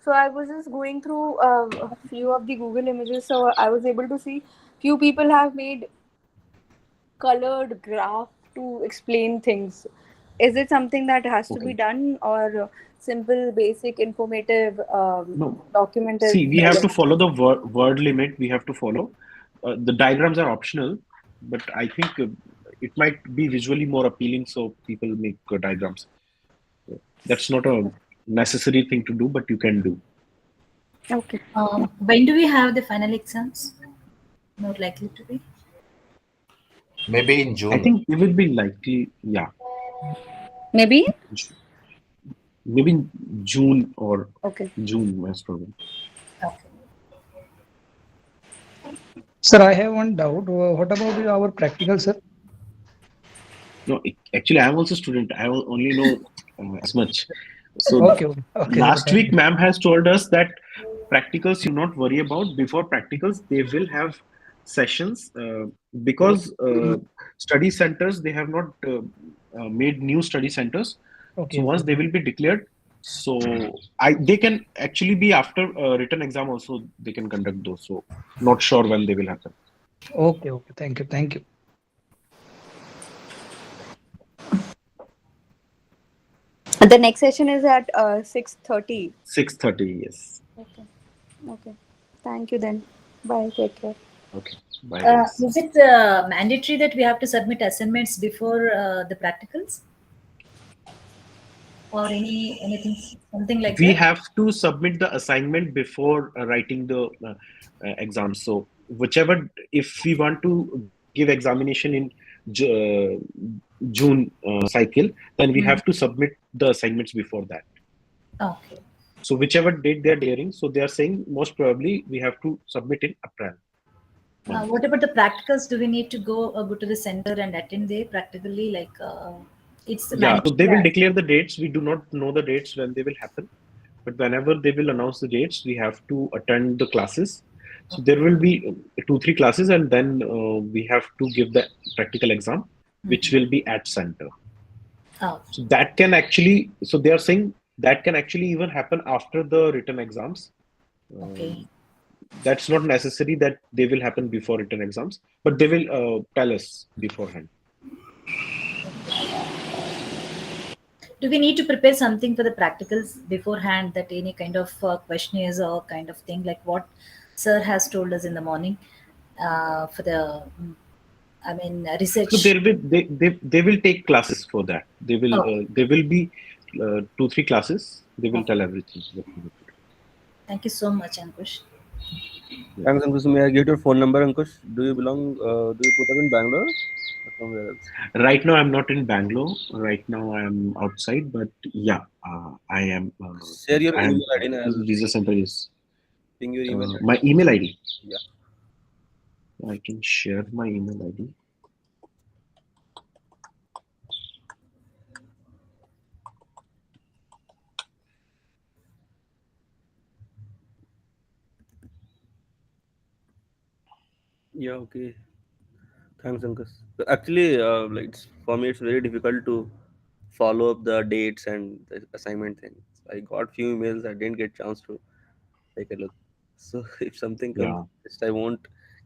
So I was just going through a few of the Google images. So I was able to see few people have made colored graph to explain things. Is it something that has to be done, or simple, basic, informative no. document is See, we have to follow the word limit. We have to follow. The diagrams are optional, but I think it might be visually more appealing, so people make diagrams. That's not a necessary thing to do, but you can do. Okay. When do we have the final exams? More likely to be? Maybe in June. I think it will be likely, yeah. Maybe? Maybe in June or June, most probably. Sir, I have one doubt. What about our practical, sir? No, actually, I am also a student. I only know as much. So last week, ma'am has told us that practicals you not worry about. Before practicals, they will have sessions because study centers, they have not made new study centers. So once they will be declared, so they can actually be after written exam also, they can conduct those. So not sure when they will happen. Okay. Thank you. The next session is at 6:30. 6:30, yes. Okay. Thank you then. Bye. Take care. Okay. Bye. Is it mandatory that we have to submit assignments before the practicals? Or anything, something like we that? have to submit the assignment before writing the exam. So whichever, if we want to give examination in June cycle, then we have to submit the assignments before that. Okay. So whichever date they are daring, so they are saying most probably we have to submit in April. What about the practicals? Do we need to go to the center and attend there practically? Like it's so they will declare the dates. We do not know the dates when they will happen, but whenever they will announce the dates, we have to attend the classes. So there will be 2-3 classes, and then we have to give the practical exam, which will be at center. So that can actually, so they are saying that can actually even happen after the written exams. Okay. That's not necessary that they will happen before written exams, but they will tell us beforehand. Do we need to prepare something for the practicals beforehand, that any kind of questionnaires or kind of thing, like what sir has told us in the morning for the, research? So they will take classes for that. They will there will be 2-3 classes. They will tell everything. Thank you so much, Ankush. Thanks, Ankush. May I get your phone number, Ankush? Do you put up in Bangalore or somewhere else? Right now, I'm not in Bangalore. Right now, I'm outside. But yeah, I am. Share your email ID. Visa center is. Ping your email. My email ID. Yeah. I can share my email ID. Yeah, okay. Thanks, Ankush. Actually, for me, it's very difficult to follow up the dates and the assignment things. I got few emails. I didn't get chance to take a look. So if something comes, I won't.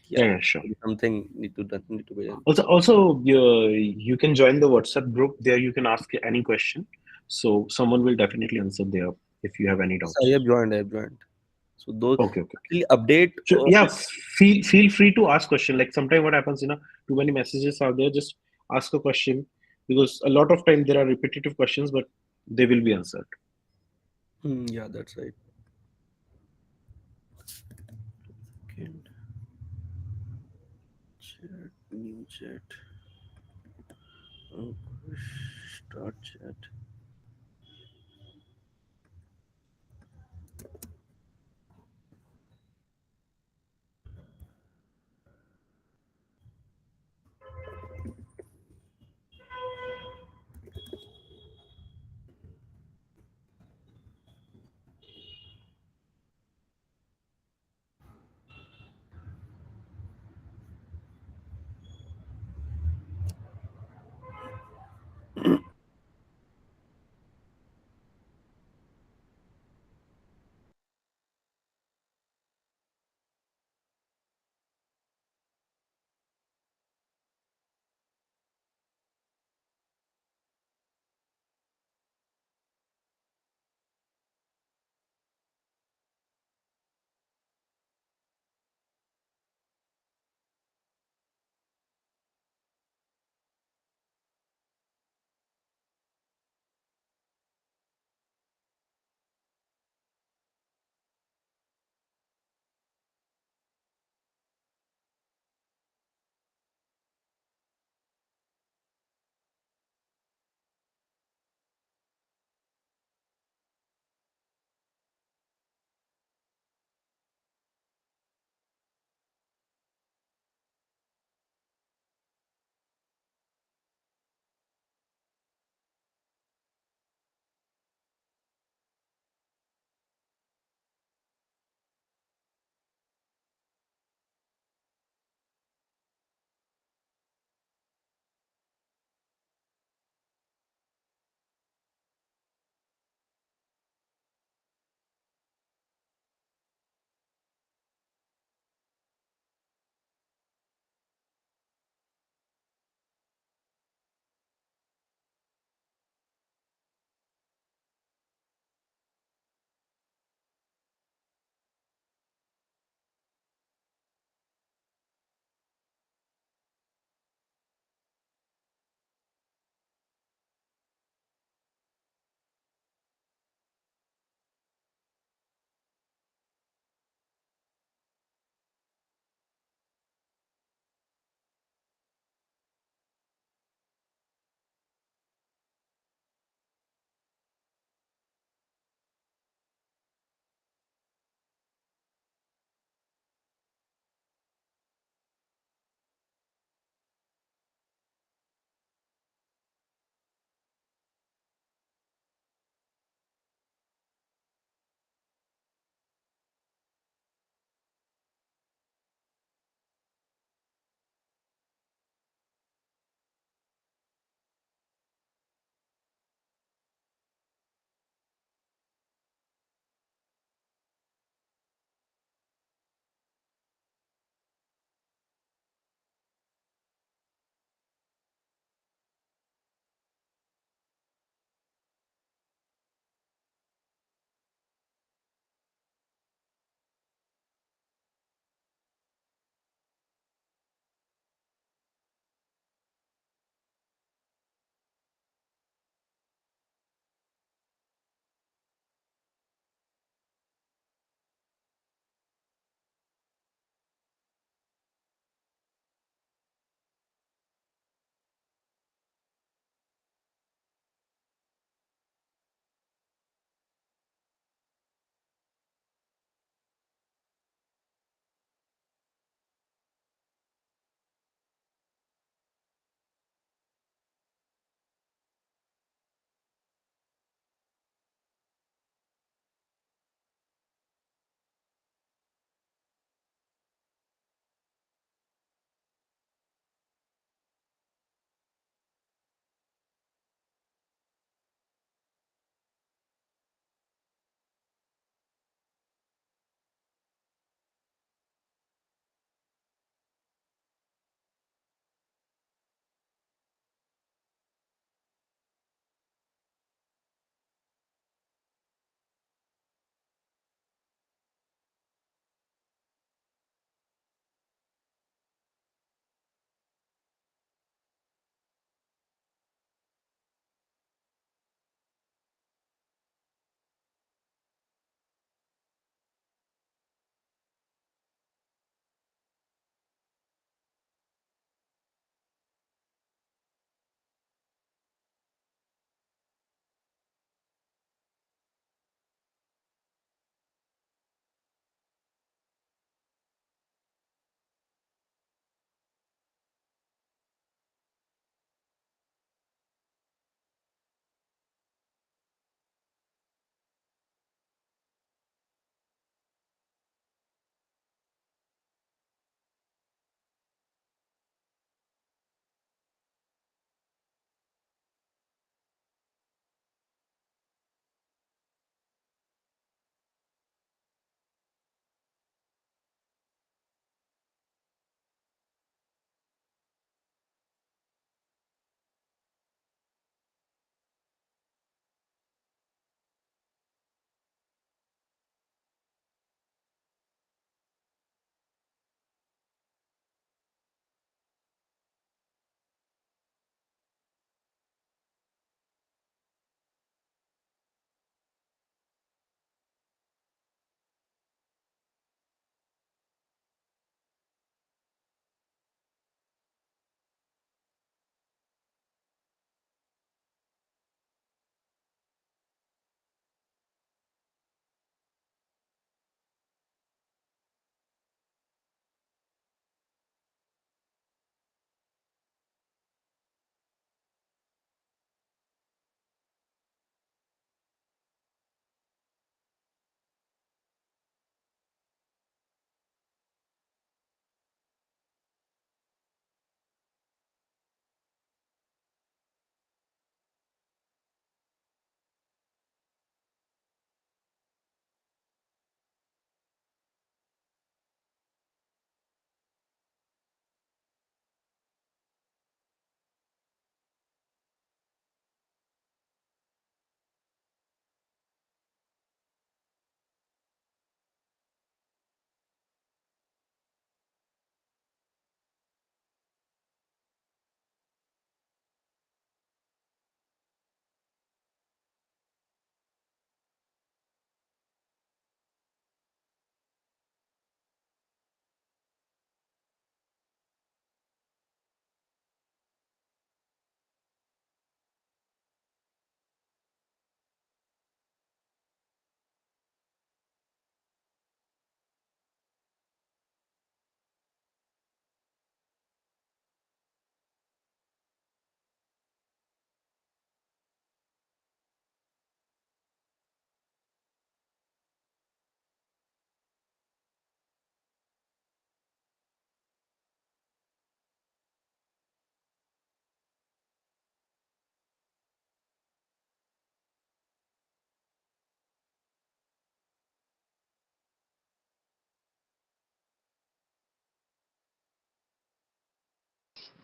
Yeah, sure. Something need to be done. Also, you can join the WhatsApp group. There, you can ask any question. So someone will definitely answer there if you have any doubts. I have joined. So those Okay. actually update. So yeah, feel free to ask question. Like sometimes what happens, too many messages are there. Just ask a question, because a lot of time there are repetitive questions, but they will be answered. Yeah, that's right. Second. Chat, new chat. Oh, start chat.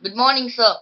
Good morning, sir.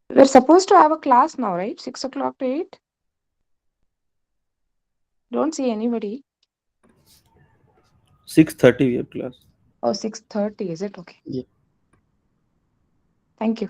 We're supposed to have a class now, right? 6 o'clock to 8? Don't see anybody. 6:30 we have class. Oh, 6:30, is it? Okay. Yeah. Thank you.